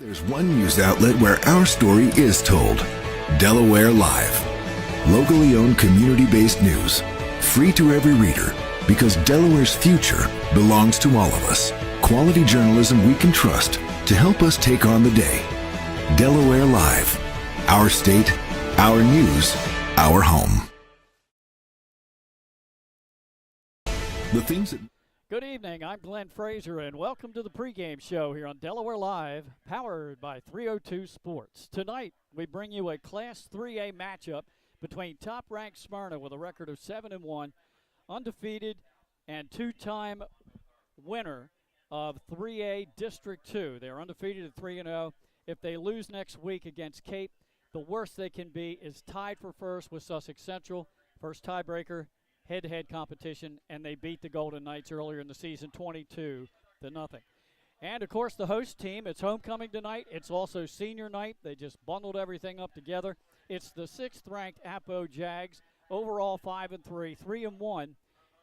There's one news outlet where our story is told. Delaware Live. Locally owned, community-based news. Free to every reader, because Delaware's future belongs to all of us. Quality journalism we can trust to help us take on the day. Delaware Live. Our state, our news, our home. The things that... Good evening, I'm Glenn Fraser, and welcome to the pregame show here on Delaware Live, powered by 302 Sports. Tonight, we bring you a Class 3A matchup between top-ranked Smyrna with a record of 7-1, undefeated, and two-time winner of 3A District 2. They're undefeated at 3-0. If they lose next week against Cape, the worst they can be is tied for first with Sussex Central, first tiebreaker, head-to-head competition, and they beat the Golden Knights earlier in the season 22-0. And, of course, the host team, it's homecoming tonight. It's also senior night. They just bundled everything up together. It's the 6th-ranked Appo Jags, overall 5-3, 3-1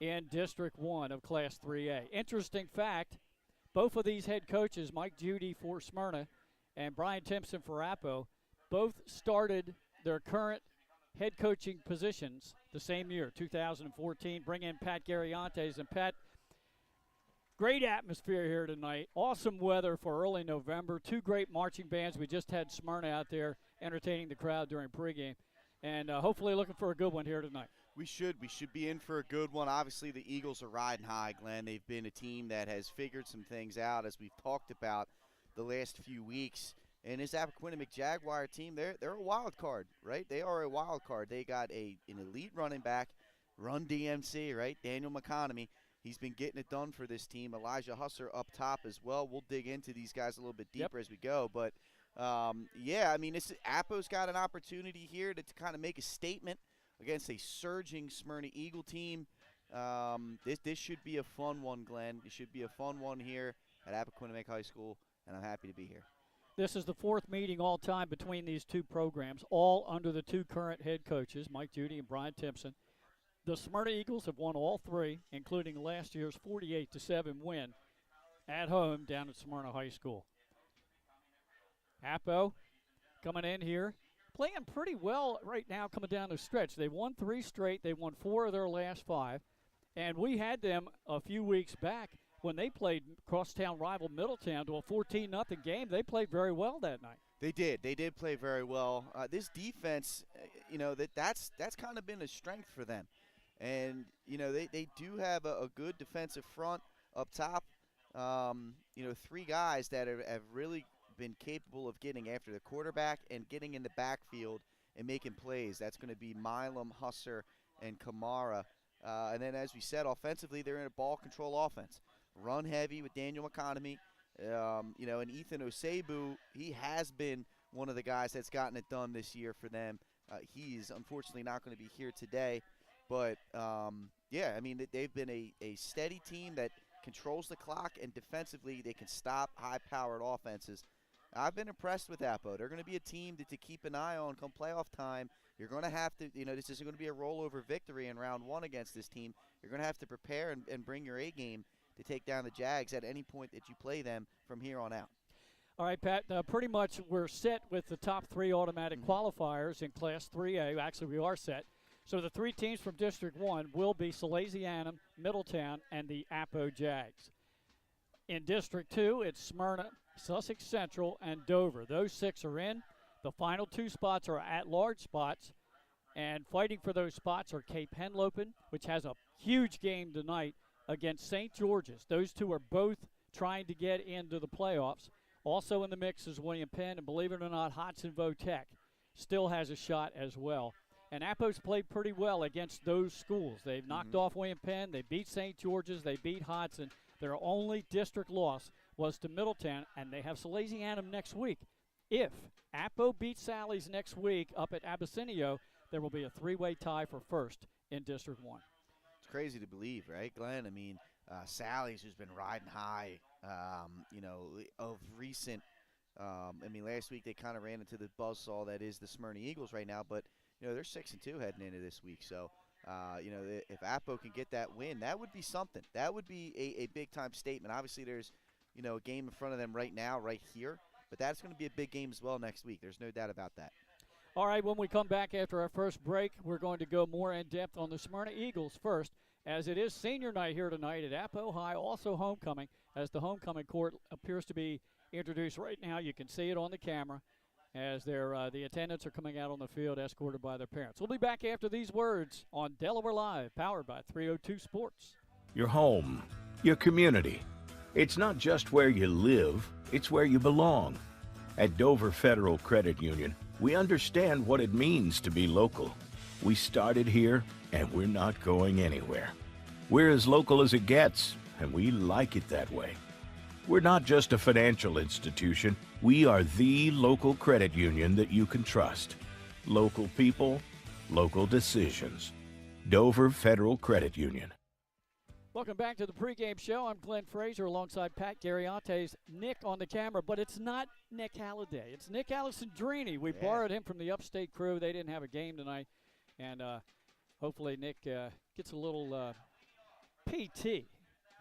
in District 1 of Class 3A. Interesting fact, both of these head coaches, Mike Judy for Smyrna and Brian Timpson for Appo, both started their current head coaching positions the same year, 2014. Bring in Pat Gariantes. And Pat, great atmosphere here tonight. Awesome weather for early November. Two great marching bands. We just had Smyrna out there entertaining the crowd during pregame. And hopefully looking for a good one here tonight. We should be in for a good one. Obviously, the Eagles are riding high, Glenn. They've been a team that has figured some things out, as we've talked about the last few weeks. And this Appoquinimink Jaguar team, they're a wild card, right? They are a wild card. They got an elite running back, Run DMC, right? Daniel McConomy. He's been getting it done for this team. Elijah Husser up top as well. We'll dig into these guys a little bit deeper as we go. But, yeah, I mean, Appo's got an opportunity here to kind of make a statement against a surging Smyrna Eagle team. This should be a fun one, Glenn. It should be a fun one here at Appoquinimink High School, and I'm happy to be here. This is the 4th meeting all time between these two programs, all under the two current head coaches, Mike Judy and Brian Timpson. The Smyrna Eagles have won all three, including last year's 48-7 win at home down at Smyrna High School. Appo coming in here, playing pretty well right now coming down the stretch. They won 3 straight. They won 4 of their last 5. And we had them a few weeks back when they played crosstown rival Middletown to a 14-0 game. They played very well that night. They did. They did play very well. This defense, that's kind of been a strength for them. And, they do have a good defensive front up top. 3 guys that have really been capable of getting after the quarterback and getting in the backfield and making plays. That's going to be Milam, Husser, and Kamara. And then, as we said, offensively, they're in a ball control offense. Run heavy with Daniel McConomy. And Ethan Osebu, he has been one of the guys that's gotten it done this year for them. He's unfortunately not going to be here today. But, they've been a steady team that controls the clock, and defensively they can stop high-powered offenses. I've been impressed with Appo. They're going to be a team to keep an eye on come playoff time. You're going to have to, this isn't going to be a rollover victory in round 1 against this team. You're going to have to prepare and bring your A game to take down the Jags at any point that you play them from here on out. All right, Pat, pretty much we're set with the top 3 automatic qualifiers in Class 3A. Actually, we are set. So the 3 teams from District 1 will be Salesianum, Middletown, and the Appo Jags. In District 2, it's Smyrna, Sussex Central, and Dover. Those 6 are in. The final 2 spots are at-large spots, and fighting for those spots are Cape Henlopen, which has a huge game tonight, against St. George's. Those 2 are both trying to get into the playoffs. Also in the mix is William Penn, and believe it or not, Hodson Votech still has a shot as well. And Appo's played pretty well against those schools. They've knocked off William Penn. They beat St. George's. They beat Hodson. Their only district loss was to Middletown, and they have Salesianum next week. If Appo beats Sally's next week up at Abyssinia, there will be a 3-way tie for first in District 1. It's crazy to believe, right, Glenn? I mean, Sally's, who's been riding high, of recent. Last week they kind of ran into the buzzsaw that is the Smyrna Eagles right now, but they're 6-2 heading into this week. So, if Appo can get that win, that would be something. That would be a big-time statement. Obviously, there's, a game in front of them right now, right here. But that's going to be a big game as well next week. There's no doubt about that. All right, when we come back after our first break, we're going to go more in depth on the Smyrna Eagles first, as it is senior night here tonight at Appo High, also homecoming, as the homecoming court appears to be introduced right now. You can see it on the camera as the attendants are coming out on the field escorted by their parents. We'll be back after these words on Delaware Live, powered by 302 Sports. Your home, your community. It's not just where you live, it's where you belong. At Dover Federal Credit Union, we understand what it means to be local. We started here, and we're not going anywhere. We're as local as it gets, and we like it that way. We're not just a financial institution. We are the local credit union that you can trust. Local people, local decisions. Dover Federal Credit Union. Welcome back to the pregame show. I'm Glenn Fraser alongside Pat Garriantes. Nick on the camera, but it's not Nick Halliday. It's Nick Alessandrini. We borrowed him from the Upstate crew. They didn't have a game tonight, and hopefully Nick gets a little PT.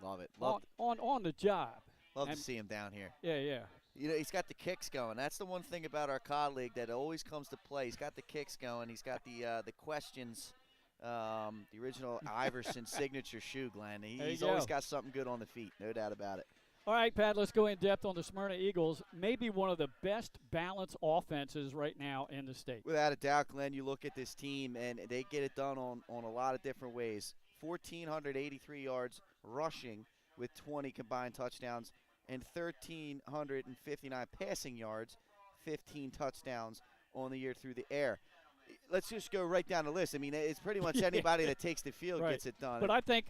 Love it. On the job. Love to see him down here. Yeah. You know, he's got the kicks going. That's the one thing about our colleague that always comes to play. He's got the kicks going. He's got the questions. The original Iverson signature shoe, Glenn. He's always got something good on the feet, no doubt about it. All right, Pat, let's go in depth on the Smyrna Eagles. Maybe one of the best balanced offenses right now in the state. Without a doubt, Glenn, you look at this team, and they get it done on a lot of different ways. 1,483 yards rushing with 20 combined touchdowns and 1,359 passing yards, 15 touchdowns on the year through the air. Let's just go right down the list. I mean, it's pretty much anybody that takes the field gets it done. But I think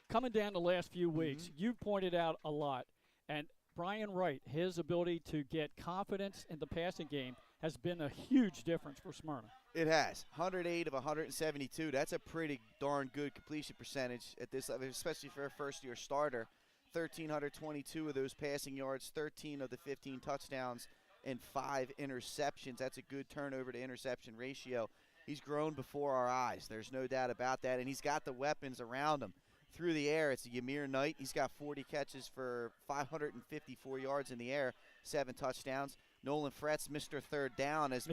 coming down the last few weeks, you pointed out a lot. And Brian Wright, his ability to get confidence in the passing game has been a huge difference for Smyrna. It has. 108 of 172. That's a pretty darn good completion percentage at this level, especially for a first-year starter. 1,322 of those passing yards, 13 of the 15 touchdowns, and 5 interceptions. That's a good turnover to interception ratio. He's grown before our eyes. There's no doubt about that. And he's got the weapons around him. Through the air, it's Ymir Knight. He's got 40 catches for 554 yards in the air, 7 touchdowns. Nolan Fretz, Mr. Third Down, as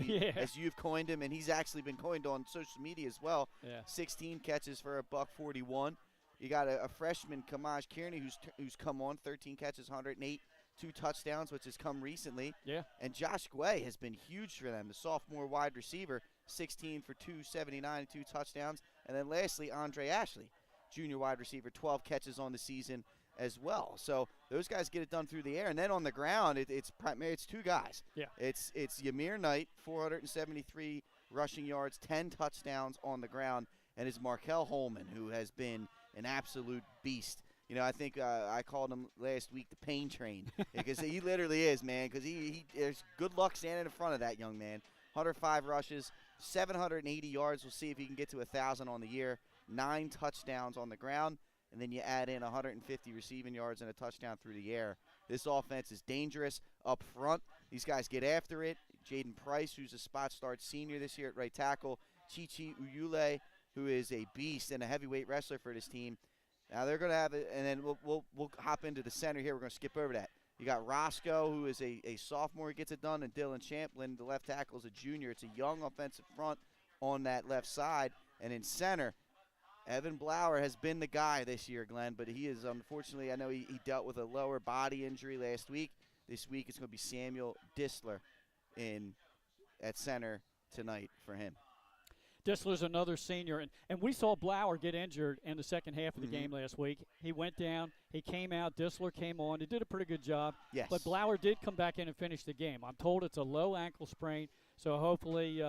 you've coined him, and he's actually been coined on social media as well. 16 catches for $141. You got a freshman, Kamaj Kearney, who's come on, 13 catches, 108. 2 touchdowns, which has come recently. And Josh Guay has been huge for them, the sophomore wide receiver, 16 for 279 and 2 touchdowns. And then lastly, Andre Ashley, junior wide receiver, 12 catches on the season as well. So those guys get it done through the air. And then on the ground, it's 2 guys. It's Ymir Knight, 473 rushing yards, 10 touchdowns on the ground, and it's Markel Holman, who has been an absolute beast. You know, I think I called him last week the pain train because he literally is, man, because there's good luck standing in front of that young man. 105 rushes, 780 yards. We'll see if he can get to 1,000 on the year. 9 touchdowns on the ground, and then you add in 150 receiving yards and a touchdown through the air. This offense is dangerous up front. These guys get after it. Jaden Price, who's a spot start senior this year at right tackle. Chichi Uyule, who is a beast and a heavyweight wrestler for this team. Now they're going to have it, and then we'll hop into the center here. We're going to skip over that. You got Roscoe, who is a sophomore, gets it done, and Dylan Champlin, the left tackle, is a junior. It's a young offensive front on that left side. And in center, Evan Blauer has been the guy this year, Glenn, but he is, unfortunately, I know he dealt with a lower body injury last week. This week it's going to be Samuel Disler at center tonight for him. Disler's another senior, and we saw Blauer get injured in the second half of the game last week. He went down, he came out, Disler came on. He did a pretty good job. But Blauer did come back in and finish the game. I'm told it's a low ankle sprain, so hopefully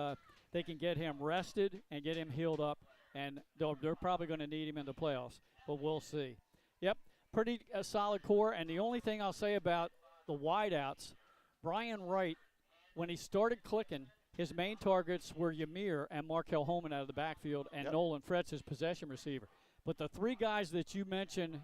they can get him rested and get him healed up, and they're probably going to need him in the playoffs, but we'll see. Yep, pretty solid core, and the only thing I'll say about the wideouts, Brian Wright, when he started clicking, his main targets were Ymir and Markel Holman out of the backfield and Nolan Fretz, his possession receiver. But the 3 guys that you mentioned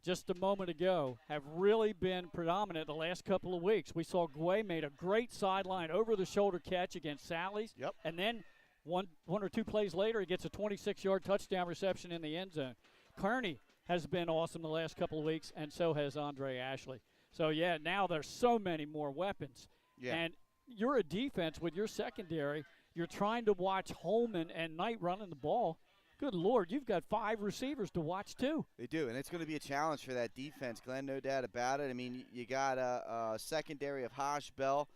just a moment ago have really been predominant the last couple of weeks. We saw Guay made a great sideline over-the-shoulder catch against Sally's. And then one or two plays later, he gets a 26-yard touchdown reception in the end zone. Kearney has been awesome the last couple of weeks, and so has Andre Ashley. So, yeah, now there's so many more weapons. Yeah. And you're a defense with your secondary. You're trying to watch Holman and Knight running the ball. Good Lord, you've got 5 receivers to watch too. They do, and it's going to be a challenge for that defense, Glenn, no doubt about it. I mean, you got a secondary of Hosh Bell,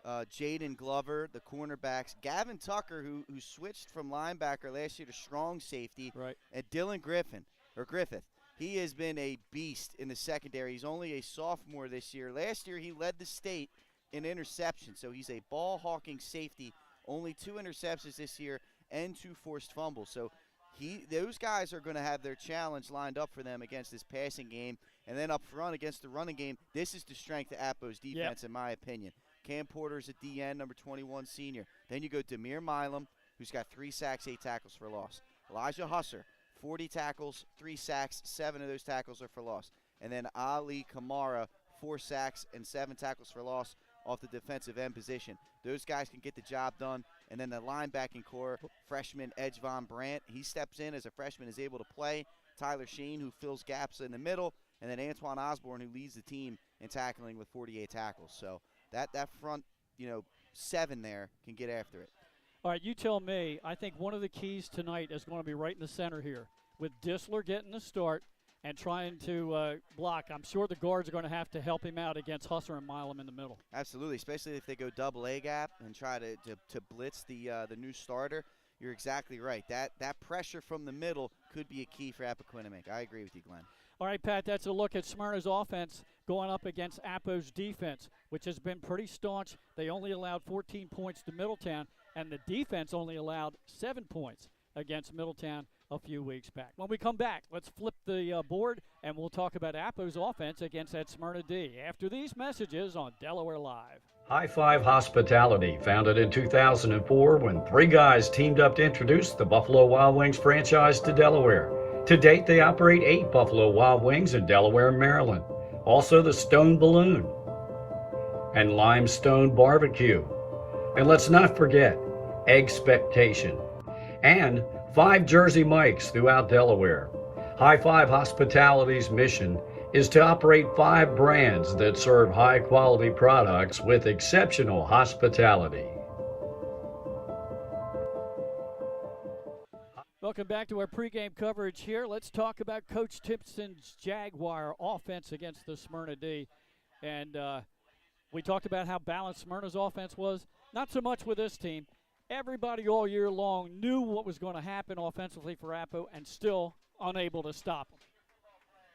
Jaden Glover, the cornerbacks, Gavin Tucker, who switched from linebacker last year to strong safety, right, and Dylan Griffith. He has been a beast in the secondary. He's only a sophomore this year. Last year, he led the state in interceptions, so he's a ball-hawking safety. Only 2 interceptions this year and 2 forced fumbles. So those guys are going to have their challenge lined up for them against this passing game. And then up front against the running game, this is the strength of Appo's defense, in my opinion. Cam Porter's a DN, number 21 senior. Then you go Demir Milam, who's got 3 sacks, 8 tackles for loss. Elijah Husser, 40 tackles, 3 sacks, 7 of those tackles are for loss. And then Ali Kamara, 4 sacks and 7 tackles for loss off the defensive end position. Those guys can get the job done. And then the linebacking core, freshman Edge Von Brandt, he steps in as a freshman, is able to play. Tyler Sheen, who fills gaps in the middle. And then Antoine Osborne, who leads the team in tackling with 48 tackles. So that front, 7 there can get after it. All right, you tell me. I think one of the keys tonight is going to be right in the center here, with Disler getting the start and trying to block. I'm sure the guards are going to have to help him out against Husser and Milam in the middle. Absolutely, especially if they go double A gap and try to blitz the new starter. You're exactly right. That pressure from the middle could be a key for Appoquinimink. I agree with you, Glenn. All right, Pat, that's a look at Smyrna's offense going up against Appo's defense, which has been pretty staunch. They only allowed 14 points to Middletown, and the defense only allowed 7 points against Middletown a few weeks back. When we come back, let's flip the board, and we'll talk about Appo's offense against that Smyrna D after these messages on Delaware Live. High Five Hospitality, founded in 2004 when 3 guys teamed up to introduce the Buffalo Wild Wings franchise to Delaware. To date, they operate 8 Buffalo Wild Wings in Delaware and Maryland. Also the Stone Balloon and Limestone Barbecue. And let's not forget Expectation. And 5 Jersey Mikes throughout Delaware. High Five Hospitality's mission is to operate 5 brands that serve high-quality products with exceptional hospitality. Welcome back to our pregame coverage here. Let's talk about Coach Timpson's Jaguar offense against the Smyrna D. And we talked about how balanced Smyrna's offense was. Not so much with this team. Everybody all year long knew what was going to happen offensively for Appo and still unable to stop them.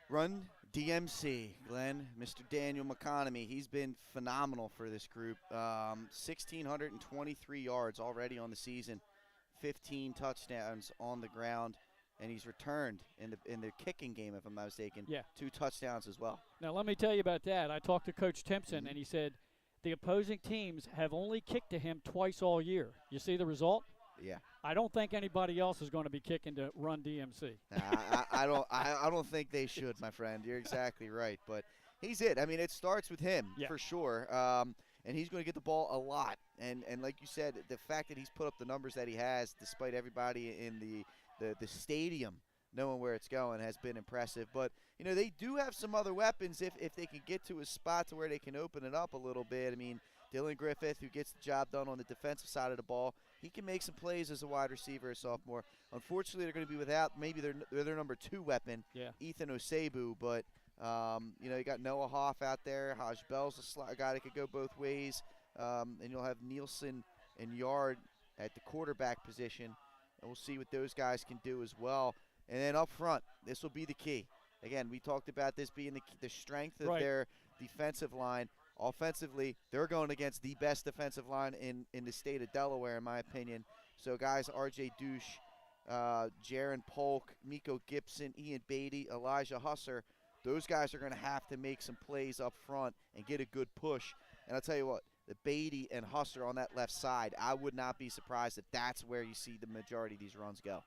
Run DMC, Glenn, Mr. Daniel McConomy, he's been phenomenal for this group. 1,623 yards already on the season, 15 touchdowns on the ground, and he's returned in the kicking game, if I'm not mistaken. Yeah. 2 touchdowns as well. Now, let me tell you about that. I talked to Coach Timpson, and he said the opposing teams have only kicked to him twice all year. You see the result? Yeah. I don't think anybody else is going to be kicking to run DMC. I don't think they should, my friend. You're exactly right. But he's it. I mean, it starts with him for sure. And he's going to get the ball a lot. And like you said, the fact that he's put up the numbers that he has, despite everybody in the stadium knowing where it's going, has been impressive. But, they do have some other weapons if they can get to a spot to where they can open it up a little bit. I mean, Dylan Griffith, who gets the job done on the defensive side of the ball, he can make some plays as a wide receiver, a sophomore. Unfortunately, they're going to be without maybe their number 2 weapon, Ethan Osebu. But, you got Noah Hoff out there. Haj Bell's a guy that could go both ways. And you'll have Nielsen and Yard at the quarterback position. And we'll see what those guys can do as well. And then up front, this will be the key. Again, we talked about this being the strength of their defensive line. Offensively, they're going against the best defensive line in the state of Delaware, in my opinion. So, guys, R.J. Douche, Jaron Polk, Miko Gibson, Ian Beatty, Elijah Husser, those guys are going to have to make some plays up front and get a good push. And I'll tell you what, the Beatty and Husser on that left side, I would not be surprised if that's where you see the majority of these runs go.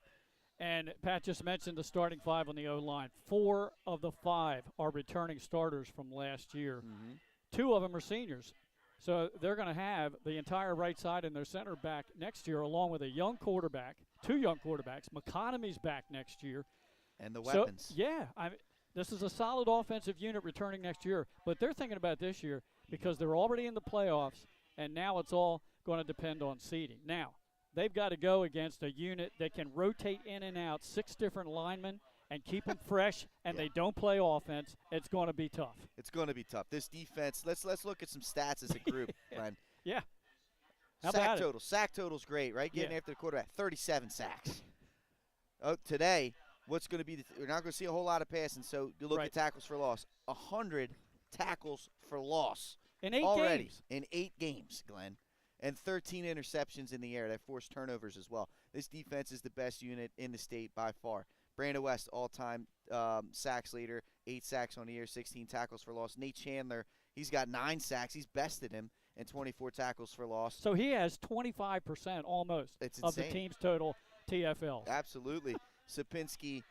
And Pat just mentioned the starting 5 on the O-line. 4 of the 5 are returning starters from last year. Mm-hmm. 2 of them are seniors. So they're going to have the entire right side and their center back next year, along with a young quarterback, 2 young quarterbacks. McConomy's back next year. And the weapons. So, yeah. This is a solid offensive unit returning next year, but they're thinking about this year because they're already in the playoffs, and now it's all going to depend on seeding. Now, they've got to go against a unit that can rotate in and out 6 different linemen and keep them fresh, and they don't play offense. It's going to be tough. It's going to be tough. This defense, let's look at some stats as a group, Glenn. Yeah. How Sack about total. Sack total's great, right? Getting Yeah. after the quarterback. 37 sacks. Oh, today, what's going to be we're not going to see a whole lot of passing, so you look Right. at tackles for loss. 100 tackles for loss. In 8 already games. in 8 games, Glenn, and 13 interceptions in the air that forced turnovers as well. This defense is the best unit in the state by far. Brandon West, all-time sacks leader, 8 sacks on the year, 16 tackles for loss. Nate Chandler, he's got 9 sacks. He's bested him and 24 tackles for loss. So he has 25% almost It's of the insane. team's total TFLs. Absolutely. Sapinski,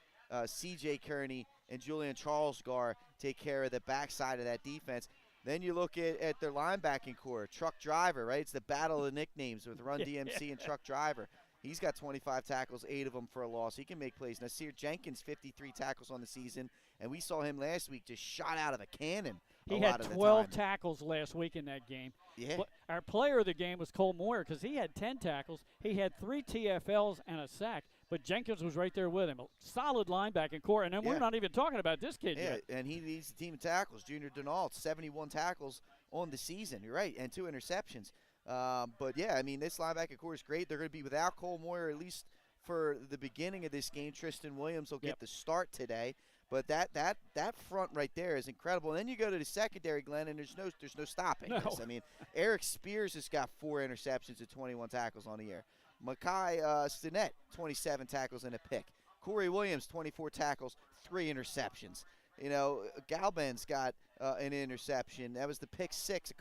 C.J. Kearney, and Julian Charlesgar take care of the backside of that defense. Then you look at their linebacking core, Truck Driver, right? It's the battle of the nicknames with Run DMC and Truck Driver. He's got 25 tackles, 8 of them for a loss. He can make plays. Nasir Jenkins, 53 tackles on the season, and we saw him last week just shot out of a cannon. He had 12 tackles last week in that game. Yeah. But our player of the game was Cole Moyer because he had 10 tackles. He had 3 TFLs and a sack, but Jenkins was right there with him. A solid linebacking core, and then we're not even talking about this kid yet. And he leads the team in tackles. Junior Denault, 71 tackles on the season. You're right, and 2 interceptions. But, yeah, I mean, this linebacking core is great. They're going to be without Cole Moyer at least for the beginning of this game. Tristan Williams will get the start today. But that front right there is incredible. And then you go to the secondary, Glenn, and there's no stopping this. I mean, Eric Spears has got 4 interceptions and 21 tackles on the year. Makai Stinnett, 27 tackles and a pick. Corey Williams, 24 tackles, 3 interceptions. You know, Galban's got an interception. That was the pick 6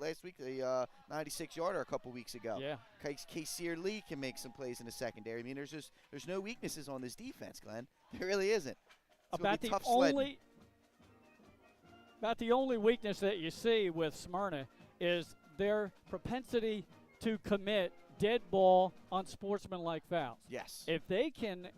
last week, the 96-yarder a couple weeks ago. Yeah. Kaysir Lee can make some plays in the secondary. I mean, there's no weaknesses on this defense, Glenn. There really isn't. About the only weakness that you see with Smyrna is their propensity to commit dead ball unsportsmanlike fouls. Yes. If they can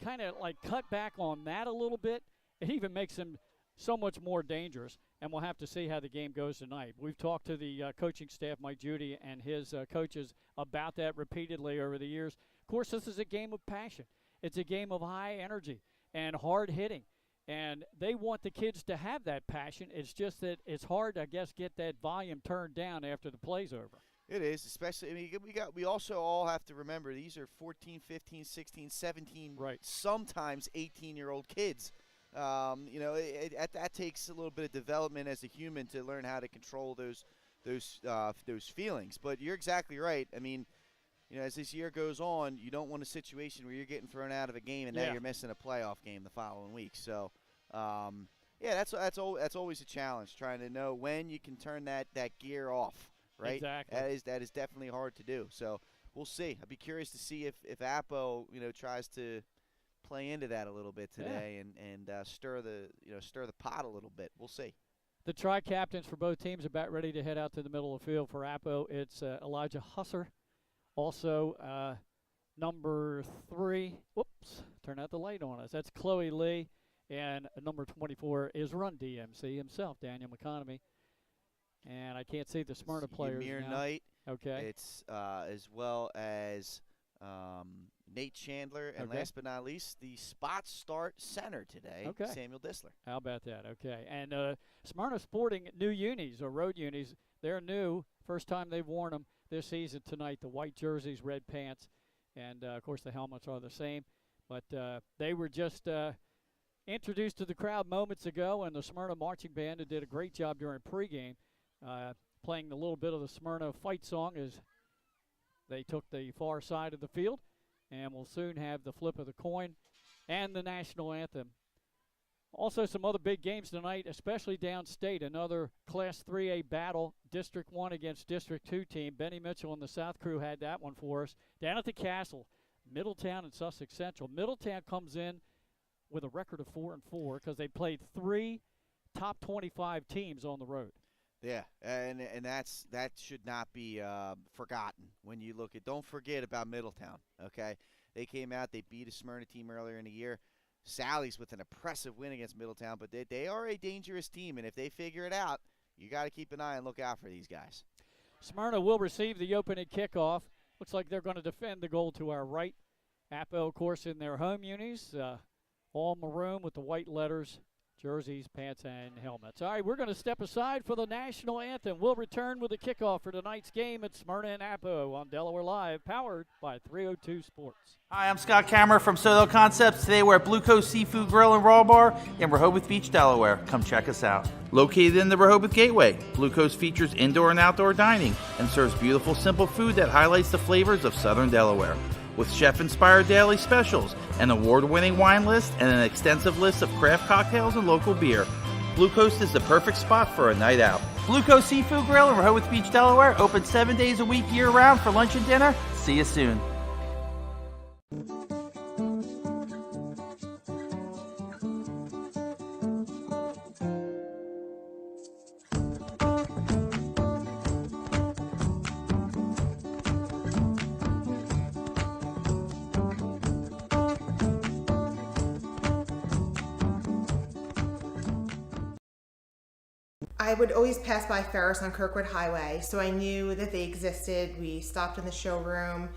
kind of like cut back on that a little bit, it even makes them so much more dangerous. And we'll have to see how the game goes tonight. We've talked to the coaching staff, Mike Judy, and his coaches about that repeatedly over the years. Of course, this is a game of passion. It's a game of high energy and hard hitting. And they want the kids to have that passion. It's just that it's hard, I guess, get that volume turned down after the play's over. It is, especially, I mean, we also all have to remember these are 14, 15, 16, 17, sometimes 18-year-old kids. You know, that takes a little bit of development as a human to learn how to control those feelings. But you're exactly right. I mean, you know, as this year goes on, you don't want a situation where you're getting thrown out of a game and now you're missing a playoff game the following week. So, yeah, that's always a challenge, trying to know when you can turn that gear off, right? Exactly. That is definitely hard to do. So we'll see. I'd be curious to see if Appo, you know, tries to play into that a little bit today and stir the pot a little bit. We'll see. The tri-captains for both teams are about ready to head out to the middle of the field. For Appo, it's Elijah Husser. Also, number 3, turn out the light on us. That's Chloe Lee. And number 24 is Run DMC himself, Daniel McConomy. And I can't see the Smyrna players Ymir now. Knight. Okay. It's as well as Nate Chandler. And last but not least, the spot start center today, Samuel Disler. How about that? Okay. And Smyrna sporting new unis, or road unis. They're new. First time they've worn them this season tonight. The white jerseys, red pants, and, of course, the helmets are the same. But they were just introduced to the crowd moments ago, and the Smyrna Marching Band did a great job during pregame playing a little bit of the Smyrna fight song as they took the far side of the field. And we'll soon have the flip of the coin and the national anthem. Also, some other big games tonight, especially downstate. Another Class 3A battle, District 1 against District 2 team. Benny Mitchell and the South Crew had that one for us. Down at the Castle, Middletown and Sussex Central. Middletown comes in with a record of 4-4 because they played 3 top 25 teams on the road. Yeah, and that should not be forgotten when you look at. Don't forget about Middletown. Okay, they came out, they beat a Smyrna team earlier in the year. Sally's with an impressive win against Middletown, but they are a dangerous team, and if they figure it out, you got to keep an eye and look out for these guys. Smyrna will receive the opening kickoff. Looks like they're going to defend the goal to our right. Appo, of course, in their home unis, all maroon with the white letters, jerseys, pants, and helmets. All right, we're going to step aside for the national anthem. We'll return with the kickoff for tonight's game at Smyrna and Appo on Delaware Live, powered by 302 Sports. Hi, I'm Scott Kammerer from Soto Concepts. Today we're at Blue Coast Seafood Grill and Raw Bar in Rehoboth Beach, Delaware. Come check us out. Located in the Rehoboth Gateway, Blue Coast features indoor and outdoor dining and serves beautiful, simple food that highlights the flavors of Southern Delaware. With chef-inspired daily specials, an award-winning wine list, and an extensive list of craft cocktails and local beer, Blue Coast is the perfect spot for a night out. Blue Coast Seafood Grill in Rehoboth Beach, Delaware, open 7 days a week year-round for lunch and dinner. See you soon. I would always pass by Ferris on Kirkwood Highway, so I knew that they existed. We stopped in the showroom.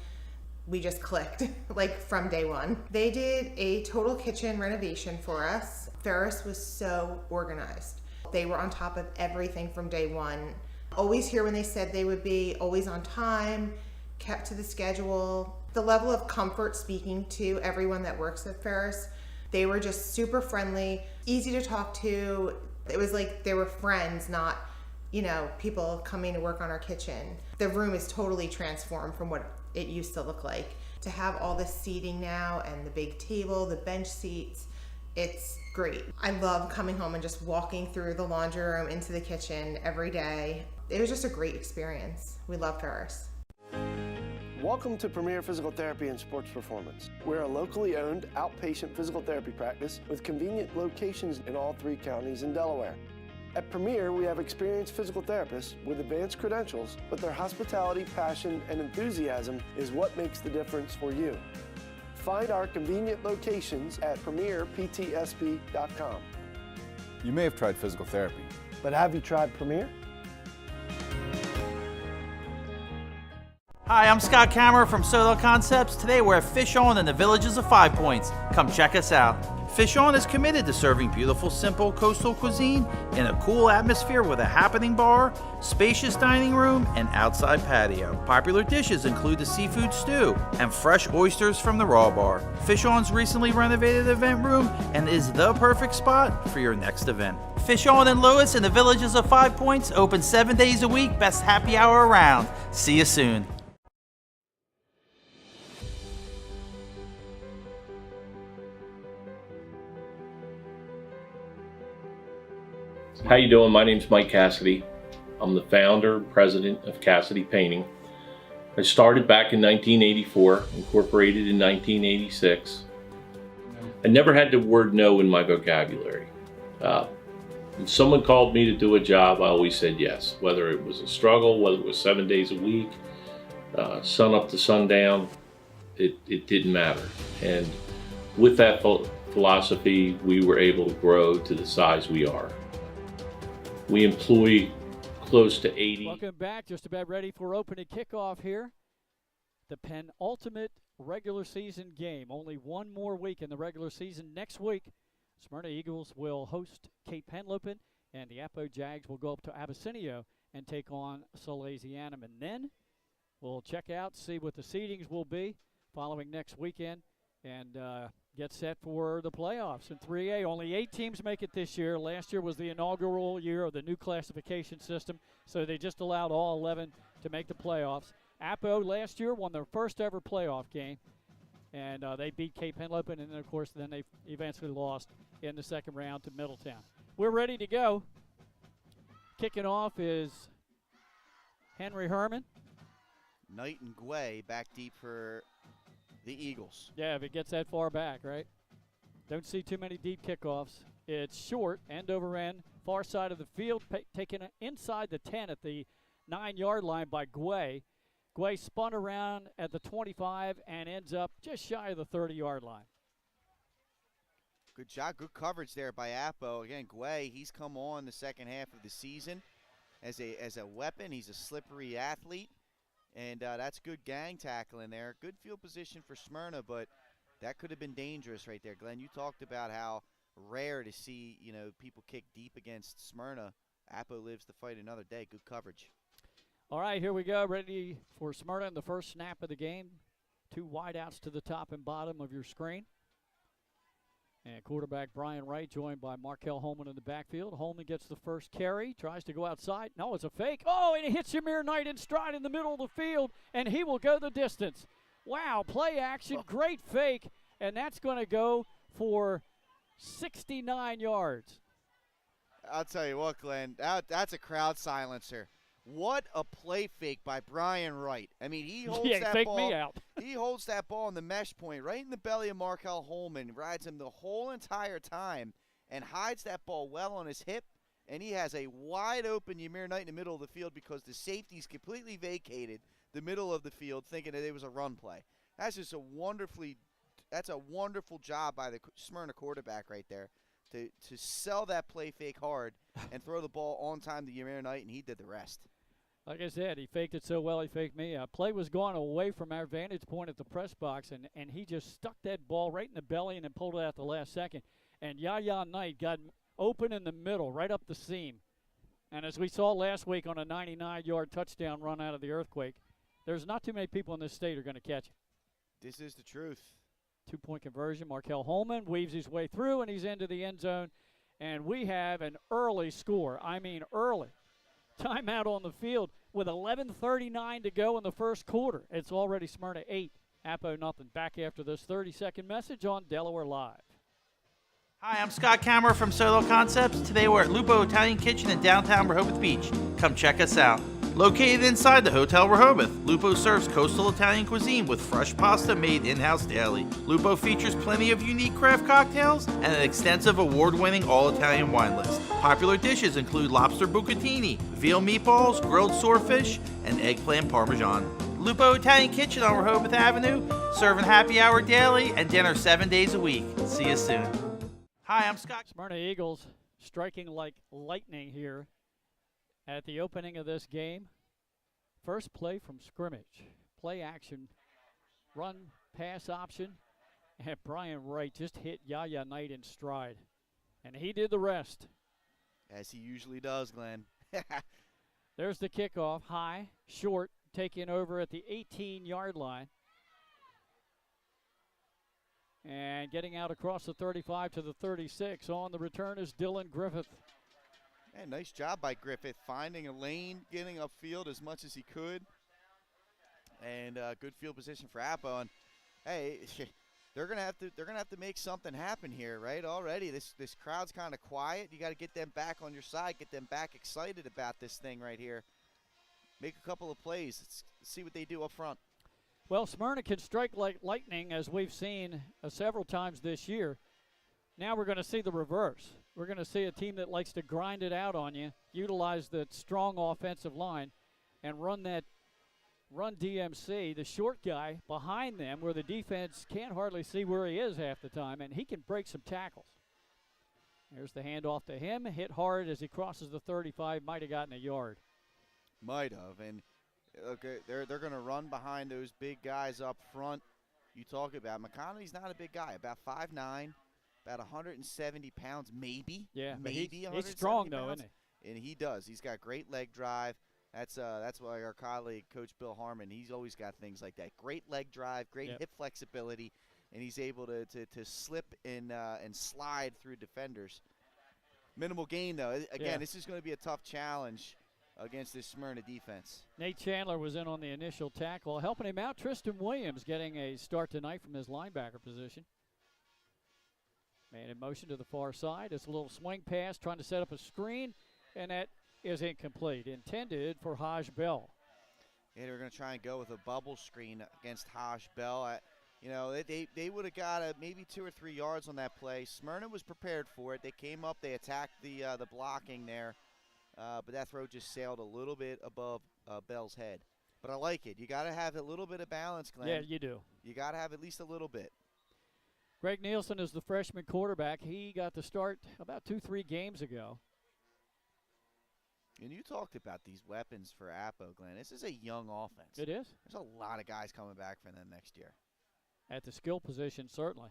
We just clicked, like from day one. They did a total kitchen renovation for us. Ferris was so organized. They were on top of everything from day one. Always here when they said they would be, always on time, kept to the schedule. The level of comfort speaking to everyone that works at Ferris, they were just super friendly, easy to talk to. It was like they were friends, not, people coming to work on our kitchen. The room is totally transformed from what it used to look like. To have all this seating now and the big table, the bench seats, it's great. I love coming home and just walking through the laundry room into the kitchen every day. It was just a great experience. We love Ferris. Welcome to Premier Physical Therapy and Sports Performance. We're a locally owned outpatient physical therapy practice with convenient locations in all 3 counties in Delaware. At Premier, we have experienced physical therapists with advanced credentials, but their hospitality, passion, and enthusiasm is what makes the difference for you. Find our convenient locations at premierptsp.com. You may have tried physical therapy, But have you tried Premier? Hi, I'm Scott Kammerer from Soto Concepts. Today we're at Fish On in the Villages of 5 Points. Come check us out. Fish On is committed to serving beautiful, simple coastal cuisine in a cool atmosphere with a happening bar, spacious dining room, and outside patio. Popular dishes include the seafood stew and fresh oysters from the Raw Bar. Fish On's recently renovated event room and is the perfect spot for your next event. Fish On in Lewis in the Villages of 5 Points, open 7 days a week, best happy hour around. See you soon. How you doing? My name's Mike Cassidy. I'm the founder and president of Cassidy Painting. I started back in 1984, incorporated in 1986. I never had the word no in my vocabulary. When someone called me to do a job, I always said yes. Whether it was a struggle, whether it was 7 days a week, sun up to sundown, it didn't matter. And with that philosophy, we were able to grow to the size we are. We employ close to 80. Welcome back. Just about ready for opening kickoff here. The penultimate regular season game. Only one more week in the regular season. Next week, Smyrna Eagles will host Cape Henlopen, and the Appo Jags will go up to Abyssinia and take on Salesianum. And then we'll check out, see what the seedings will be following next weekend, and get set for the playoffs in 3A. Only 8 teams make it this year. Last year was the inaugural year of the new classification system, so they just allowed all 11 to make the playoffs. Appo last year won their first ever playoff game, and they beat Cape Henlopen, and then, of course, then they eventually lost in the second round to Middletown. We're ready to go. Kicking off is Henry Herman. Knight and Guay back deep for the Eagles. Yeah, if it gets that far back, right? Don't see too many deep kickoffs. It's short, end over end, far side of the field, taken inside the 10 at the 9-yard line by Guay. Guay spun around at the 25 and ends up just shy of the 30-yard line. Good job. Good coverage there by Appo. Again, Guay, he's come on the second half of the season as a weapon. He's a slippery athlete, and that's good gang tackling there. Good field position for Smyrna, but that could have been dangerous right there. Glenn, you talked about how rare to see, people kick deep against Smyrna. Appo lives to fight another day. Good coverage. All right, here we go. Ready for Smyrna in the first snap of the game. 2 wideouts to the top and bottom of your screen. And quarterback Brian Wright joined by Markel Holman in the backfield. Holman gets the first carry, tries to go outside. No, it's a fake. Oh, and it hits Ymir Knight in stride in the middle of the field, and he will go the distance. Wow, play action, great fake, and that's going to go for 69 yards. I'll tell you what, Glenn, that's a crowd silencer. What a play fake by Brian Wright. I mean, he holds that ball. Me out. He holds that ball in the mesh point right in the belly of Markel Holman, rides him the whole entire time, and hides that ball well on his hip, and he has a wide-open Ymir Knight in the middle of the field because the safety's completely vacated the middle of the field thinking that it was a run play. That's just a wonderful job by the Smyrna quarterback right there to sell that play fake hard and throw the ball on time to Ymir Knight, and he did the rest. Like I said, he faked it so well, he faked me out. Play was going away from our vantage point at the press box, and he just stuck that ball right in the belly and then pulled it out the last second. And Yaya Knight got open in the middle, right up the seam. And as we saw last week on a 99-yard touchdown run out of the Earthquake, there's not too many people in this state who are going to catch it. This is the truth. 2-point conversion. Markel Holman weaves his way through, and he's into the end zone. And we have an early score. I mean early. Timeout on the field with 11:39 to go in the first quarter. It's already Smyrna 8, Appo nothing. Back after this 30-second message on Delaware Live. Hi, I'm Scott Kammerer from Solo Concepts. Today we're at Lupo Italian Kitchen in downtown Rehoboth Beach. Come check us out. Located inside the Hotel Rehoboth, Lupo serves coastal Italian cuisine with fresh pasta made in-house daily. Lupo features plenty of unique craft cocktails and an extensive award-winning all-Italian wine list. Popular dishes include lobster bucatini, veal meatballs, grilled swordfish, and eggplant parmesan. Lupo Italian Kitchen on Rehoboth Avenue, serving happy hour daily and dinner 7 days a week. See you soon. Hi, I'm Scott. Smyrna Eagles striking like lightning here at the opening of this game. First play from scrimmage. Play action, run, pass option, and Brian Wright just hit Yaya Knight in stride. And he did the rest. As he usually does, Glenn. There's the kickoff, high, short, taken over at the 18-yard line. And getting out across the 35 to the 36. On the return is Dylan Griffith. Man, nice job by Griffith, finding a lane, getting upfield as much as he could, and good field position for Appo. And hey, they're gonna have to make something happen here, right? Already, this crowd's kind of quiet. You got to get them back on your side, get them back excited about this thing right here. Make a couple of plays. Let's see what they do up front. Well, Smyrna can strike like lightning, as we've seen several times this year. Now we're going to see the reverse. We're going to see a team that likes to grind it out on you, utilize the strong offensive line, and run DMC, the short guy, behind them where the defense can't hardly see where he is half the time, and he can break some tackles. There's the handoff to him, hit hard as he crosses the 35, might have gotten a yard. Might have, and okay, they're going to run behind those big guys up front. You talk about McConaughey's not a big guy, about 5'9". About 170 pounds, maybe. Yeah, maybe. He's strong, though, isn't he? And he does. He's got great leg drive. That's why our colleague, Coach Bill Harmon, he's always got things like that. Great leg drive, great hip flexibility, and he's able to slip and slide through defenders. Minimal gain, though. Again, this is going to be a tough challenge against this Smyrna defense. Nate Chandler was in on the initial tackle. Helping him out, Tristan Williams getting a start tonight from his linebacker position. Man in motion to the far side. It's a little swing pass, trying to set up a screen, and that is incomplete. Intended for Haj Bell. Yeah, they're going to try and go with a bubble screen against Haj Bell. They would have got maybe 2 or 3 yards on that play. Smyrna was prepared for it. They came up, they attacked the blocking there, but that throw just sailed a little bit above Bell's head. But I like it. You got to have a little bit of balance, Glenn. Yeah, you do. You got to have at least a little bit. Greg Nielsen is the freshman quarterback. He got the start about 2-3 games ago. And you talked about these weapons for Appo, Glenn. This is a young offense. It is. There's a lot of guys coming back for them next year. At the skill position, certainly.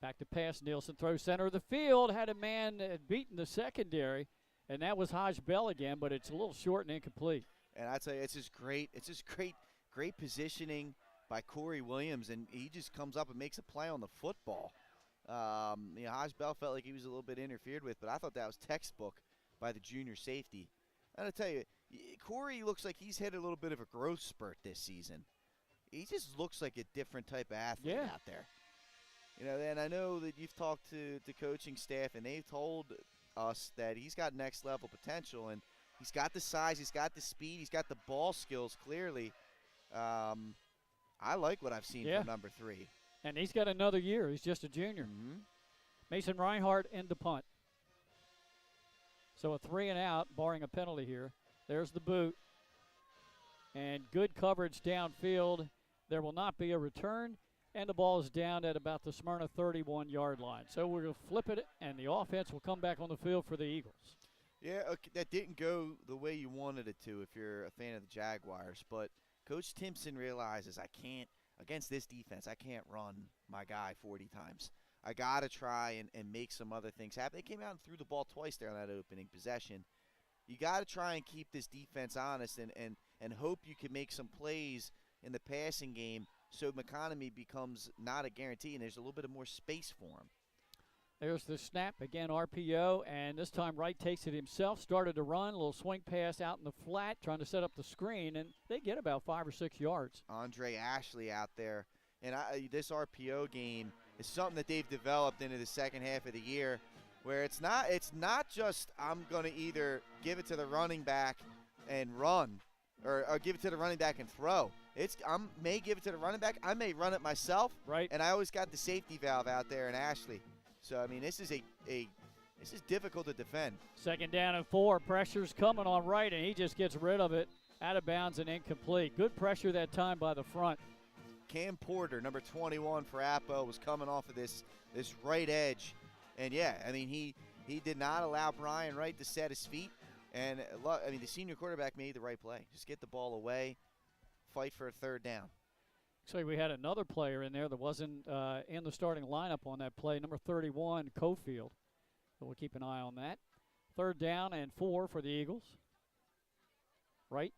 Back to pass. Nielsen throws center of the field. Had a man beaten the secondary, and that was Hodge Bell again, but it's a little short and incomplete. And I tell you, it's just great positioning by Corey Williams, and he just comes up and makes a play on the football. Hodge Bell felt like he was a little bit interfered with, but I thought that was textbook by the junior safety. And I tell you, Corey looks like he's hit a little bit of a growth spurt this season. He just looks like a different type of athlete out there. And I know that you've talked to the coaching staff, and they've told us that he's got next level potential, and he's got the size, he's got the speed, he's got the ball skills clearly. I like what I've seen from number 3. And he's got another year. He's just a junior. Mm-hmm. Mason Reinhardt in the punt. So a 3 and out, barring a penalty here. There's the boot. And good coverage downfield. There will not be a return. And the ball is down at about the Smyrna 31-yard line. So we're going to flip it, and the offense will come back on the field for the Eagles. Yeah, okay, that didn't go the way you wanted it to if you're a fan of the Jaguars. But Coach Timpson realizes against this defense, I can't run my guy 40 times. I got to try and make some other things happen. They came out and threw the ball twice there on that opening possession. You got to try and keep this defense honest and hope you can make some plays in the passing game so McConomy becomes not a guarantee and there's a little bit of more space for him. There's the snap, again RPO, and this time Wright takes it himself, started to run, a little swing pass out in the flat, trying to set up the screen, and they get about 5 or 6 yards. Andre Ashley out there, and this RPO game is something that they've developed into the second half of the year, where it's not just I'm going to either give it to the running back and run, or give it to the running back and throw. I may give it to the running back, I may run it myself, right? And I always got the safety valve out there in Ashley. So I mean, this is difficult to defend. 2nd down and 4. Pressure's coming on Wright, and he just gets rid of it, out of bounds and incomplete. Good pressure that time by the front. Cam Porter, number 21 for Appo, was coming off of this right edge, and he did not allow Brian Wright to set his feet. And the senior quarterback made the right play. Just get the ball away, fight for a 3rd down. So we had another player in there that wasn't in the starting lineup on that play, number 31, Cofield. So we'll keep an eye on that. 3rd down and 4 for the Eagles. Right.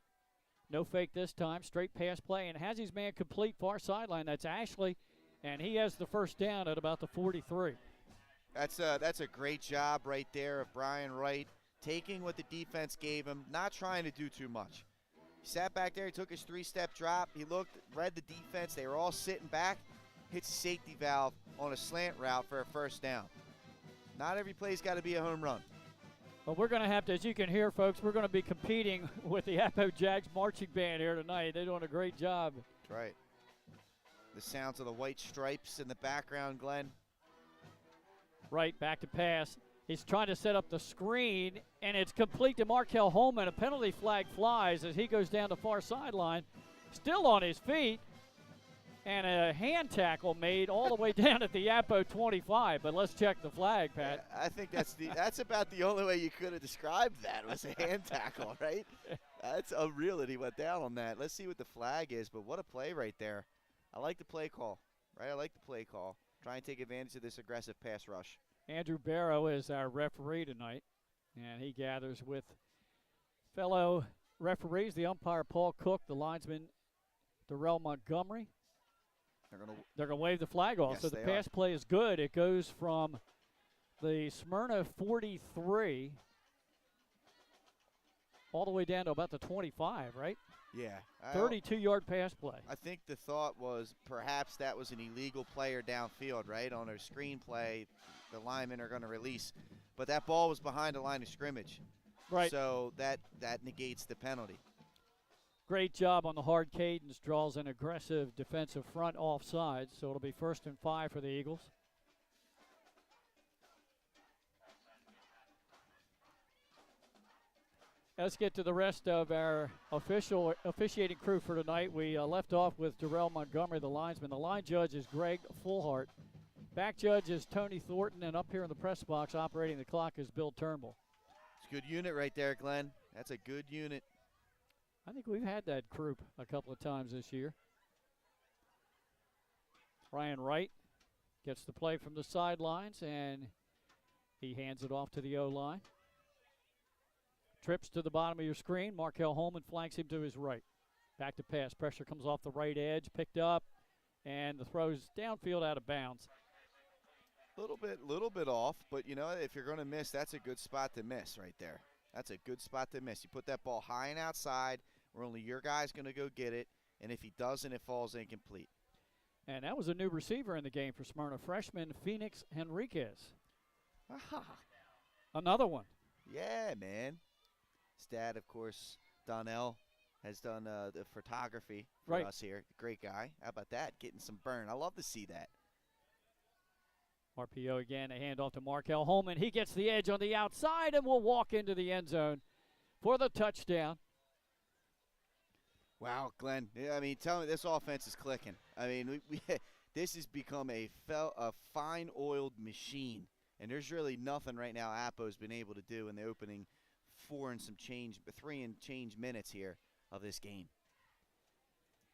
No fake this time. Straight pass play, and has his man complete far sideline. That's Ashley, and he has the 1st down at about the 43. That's a great job right there of Brian Wright, taking what the defense gave him, not trying to do too much. He sat back there, he took his 3-step drop, he looked, read the defense, they were all sitting back, hits a safety valve on a slant route for a 1st down. Not every play's got to be a home run. Well, we're going to have to, as you can hear, folks, we're going to be competing with the Appo Jags marching band here tonight. They're doing a great job. That's right. The sounds of the white stripes in the background, Glenn. Right, back to pass. He's trying to set up the screen, and it's complete to Markel Holman. A penalty flag flies as he goes down the far sideline, still on his feet, and a hand tackle made all the way down at the Appo 25. But let's check the flag, Pat. Yeah, I think that's about the only way you could have described that was a hand tackle, right? That's unreal that he went down on that. Let's see what the flag is, but what a play right there. I like the play call, right? I like the play call. Try and take advantage of this aggressive pass rush. Andrew Barrow is our referee tonight, and he gathers with fellow referees, the umpire Paul Cook, the linesman Darrell Montgomery. They're going to wave the flag off. Yes, so the pass play is good. It goes from the Smyrna 43 all the way down to about the 25, right? Yeah. 32-yard pass play. I think the thought was perhaps that was an illegal player downfield, right? On a screen play, the linemen are going to release. But that ball was behind the line of scrimmage. Right. So that negates the penalty. Great job on the hard cadence, draws an aggressive defensive front offside, so it'll be 1st and 5 for the Eagles. Let's get to the rest of our officiating crew for tonight. We left off with Darrell Montgomery, the linesman. The line judge is Greg Fullhart. Back judge is Tony Thornton, and up here in the press box operating the clock is Bill Turnbull. It's a good unit right there, Glenn. That's a good unit. I think we've had that group a couple of times this year. Ryan Wright gets the play from the sidelines, and he hands it off to the O-line. Trips to the bottom of your screen. Markel Holman flanks him to his right. Back to pass. Pressure comes off the right edge. Picked up. And the throw's downfield out of bounds. Little bit off, but you know, if you're going to miss, that's a good spot to miss right there. That's a good spot to miss. You put that ball high and outside where only your guy's going to go get it, and if he doesn't, it falls incomplete. And that was a new receiver in the game for Smyrna, freshman Phoenix Henriquez. Aha. Another one. Yeah, man. His dad, of course, Donnell, has done the photography for us here. Great guy. How about that? Getting some burn. I love to see that. RPO again, a handoff to Markel Holman. He gets the edge on the outside and will walk into the end zone for the touchdown. Wow, Glenn. I mean, tell me, this offense is clicking. I mean, this has become a fine-oiled machine, and there's really nothing right now Appo's been able to do in the opening 3 and change minutes here of this game.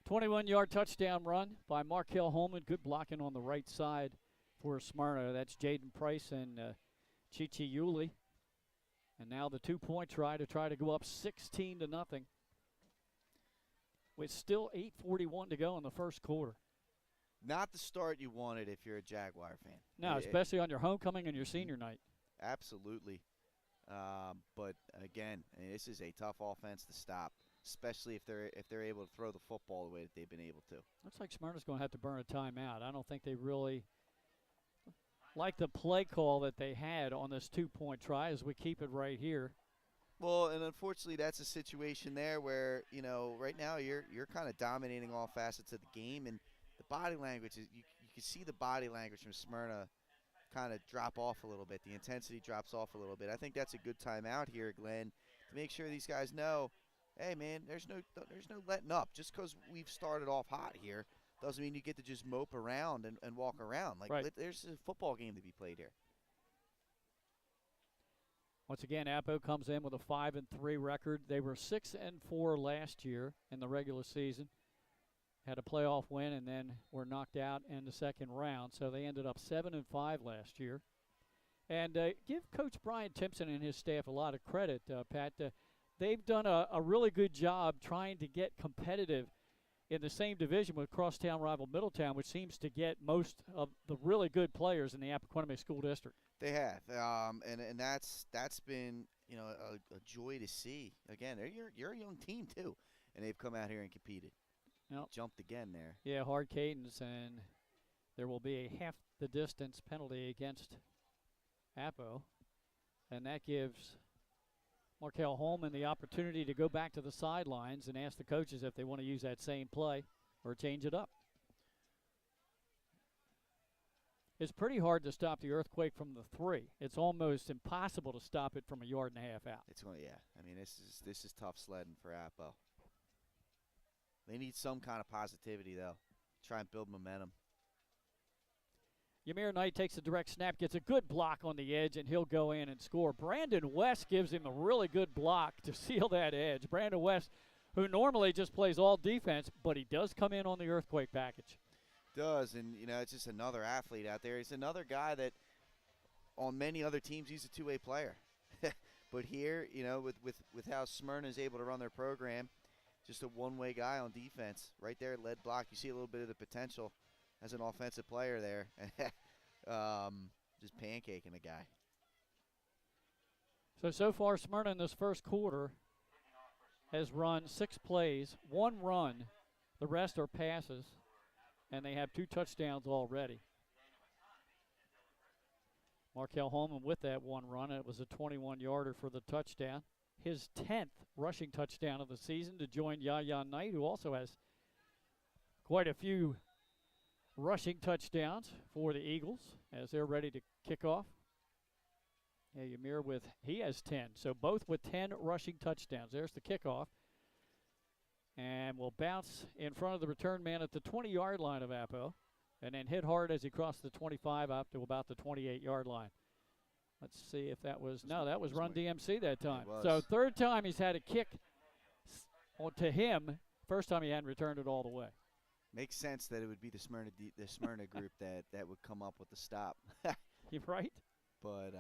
21-yard touchdown run by Markel Holman. Good blocking on the right side for Smyrna. That's Jaden Price and Chichi Yuli. And now the 2-point try to go up 16-0. With still 8:41 to go in the first quarter. Not the start you wanted if you're a Jaguar fan. No, especially on your homecoming and your senior night. Absolutely. But again, I mean, this is a tough offense to stop, especially if they're able to throw the football the way that they've been able to. Looks like Smyrna's going to have to burn a timeout. I don't think they really like the play call that they had on this 2-point try as we keep it right here. Well, and unfortunately, that's a situation there where, you know, right now you're kind of dominating all facets of the game, and the body language is you can see the body language from Smyrna kind of drop off a little bit. The intensity drops off a little bit. I think that's a good timeout here, Glenn, to make sure these guys know, hey man, there's no letting up. Just because we've started off hot here doesn't mean you get to just mope around and walk around. Like there's a football game to be played here. Once again, Appo comes in with a 5-3 record. They were 6-4 last year in the regular season. Had a playoff win and then were knocked out in the second round. So they ended up 7-5 last year. And give Coach Brian Timpson and his staff a lot of credit, Pat. They've done a really good job trying to get competitive in the same division with crosstown rival Middletown, which seems to get most of the really good players in the Appoquinimink School District. They have, and that's been, you know, a joy to see. Again, you're a young team too, and they've come out here and competed. Yep. Jumped again there. Yeah, hard cadence, and there will be a half the distance penalty against Appo, and that gives Markel Holman the opportunity to go back to the sidelines and ask the coaches if they want to use that same play or change it up. It's pretty hard to stop the earthquake from the 3. It's almost impossible to stop it from a yard and a half out. It's going, yeah. I mean, this is tough sledding for Appo. They need some kind of positivity though. Try and build momentum. Ymir Knight takes a direct snap, gets a good block on the edge, and he'll go in and score. Brandon West gives him a really good block to seal that edge. Brandon West, who normally just plays all defense, but he does come in on the earthquake package. Does, and you know, it's just another athlete out there. He's another guy that on many other teams he's a two-way player. But here, you know, with how Smyrna is able to run their program, just a one-way guy on defense. Right there, lead block. You see a little bit of the potential as an offensive player there. Just pancaking a guy. So far, Smyrna in this first quarter has run 6 plays, 1 run. The rest are passes, and they have 2 touchdowns already. Markel Holman with that 1 run. It was a 21-yarder for the touchdown. His 10th rushing touchdown of the season to join Yaya Knight, who also has quite a few rushing touchdowns for the Eagles as they're ready to kick off. Yeah, Ymir he has 10. So both with 10 rushing touchdowns. There's the kickoff. And will bounce in front of the return man at the 20-yard line of Appo, and then hit hard as he crossed the 25 up to about the 28-yard line. Let's see if that was, no, that was Run DMC that time. So third time he's had a kick to him. First time he hadn't returned it all the way. Makes sense that it would be the Smyrna group that would come up with the stop. You're right. But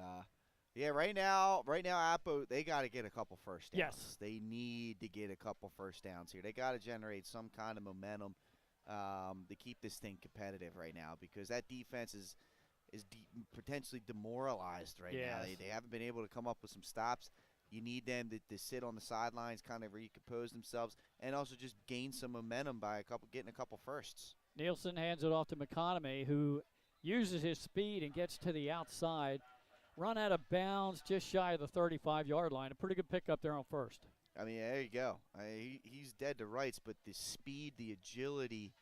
yeah, right now, Appo, they got to get a couple first downs. Yes. They need to get a couple first downs here. They got to generate some kind of momentum to keep this thing competitive right now, because that defense is potentially demoralized right now. They haven't been able to come up with some stops. You need them to sit on the sidelines, kind of recompose themselves, and also just gain some momentum by getting a couple firsts. Nielsen hands it off to Appoquinimink, who uses his speed and gets to the outside. Run out of bounds just shy of the 35-yard line. A pretty good pickup there on first. I mean, there you go. He's dead to rights, but the speed, the agility,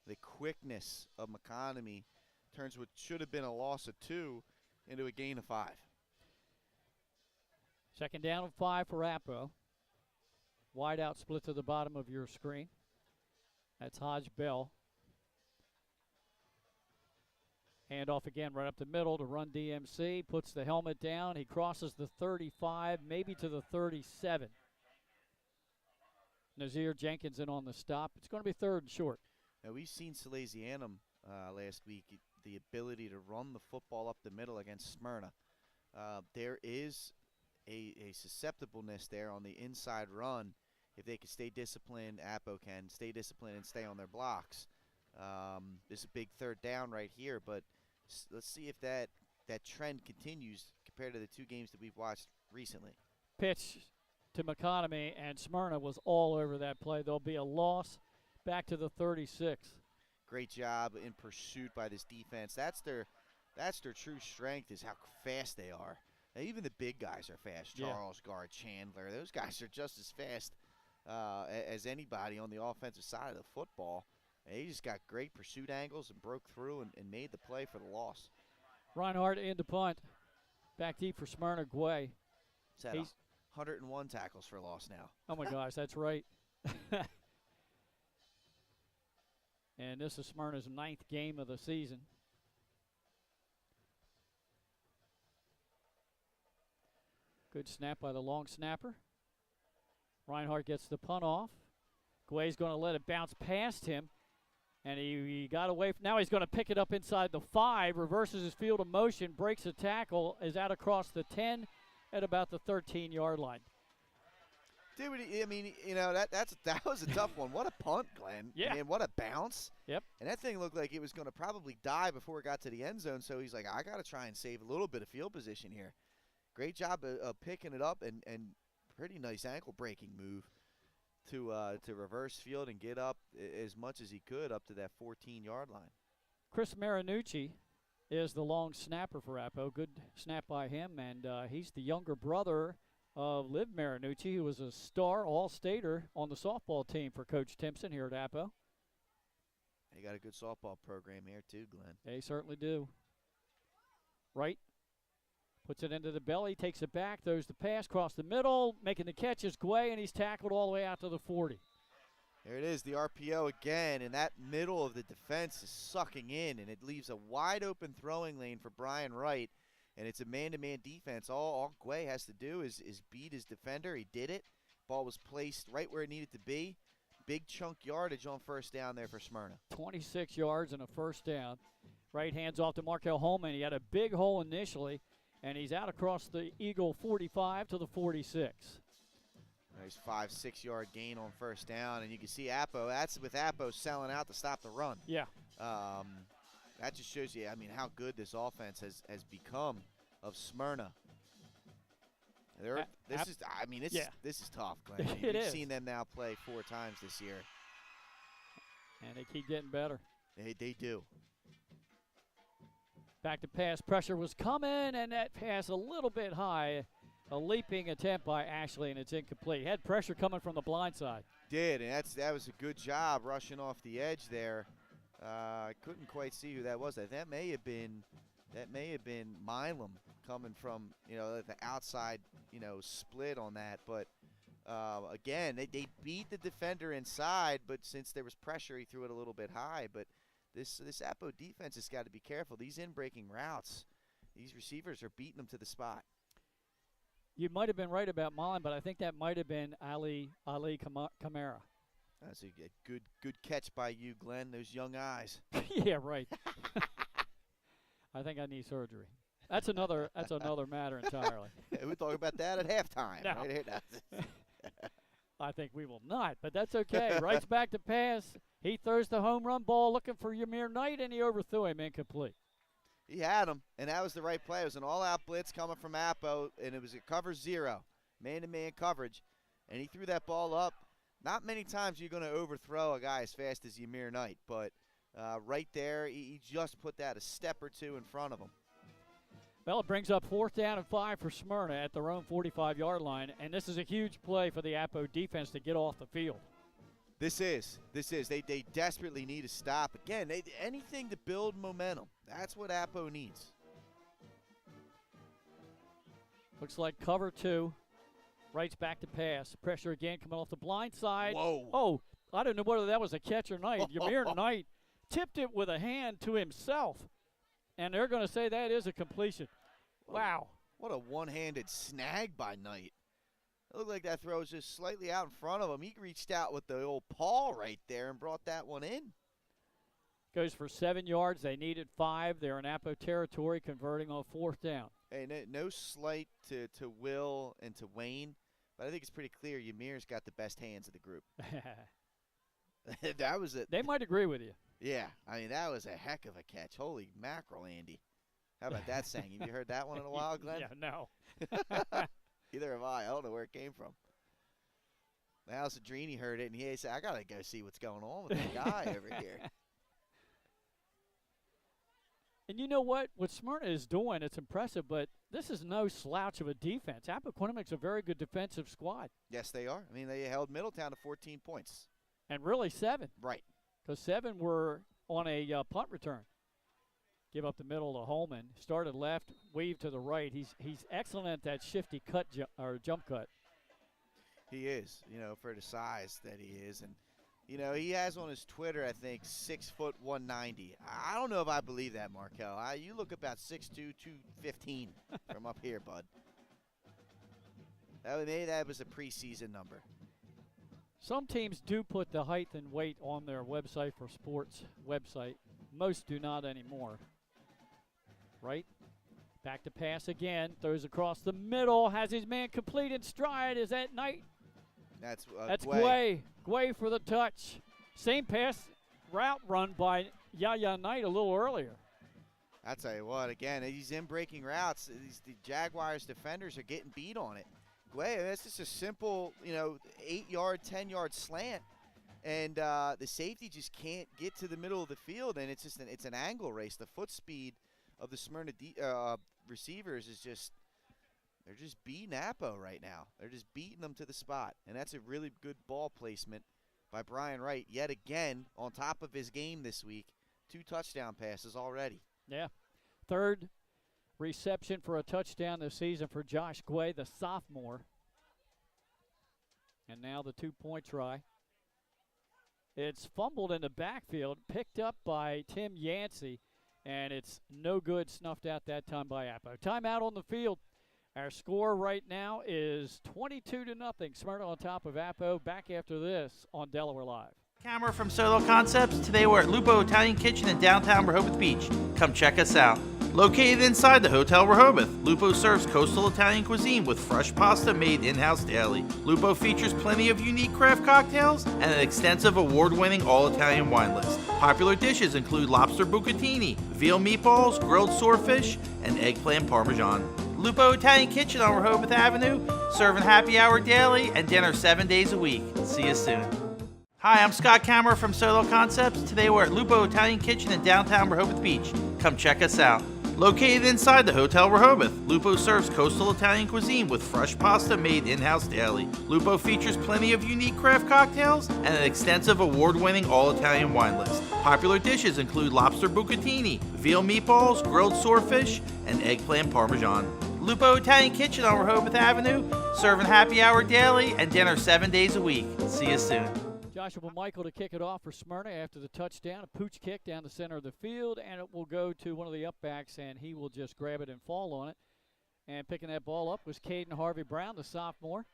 the quickness of Appoquinimink turns what should have been a loss of 2 into a gain of 5. Second down and 5 for Appo. Wide out split to the bottom of your screen. That's Hodge Bell. Hand off again right up the middle to Run DMC. Puts the helmet down. He crosses the 35, maybe to the 37. Nazir Jenkins in on the stop. It's going to be third and short. Now, we've seen Salesianum last week, the ability to run the football up the middle against Smyrna. There is a susceptibleness there on the inside run. If they can stay disciplined, Appo can stay disciplined and stay on their blocks. This is a big third down right here, but let's see if that trend continues compared to the 2 games that we've watched recently. Pitch to Appoquinimink, and Smyrna was all over that play. There'll be a loss back to the 36. Great job in pursuit by this defense. That's their true strength, is how fast they are. Now, even the big guys are fast. Charles, Guard, Chandler, those guys are just as fast as anybody on the offensive side of the football. He just got great pursuit angles and broke through and made the play for the loss. Reinhardt in the punt. Back deep for Smyrna. Guay. He's had 101 tackles for loss now. Oh, my gosh, that's right. And this is Smyrna's 9th game of the season. Good snap by the long snapper. Reinhardt gets the punt off. Guay's going to let it bounce past him. And he got away. Now he's going to pick it up inside the 5, reverses his field of motion, breaks a tackle, is out across the 10 at about the 13-yard line. Dude, I mean, you know, that was a tough one. What a punt, Glenn. Yeah. I mean, what a bounce. Yep. And that thing looked like it was going to probably die before it got to the end zone, so he's like, I got to try and save a little bit of field position here. Great job of picking it up, and pretty nice ankle-breaking move to reverse field and get up as much as he could up to that 14-yard line. Chris Marinucci is the long snapper for Appo. Good snap by him, and he's the younger brother of Liv Marinucci, who was a star all-stater on the softball team for Coach Timpson here at Appo. They got a good softball program here too, Glenn. They certainly do. Right. Puts it into the belly, takes it back, throws the pass, across the middle, making the catch is Guay, and he's tackled all the way out to the 40. There it is, the RPO again, and that middle of the defense is sucking in, and it leaves a wide-open throwing lane for Brian Wright, and it's a man-to-man defense. All Guay has to do is beat his defender. He did it. Ball was placed right where it needed to be. Big chunk yardage on first down there for Smyrna. 26 yards and a first down. Wright hands off to Markel Holman. He had a big hole initially, and he's out across the Eagle 45 to the 46. Nice 5-6 yard gain on first down, and you can see Appo. That's with Appo selling out to stop the run. Yeah. That just shows you, I mean, how good this offense has become of Smyrna. This is tough, Glenn. You've seen them now play 4 times this year. And they keep getting better. They do. Back to pass. Pressure was coming, and that pass a little bit high. A leaping attempt by Ashley, and it's incomplete. Had pressure coming from the blind side. Did, and that was a good job rushing off the edge there. I couldn't quite see who that was. That may have been Milam coming from, the outside, split on that. But, again, they beat the defender inside, but since there was pressure, he threw it a little bit high. But this Appo defense has got to be careful. These in-breaking routes, these receivers are beating them to the spot. You might have been right about Mullen, but I think that might have been Ali Kamara. That's a good catch by you, Glenn. Those young eyes. Yeah, right. I think I need surgery. That's another matter entirely. We'll talk about that at halftime. No. Right here. I think we will not, but that's okay. Wrights back to pass. He throws the home run ball looking for Ymir Knight, and he overthrew him incomplete. He had him, and that was the right play. It was an all-out blitz coming from Appo, and it was a cover 0, man-to-man coverage, and he threw that ball up. Not many times you're going to overthrow a guy as fast as Ymir Knight, but right there, he just put that a step or two in front of him. Well, it brings up 4th down and 5 for Smyrna at their own 45-yard line, and this is a huge play for the Appo defense to get off the field. This is. They desperately need a stop. Again, anything to build momentum. That's what Appo needs. Looks like cover 2. Wrights back to pass. Pressure again coming off the blind side. Whoa. Oh, I don't know whether that was a catch or not. Ymir Knight tipped it with a hand to himself, and they're going to say that is a completion. Wow. What a one-handed snag by Knight. It looked like that throw was just slightly out in front of him. He reached out with the old paw right there and brought that one in. Goes for 7 yards. They needed 5. They're in Appo territory, converting on 4th down. Hey, no slight to Will and to Wayne, but I think it's pretty clear Ymir's got the best hands of the group. That was it. They might agree with you. Yeah, I mean, that was a heck of a catch. Holy mackerel, Andy. How about that saying? Have you heard that one in a while, Glenn? Yeah, no. Either have I. I don't know where it came from. Now Cedrini heard it, and he said, I got to go see what's going on with that guy over here. And you know what? What Smyrna is doing, it's impressive, but this is no slouch of a defense. Appoquinimink's a very good defensive squad. Yes, they are. I mean, they held Middletown to 14 points. And really 7. Right. Because 7 were on a punt return. Give up the middle to Holman. Started left, weave to the right. He's excellent at that shifty jump cut. He is, for the size that he is. And, he has on his Twitter, I think, 6 foot 190. I don't know if I believe that, Markel. You look about 6'2", 215 from up here, bud. Maybe that was a preseason number. Some teams do put the height and weight on their website for sports website. Most do not anymore. Right? Back to pass again. Throws across the middle. Has his man complete in stride. Is that Knight? That's Guay. Guay for the touch. Same pass route run by Yaya Knight a little earlier. I tell you what, again, these in-breaking routes, the Jaguars defenders are getting beat on it. Guay, that's just a simple, 8-yard, 10-yard slant. And the safety just can't get to the middle of the field, and it's an angle race. The foot speed of the Smyrna receivers is they're just beating Appo right now. They're just beating them to the spot, and that's a really good ball placement by Brian Wright. Yet again, on top of his game this week, 2 touchdown passes already. Yeah, 3rd reception for a touchdown this season for Josh Guay, the sophomore. And now the 2-point try. It's fumbled in the backfield, picked up by Tim Yancey, and it's no good, snuffed out that time by Appo. Timeout on the field. Our score right now is 22-0. Smyrna on top of Appo. Back after this on Delaware Live. Camera from Solo Concepts. Today we're at Lupo Italian Kitchen in downtown Rehoboth Beach. Come check us out. Located inside the Hotel Rehoboth, Lupo serves coastal Italian cuisine with fresh pasta made in-house daily. Lupo features plenty of unique craft cocktails and an extensive award-winning all-Italian wine list. Popular dishes include lobster bucatini, veal meatballs, grilled swordfish, and eggplant parmesan. Lupo Italian Kitchen on Rehoboth Avenue, serving happy hour daily and dinner 7 days a week. See you soon. Hi, I'm Scott Kammerer from Solo Concepts. Today we're at Lupo Italian Kitchen in downtown Rehoboth Beach. Come check us out. Located inside the Hotel Rehoboth, Lupo serves coastal Italian cuisine with fresh pasta made in-house daily. Lupo features plenty of unique craft cocktails and an extensive award-winning all-Italian wine list. Popular dishes include lobster bucatini, veal meatballs, grilled swordfish, and eggplant parmesan. Lupo Italian Kitchen on Rehoboth Avenue, serving happy hour daily and dinner 7 days a week. See you soon. Joshua Michael to kick it off for Smyrna after the touchdown. A pooch kick down the center of the field, and it will go to one of the upbacks, and he will just grab it and fall on it. And picking that ball up was Caden Harvey Brown, the sophomore.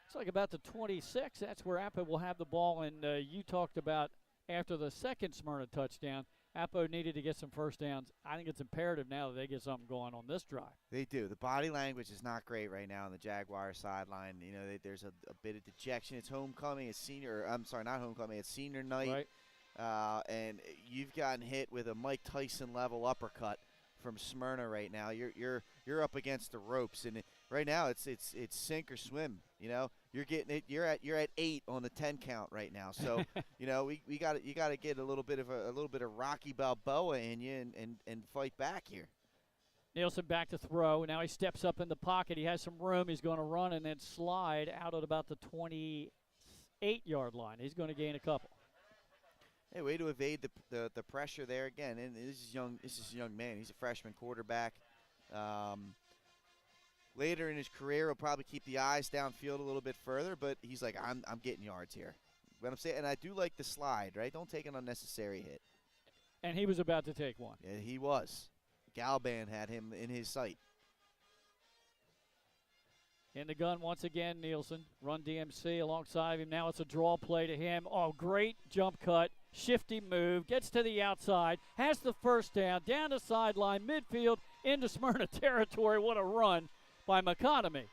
It's like about the 26. That's where Appo will have the ball, and you talked about after the second Smyrna touchdown, Appo needed to get some first downs. I think it's imperative now that they get something going on this drive. They do. The body language is not great right now on the Jaguar sideline. You know, there's a bit of dejection. It's homecoming. It's not homecoming. It's senior night. Right. And you've gotten hit with a Mike Tyson level uppercut from Smyrna right now. You're up against the ropes, and right now it's sink or swim. You know, you're getting it. You're at 8 on the 10 count right now. So you know you got to get a little bit of Rocky Balboa in you and fight back here. Nielsen back to throw. Now he steps up in the pocket. He has some room. He's going to run and then slide out at about the 28-yard line. He's going to gain a couple. Hey, way to evade the pressure there again. And this is a young man. He's a freshman quarterback. Later in his career, he'll probably keep the eyes downfield a little bit further, but he's like, I'm getting yards here. What I'm saying, and I do like the slide, right? Don't take an unnecessary hit. And he was about to take one. Yeah, he was. Galban had him in his sight. In the gun once again, Nielsen. Run DMC alongside him. Now it's a draw play to him. Oh, great jump cut. Shifty move. Gets to the outside. Has the first down. Down the sideline. Midfield. Into Smyrna territory. What a run by Appoquinimink.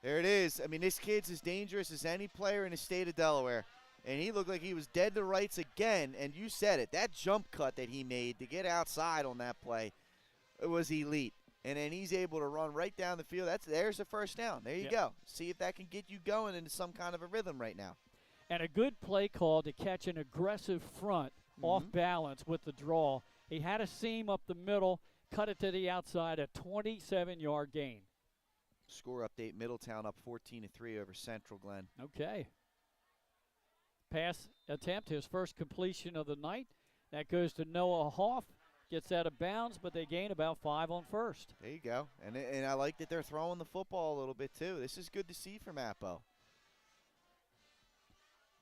There it is. I mean, this kid's as dangerous as any player in the state of Delaware. And he looked like he was dead to rights again. And you said it. That jump cut that he made to get outside on that play, it was elite. And then he's able to run right down the field. There's the first down. There you go. See if that can get you going into some kind of a rhythm right now. And a good play call to catch an aggressive front off balance with the draw. He had a seam up the middle, cut it to the outside, a 27-yard gain. Score update, Middletown up 14-3 over Central, Glenn. Okay. Pass attempt, his first completion of the night. That goes to Noah Hoff. Gets out of bounds, but they gain about 5 on first. There you go. And I like that they're throwing the football a little bit, too. This is good to see from Appo.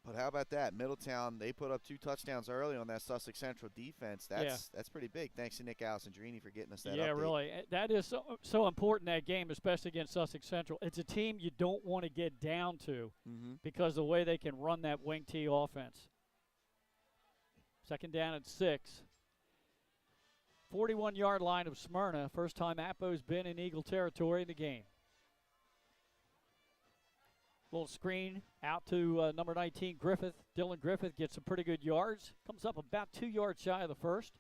But how about that? Middletown, they put up 2 touchdowns early on that Sussex Central defense. That's pretty big. Thanks to Nick Alessandrini for getting us that update. Really. That is so important, that game, especially against Sussex Central. It's a team you don't want to get down to because the way they can run that wing T offense. Second down at 6. 41-yard line of Smyrna. First time Appo's been in Eagle territory in the game. Little screen out to number 19, Griffith. Dylan Griffith gets some pretty good yards. Comes up about 2 yards shy of the first.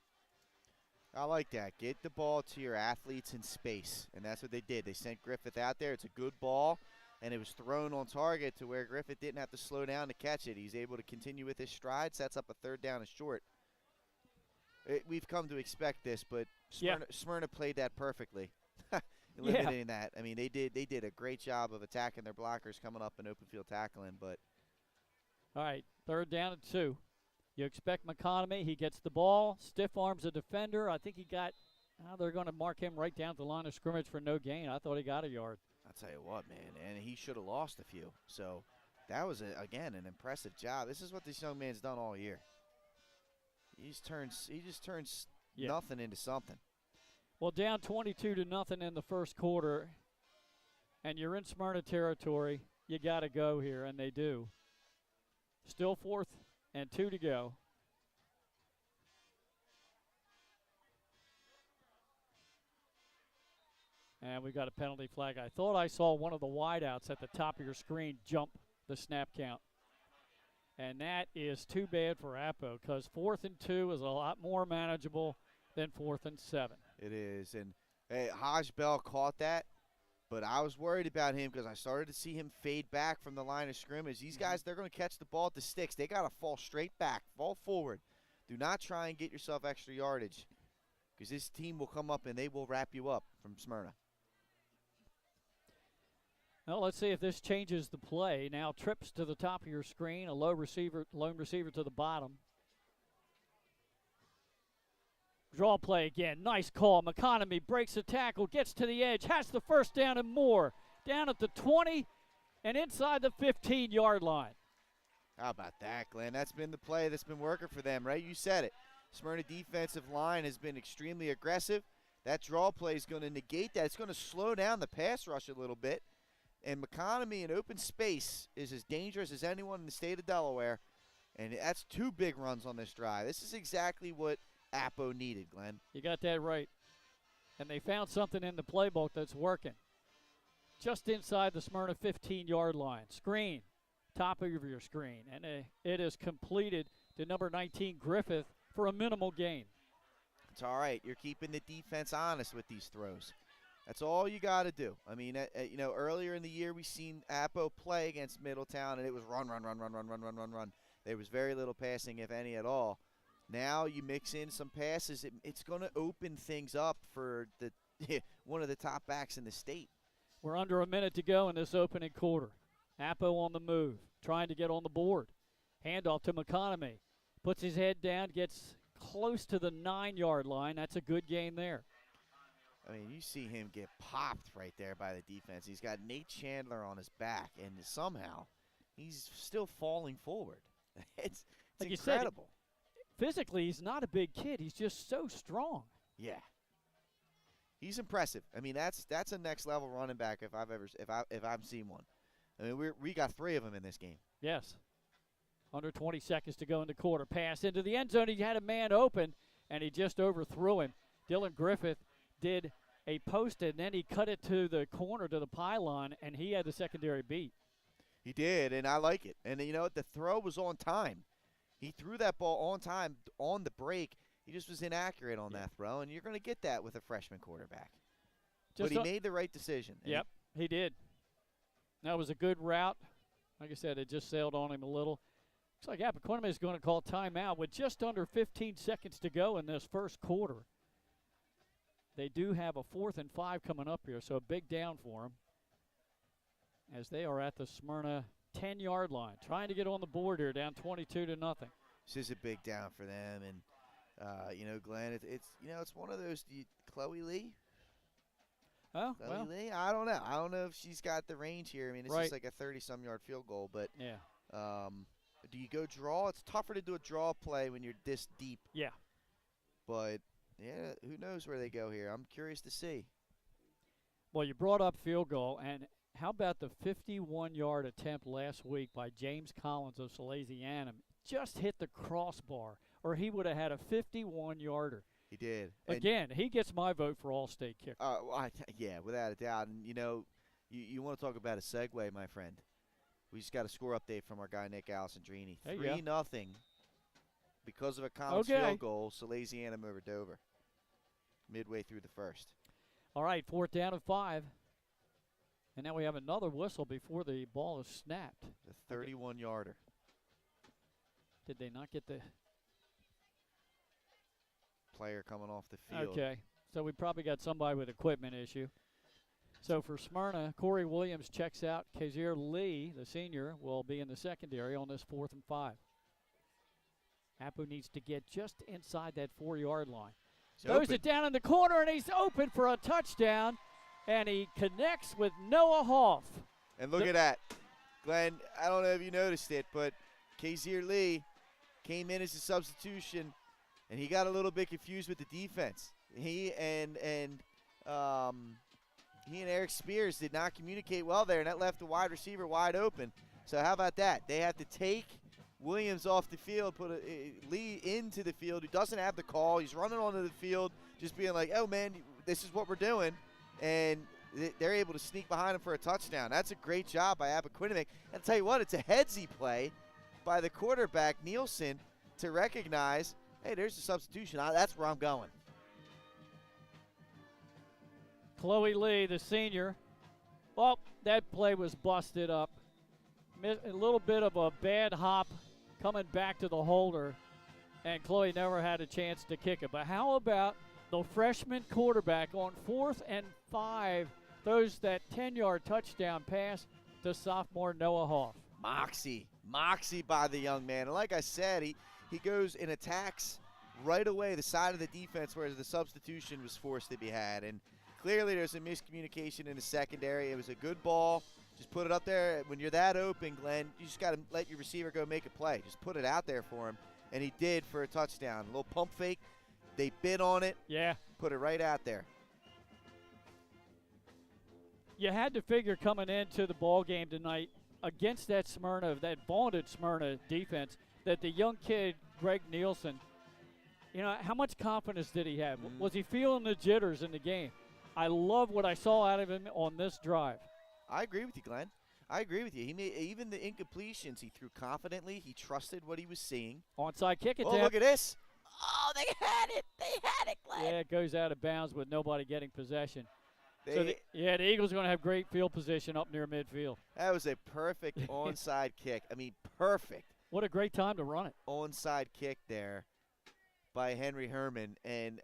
I like that. Get the ball to your athletes in space, and that's what they did. They sent Griffith out there. It's a good ball, and it was thrown on target to where Griffith didn't have to slow down to catch it. He's able to continue with his stride, sets up a third down and short. We've come to expect this, but Smyrna played that perfectly, eliminating that. I mean, they did a great job of attacking their blockers coming up in open field tackling. But all right, third down and 2. You expect Appoquinimink. He gets the ball, stiff arms a defender. I think he got. They're going to mark him right down to the line of scrimmage for no gain. I thought he got a yard. I'll tell you what, man, and he should have lost a few. So that was again an impressive job. This is what this young man's done all year. He just turns nothing into something. Well, down 22-0 in the first quarter, and you're in Smyrna territory. You got to go here, and they do. Still 4th and 2 to go. And we've got a penalty flag. I thought I saw one of the wideouts at the top of your screen jump the snap count. And that is too bad for Appo because 4th and 2 is a lot more manageable than 4th and 7. It is. And hey, Haj Bell caught that, but I was worried about him because I started to see him fade back from the line of scrimmage. These guys, they're going to catch the ball at the sticks. They got to fall straight back, fall forward. Do not try and get yourself extra yardage because this team will come up and they will wrap you up from Smyrna. Well, let's see if this changes the play. Now trips to the top of your screen, a lone receiver to the bottom. Draw play again. Nice call. Appoquinimink breaks the tackle, gets to the edge, has the first down and more. Down at the 20 and inside the 15-yard line. How about that, Glenn? That's been the play that's been working for them, right? You said it. Smyrna defensive line has been extremely aggressive. That draw play is going to negate that. It's going to slow down the pass rush a little bit. And Appoquinimink in open space is as dangerous as anyone in the state of Delaware. And that's 2 big runs on this drive. This is exactly what Appo needed, Glenn. You got that right. And they found something in the playbook that's working. Just inside the Smyrna 15-yard line. Screen, top of your screen. And it is completed to number 19, Griffith, for a minimal gain. It's all right. You're keeping the defense honest with these throws. That's all you got to do. I mean, earlier in the year we seen Appo play against Middletown, and it was run. There was very little passing, if any at all. Now you mix in some passes. It's going to open things up for the one of the top backs in the state. We're under a minute to go in this opening quarter. Appo on the move, trying to get on the board. Handoff to Appoquinimink. Puts his head down, gets close to the 9-yard line. That's a good gain there. I mean, you see him get popped right there by the defense. He's got Nate Chandler on his back, and somehow he's still falling forward. It's like incredible. You said, physically, he's not a big kid. He's just so strong. Yeah, he's impressive. I mean, that's a next level running back if I've seen one. I mean, we got 3 of them in this game. Yes. Under 20 seconds to go in the quarter. Pass into the end zone. He had a man open, and he just overthrew him. Dylan Griffith did a post, and then he cut it to the corner, to the pylon, and he had the secondary beat. He did, and I like it. And you know what? The throw was on time. He threw that ball on time on the break. He just was inaccurate on that throw, and you're going to get that with a freshman quarterback. But he made the right decision. Yep, he did. That was a good route. Like I said, it just sailed on him a little. Looks like Appoquinimink is going to call timeout with just under 15 seconds to go in this first quarter. They do have a 4th and 5 coming up here, so a big down for them as they are at the Smyrna 10-yard line, trying to get on the board here, down 22-0. This is a big down for them, and Glenn, it's one of those. Chloe Lee. Oh, Chloe Lee. I don't know. I don't know if she's got the range here. I mean, it's just like a 30-some yard field goal, but yeah. Do you go draw? It's tougher to do a draw play when you're this deep. Yeah. But yeah, who knows where they go here? I'm curious to see. Well, you brought up field goal, and how about the 51-yard attempt last week by James Collins of Salesianum? Just hit the crossbar, or he would have had a 51-yarder. He did. Again, he gets my vote for all-state kicker. Yeah, without a doubt. And, you want to talk about a segue, my friend. We just got a score update from our guy, Nick Alessandrini. 3-0 because of a Collins field goal, Salesianum over Dover midway through the first. All right, 4th down and 5. And now we have another whistle before the ball is snapped. The 31-yarder. Did they not get the player coming off the field? Okay, so we probably got somebody with equipment issue. So for Smyrna, Corey Williams checks out. Kazir Lee, the senior, will be in the secondary on this 4th and 5. Appo needs to get just inside that 4-yard line. Throws it down in the corner, and he's open for a touchdown, and he connects with Noah Hoff. And look at that. Glenn, I don't know if you noticed it, but Kazir Lee came in as a substitution, and he got a little bit confused with the defense. He and Eric Spears did not communicate well there, and that left the wide receiver wide open. So how about that? They have to take Williams off the field, put Lee into the field, who doesn't have the call. He's running onto the field, just being like, oh, man, this is what we're doing. And they're able to sneak behind him for a touchdown. That's a great job by Appoquinimink. And I'll tell you what, it's a headsy play by the quarterback, Nielsen, to recognize, hey, there's a substitution. That's where I'm going. Chloe Lee, the senior. Well, that play was busted up. A little bit of a bad hop coming back to the holder, and Chloe never had a chance to kick it. But how about The freshman quarterback on 4th and 5 throws that 10-yard touchdown pass to sophomore Noah Hoff. Moxie by the young man. And like I said, he goes and attacks right away the side of the defense where the substitution was forced to be had. And clearly there's a miscommunication in the secondary. It was a good ball. Just put it up there. When you're that open, Glenn, you just got to let your receiver go make a play. Just put it out there for him. And he did for a touchdown. A little pump fake. They bid on it. Yeah. Put it right out there. You had to figure coming into the ball game tonight against that vaunted Smyrna defense, that the young kid, Greg Nielsen, how much confidence did he have? Was he feeling the jitters in the game? I love what I saw out of him on this drive. I agree with you, Glenn. I agree with you. He made even the incompletions. He threw confidently. He trusted what he was seeing. Onside kick attempt. Oh, look at this. Oh, they had it. They had it, Glenn. Yeah, it goes out of bounds with nobody getting possession. The Eagles are going to have great field position up near midfield. That was a perfect onside kick. I mean, perfect. What a great time to run it. Onside kick there by Henry Herman. And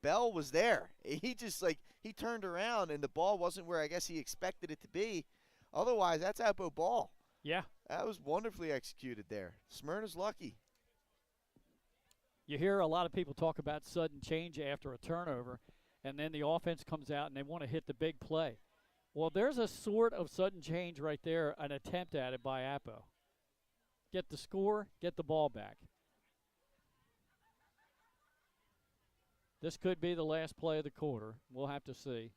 Bell was there. He just, he turned around, and the ball wasn't where I guess he expected it to be. Otherwise, that's Appo ball. Yeah. That was wonderfully executed there. Smyrna's lucky. You hear a lot of people talk about sudden change after a turnover, and then the offense comes out and they want to hit the big play. Well, there's a sort of sudden change right there, an attempt at it by Appo. Get the score, get the ball back. This could be the last play of the quarter. We'll have to see.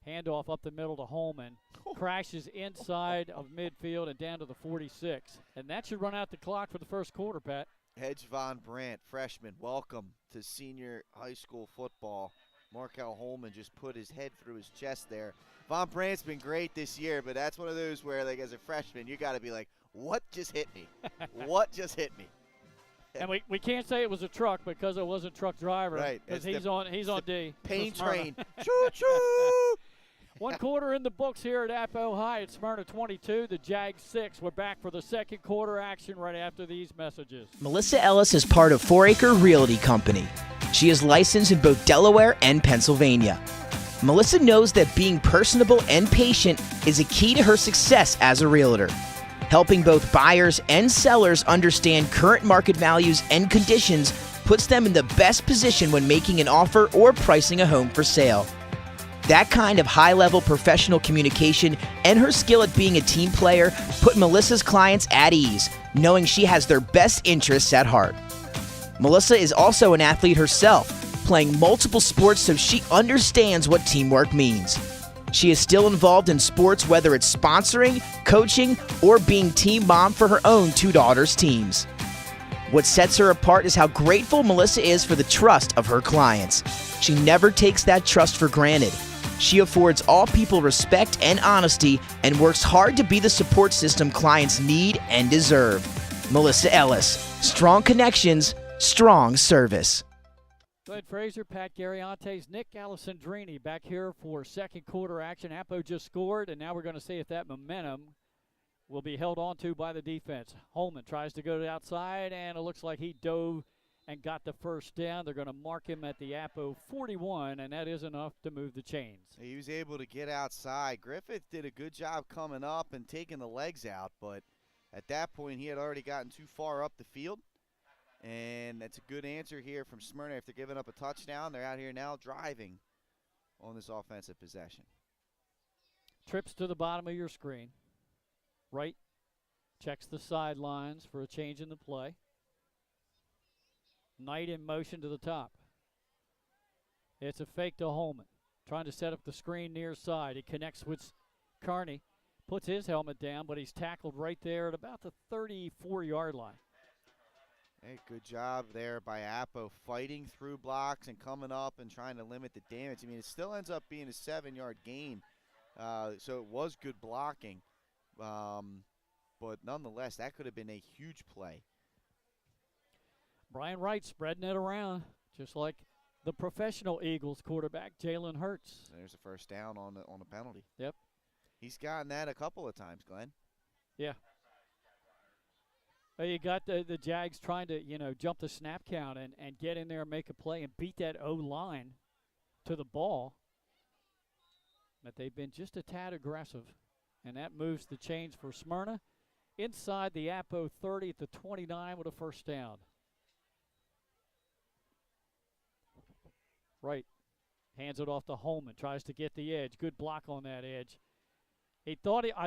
Handoff up the middle to Holman. Crashes inside of midfield and down to the 46. And that should run out the clock for the first quarter, Pat. Hedge Von Brandt, freshman, welcome to senior high school football. Markel Holman just put his head through his chest there. Von Brandt's been great this year, but that's one of those where, as a freshman, you got to be like, what just hit me? What just hit me? And we can't say it was a truck because it wasn't truck driver. Right. Because he's on D. Pain train. Choo-choo! 1 quarter in the books here at Appo High. It's Smyrna 22, the Jags 6. We're back for the second quarter action right after these messages. Melissa Ellis is part of 4 Acre Realty Company. She is licensed in both Delaware and Pennsylvania. Melissa knows that being personable and patient is a key to her success as a realtor. Helping both buyers and sellers understand current market values and conditions puts them in the best position when making an offer or pricing a home for sale. That kind of high-level professional communication and her skill at being a team player put Melissa's clients at ease, knowing she has their best interests at heart. Melissa is also an athlete herself, playing multiple sports so she understands what teamwork means. She is still involved in sports, whether it's sponsoring, coaching, or being team mom for her own 2 daughters' teams. What sets her apart is how grateful Melissa is for the trust of her clients. She never takes that trust for granted. She affords all people respect and honesty and works hard to be the support system clients need and deserve. Melissa Ellis, strong connections, strong service. Glenn Fraser, Pat Gariantes, Nick Alessandrini back here for second quarter action. Appo just scored, and now we're going to see if that momentum will be held on to by the defense. Holman tries to go to the outside, and it looks like he dove and got the first down. They're going to mark him at the Appo 41, and that is enough to move the chains. He was able to get outside. Griffith did a good job coming up and taking the legs out, but at that point he had already gotten too far up the field. And that's a good answer here from Smyrna. After giving up a touchdown, they're out here now driving on this offensive possession. Trips to the bottom of your screen. Right, checks the sidelines for a change in the play. Knight in motion to the top. It's a fake to Holman. Trying to set up the screen near side. He connects with Carney. Puts his helmet down, but he's tackled right there at about the 34-yard line. Hey, good job there by Appo, fighting through blocks and coming up and trying to limit the damage. I mean, it still ends up being a 7-yard gain, so it was good blocking. But nonetheless, that could have been a huge play. Brian Wright spreading it around, just like the professional Eagles quarterback, Jalen Hurts. There's a first down on the penalty. Yep. He's gotten that a couple of times, Glenn. Yeah. Well, you got the Jags trying to, jump the snap count and get in there and make a play and beat that O-line to the ball, but they've been just a tad aggressive, and that moves the chains for Smyrna inside the Appo 30 at the 29 with a first down. Right, hands it off to Holman, tries to get the edge. Good block on that edge. I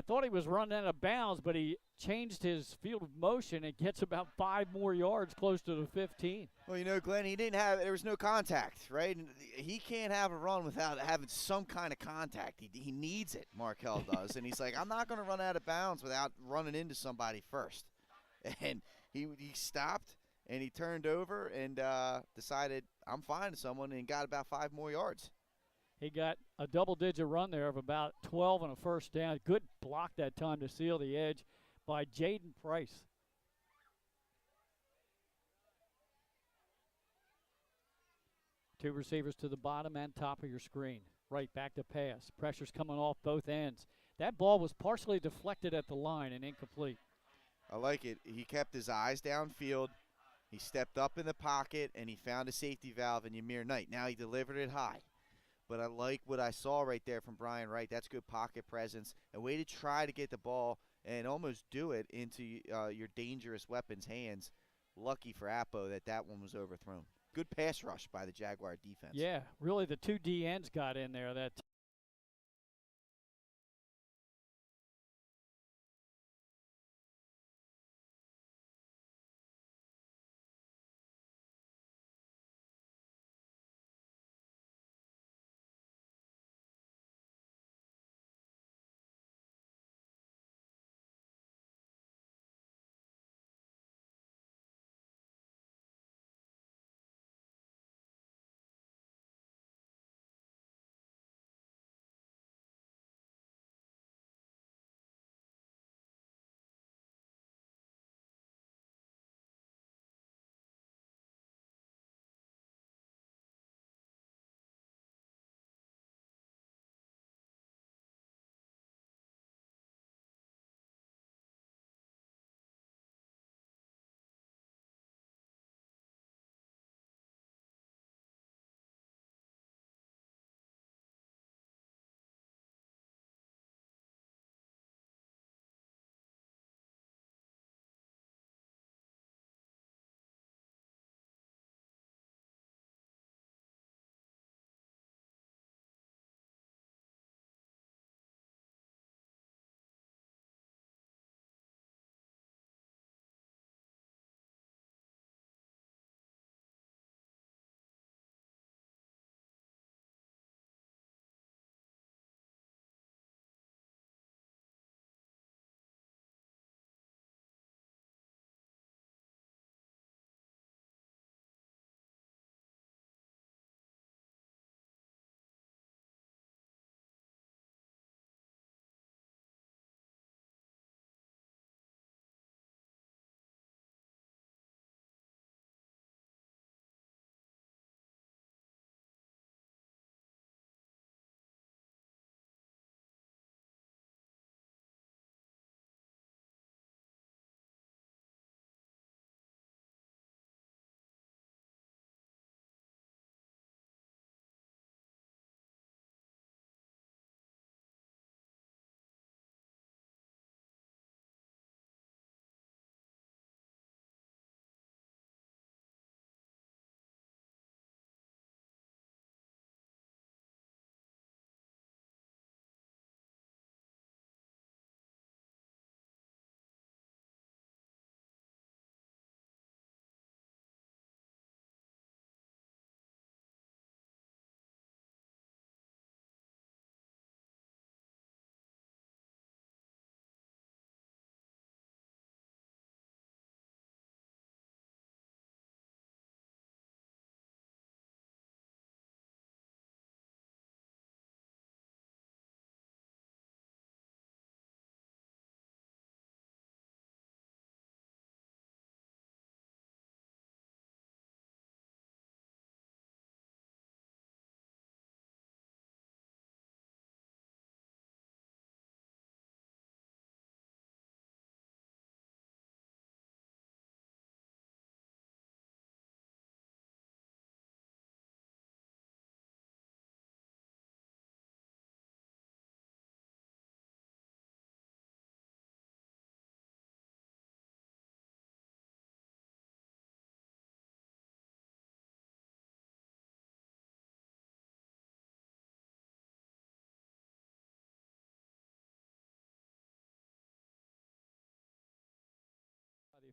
thought he was running out of bounds, but he changed his field of motion and gets about 5 more yards close to the 15. Well, you know, Glenn, there was no contact, right? And he can't have a run without having some kind of contact. He needs it, Markel does. And he's like, I'm not going to run out of bounds without running into somebody first. And he stopped, and he turned over and decided, I'm finding someone, and got about 5 more yards. He got a double-digit run there of about 12 and a first down. Good block that time to seal the edge by Jaden Price. Two receivers to the bottom and top of your screen. Right back to pass. Pressure's coming off both ends. That ball was partially deflected at the line and incomplete. I like it. He kept his eyes downfield. He stepped up in the pocket, and he found a safety valve in Ymir Knight. Now he delivered it high. But I like what I saw right there from Brian Wright. That's good pocket presence. A way to try to get the ball and almost do it into your dangerous weapon's hands. Lucky for Appo that one was overthrown. Good pass rush by the Jaguar defense. Yeah, really the 2 DNs got in there that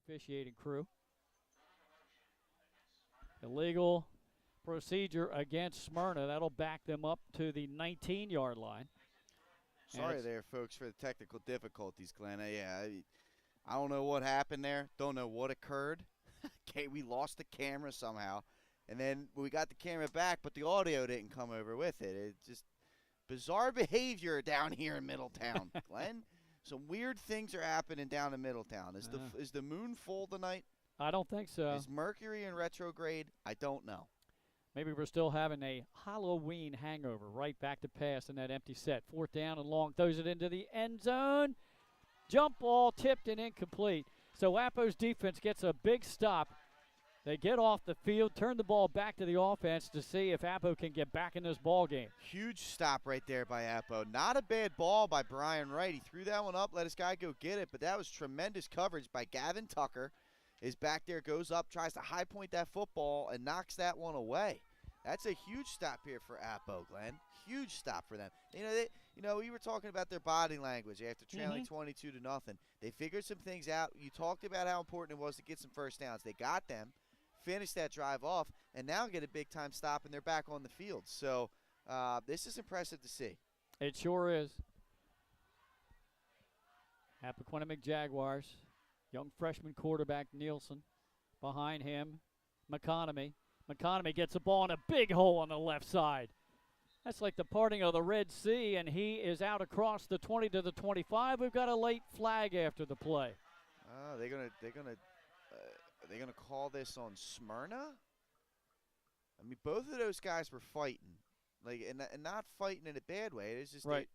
officiating crew. Illegal procedure against Smyrna. That'll back them up to the 19-yard line. Sorry there, folks, for the technical difficulties, Glenn. I don't know what happened there. Don't know what occurred. Okay, we lost the camera somehow. And then we got the camera back, but the audio didn't come over with it. It's just bizarre behavior down here in Middletown, Glenn. Some weird things are happening down in Middletown. Is the moon full tonight? I don't think so. Is Mercury in retrograde? I don't know. Maybe we're still having a Halloween hangover. Right back to pass in that empty set. 4th down and long. Throws it into the end zone. Jump ball tipped and incomplete. So Appo's defense gets a big stop. They get off the field, turn the ball back to the offense to see if Appo can get back in this ball game. Huge stop right there by Appo. Not a bad ball by Brian Wright. He threw that one up, let his guy go get it, but that was tremendous coverage by Gavin Tucker. Is back there, goes up, tries to high point that football, and knocks that one away. That's a huge stop here for Appo, Glenn. Huge stop for them. We were talking about their body language after trailing 22-0. They figured some things out. You talked about how important it was to get some first downs. They got them, finished that drive off, and now get a big-time stop, and they're back on the field. So this is impressive to see. It sure is. Appoquinimink Jaguars. Young freshman quarterback Nielsen. Behind him, McConomy. McConomy gets a ball in a big hole on the left side. That's like the parting of the Red Sea, and he is out across the 20 to the 25. We've got a late flag after the play. They're gonna call this on Smyrna. I mean, both of those guys were fighting, and not fighting in a bad way. It's just right.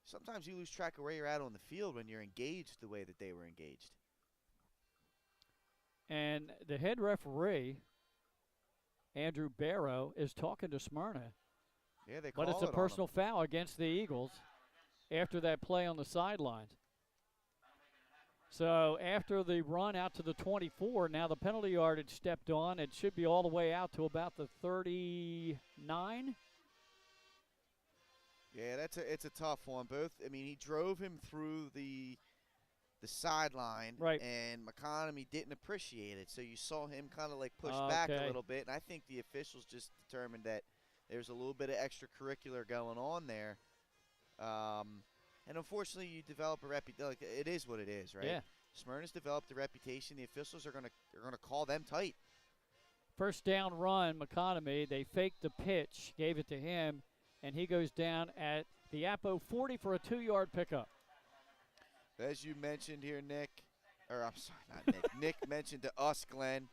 Sometimes you lose track of where you're at on the field when you're engaged the way that they were engaged. And the head referee, Andrew Barrow, is talking to Smyrna. Yeah, they but it's a personal foul against the Eagles after that play on the sidelines. So after the run out to the 24, now the penalty yardage stepped on. It should be all the way out to about the 39. Yeah, it's a tough one. He drove him through the sideline, right, and McConomy didn't appreciate it. So you saw him kind of push back a little bit, and I think the officials just determined that there's a little bit of extracurricular going on there. And unfortunately, you develop a reputation. It is what it is, right? Yeah. Smyrna's developed a reputation. The officials are gonna call them tight. First down run, McConomy. They faked the pitch, gave it to him, and he goes down at the Appo 40 for a 2-yard pickup. As you mentioned here, Nick, or I'm sorry, not Nick. Nick mentioned to us, Glenn,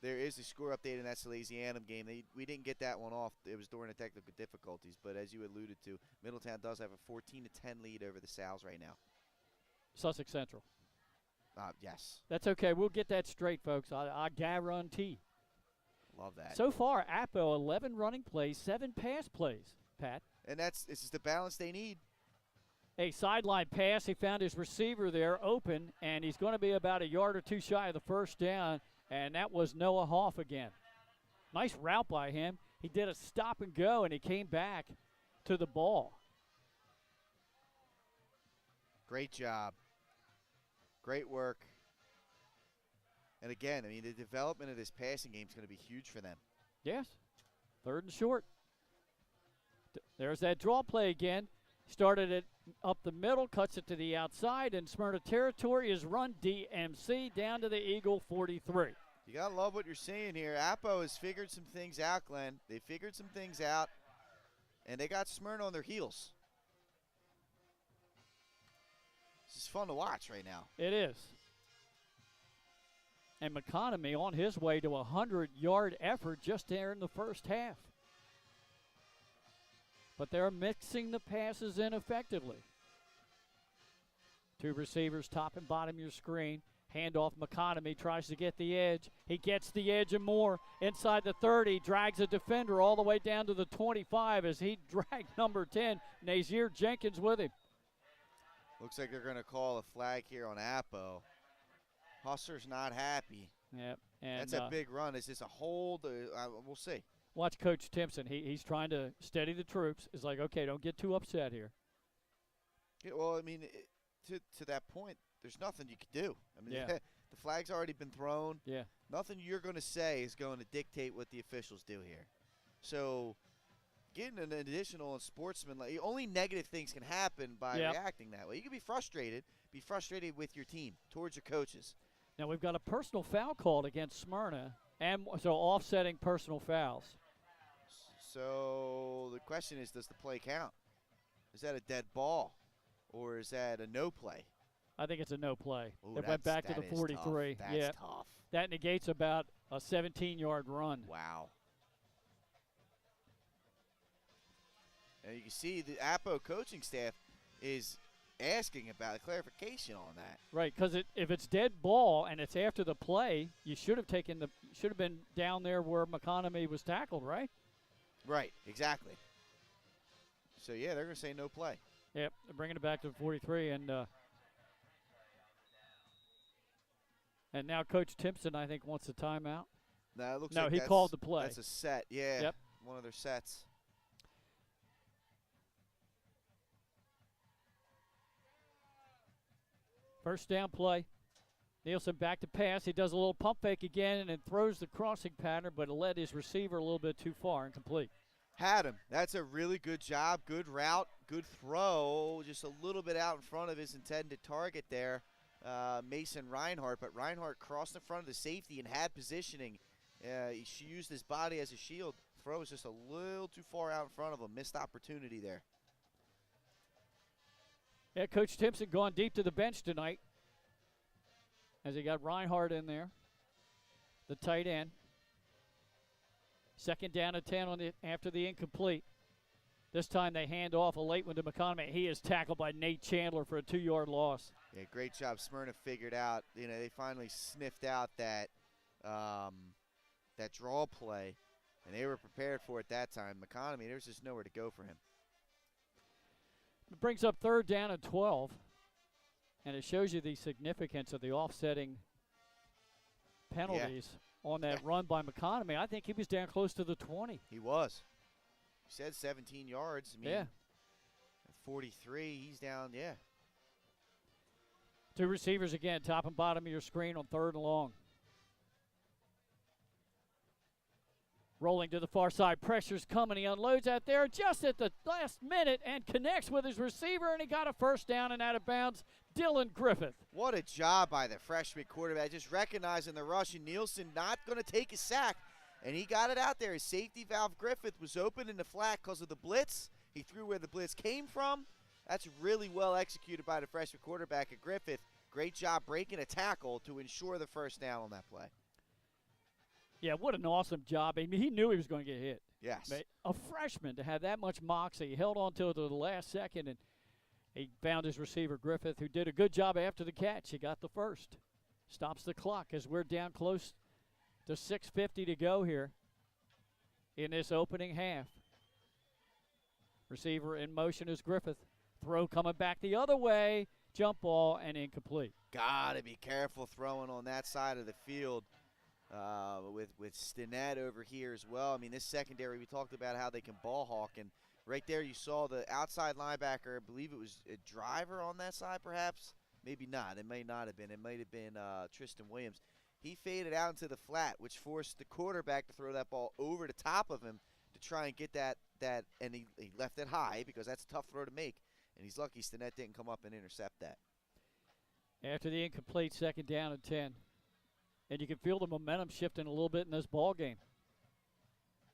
there is a score update in that Salesianum game. We didn't get that one off. It was during the technical difficulties. But as you alluded to, Middletown does have a 14-10 lead over the Sal's right now. Sussex Central. Yes. That's okay. We'll get that straight, folks. I guarantee. Love that. So far, Appo, 11 running plays, 7 pass plays, Pat. And this is the balance they need. A sideline pass. He found his receiver there open, and he's going to be about a yard or two shy of the first down, and that was Noah Hoff again. Nice route by him. He did a stop and go, and he came back to the ball. Great job. Great work. And again, the development of this passing game is going to be huge for them. Yes. 3rd and short. There's that draw play again. Started it up the middle, cuts it to the outside, and Smyrna territory is run DMC down to the Eagle 43. You got to love what you're seeing here. Appo has figured some things out, Glenn. They figured some things out, and they got Smyrna on their heels. This is fun to watch right now. It is. And McConomy on his way to a 100-yard effort just there in the first half. But they're mixing the passes in effectively. 2 receivers, top and bottom of your screen. Handoff, McConomy tries to get the edge. He gets the edge and more. Inside the 30, drags a defender all the way down to the 25 as he dragged number 10, Nazir Jenkins, with him. Looks like they're going to call a flag here on Appo. Hustler's not happy. Yep. And that's a big run. Is this a hold? We'll see. Watch Coach Timpson. He's trying to steady the troops. It's like, okay, don't get too upset here. Yeah, well, to that point, there's nothing you can do. The flag's already been thrown. Yeah. Nothing you're going to say is going to dictate what the officials do here. So getting an additional unsportsmanlike, only negative things can happen by reacting that way. You can be frustrated with your team, towards your coaches. Now we've got a personal foul called against Smyrna, and so offsetting personal fouls. So the question is, does the play count? Is that a dead ball, or is that a no play? I think it's a no play. Ooh, It went back to the 43. Tough. That's tough. That negates about a 17-yard run. Wow. And you can see the Appo coaching staff is asking about a clarification on that. Right, because if it's dead ball and it's after the play, you should have been down there where McConomy was tackled, right? Right, exactly. So, yeah, they're going to say no play. Yep, they're bringing it back to 43. And now Coach Timpson, I think, wants a timeout. No, it looks no, like he called the play. That's a set, yeah. Yep. One of their sets. First down play. Nielsen back to pass. He does a little pump fake again and then throws the crossing pattern, but it led his receiver a little bit too far, incomplete. Had him. That's a really good job. Good route. Good throw. Just a little bit out in front of his intended target there, Mason Reinhardt. But Reinhardt crossed in front of the safety and had positioning. She used his body as a shield. Throw was just a little too far out in front of him. Missed opportunity there. Yeah, Coach Timpson gone deep to the bench tonight as he got Reinhardt in there, the tight end. Second down and 10 after the incomplete. This time they hand off a late one to McConomy. He is tackled by Nate Chandler for a 2-yard loss. Yeah, great job. Smyrna figured out, they finally sniffed out that draw play, and they were prepared for it that time. McConomy, there was just nowhere to go for him. It brings up third down and 12, and it shows you the significance of the offsetting penalties on that run by McConomy. I think he was down close to the 20. He was. You said 17 yards. I mean, at 43, he's down, Two receivers again, top and bottom of your screen on third and long. Rolling to the far side, pressure's coming. He unloads out there just at the last minute and connects with his receiver, and he got a first down and out of bounds. Dylan Griffith. What a job by the freshman quarterback, just recognizing the rush, and Nielsen not going to take a sack, and he got it out there. His safety valve, Griffith, was open in the flat because of the blitz. He threw where the blitz came from. That's really well executed by the freshman quarterback at Griffith. Great job breaking a tackle to ensure the first down on that play. Yeah, what an awesome job. I mean, he knew he was going to get hit. Yes. A freshman to have that much moxie. He held on to it to the last second, and he found his receiver, Griffith, who did a good job after the catch. He got the first. Stops the clock as we're down close to 6:50 to go here in this opening half. Receiver in motion is Griffith. Throw coming back the other way. Jump ball and incomplete. Got to be careful throwing on that side of the field. With Stinnett over here as well. I mean, this secondary, we talked about how they can ball hawk, and right there you saw the outside linebacker. I believe it was a Driver on that side, perhaps. Maybe not. It may not have been. It might have been Tristan Williams. He faded out into the flat, which forced the quarterback to throw that ball over the top of him to try and get that and he left it high because that's a tough throw to make, and he's lucky Stinnett didn't come up and intercept that. After the incomplete, second down and 10. And you can feel the momentum shifting a little bit in this ball game.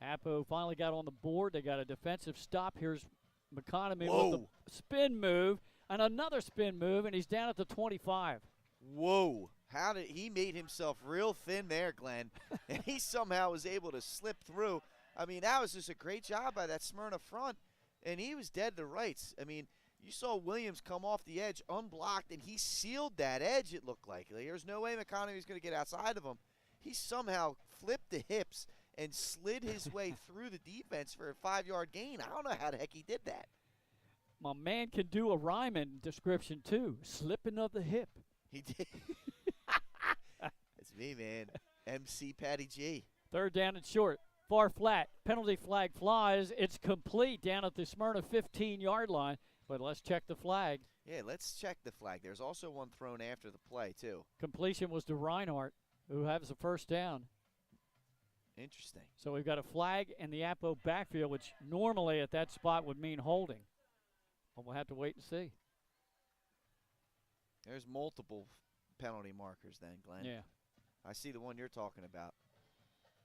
Appo finally got on the board. They got a defensive stop. Here's McConomy with the spin move and another spin move, and he's down at the 25. Whoa. He made himself real thin there, Glenn, and he somehow was able to slip through. I mean, that was just a great job by that Smyrna front, and he was dead to rights. I mean, you saw Williams come off the edge unblocked, and he sealed that edge, it looked like. There's no way McConomy was going to get outside of him. He somehow flipped the hips and slid his way through the defense for a 5-yard gain. I don't know how the heck he did that. My man can do a rhyming description, too. Slipping of the hip. He did. That's me, man. MC Patty G. Third down and short. Far flat. Penalty flag flies. It's complete down at the Smyrna 15-yard line. But let's check the flag. Yeah, let's check the flag. There's also one thrown after the play, too. Completion was to Reinhardt, who has the first down. Interesting. So we've got a flag in the Appo backfield, which normally at that spot would mean holding. But we'll have to wait and see. There's multiple penalty markers then, Glenn. Yeah. I see the one you're talking about.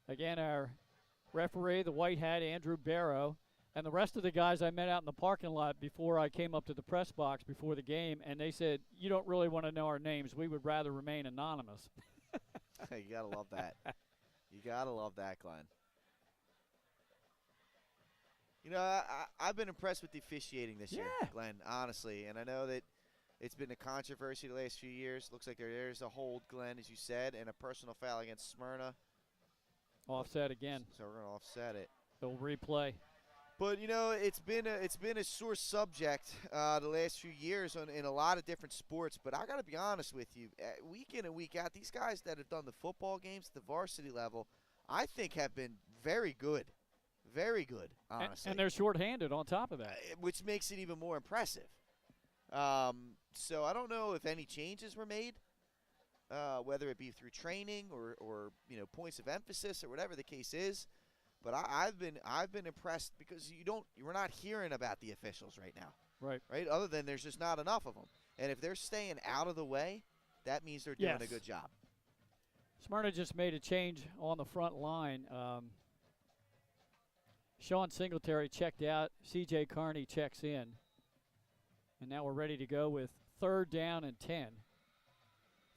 Again, our referee, the white hat, Andrew Barrow, and the rest of the guys I met out in the parking lot before I came up to the press box before the game, and they said, you don't really want to know our names. We would rather remain anonymous. You got to love that. You got to love that, Glenn. You know, I've been impressed with the officiating this year, Glenn, honestly. And I know that it's been a controversy the last few years. Looks like there's a hold, Glenn, as you said, and a personal foul against Smyrna. Offset again. So we're going to offset it. They'll replay. But, you know, it's been a sore subject the last few years in a lot of different sports. But I got to be honest with you, week in and week out, these guys that have done the football games at the varsity level, I think have been very good. Very good, honestly. And they're shorthanded on top of that. Which makes it even more impressive. So I don't know if any changes were made, whether it be through training or you know, points of emphasis or whatever the case is. But I've been impressed because we're not hearing about the officials right now. Right. Other than there's just not enough of them. And if they're staying out of the way, that means they're doing a good job. Smyrna just made a change on the front line. Sean Singletary checked out. C.J. Carney checks in. And now we're ready to go with 3rd down and 10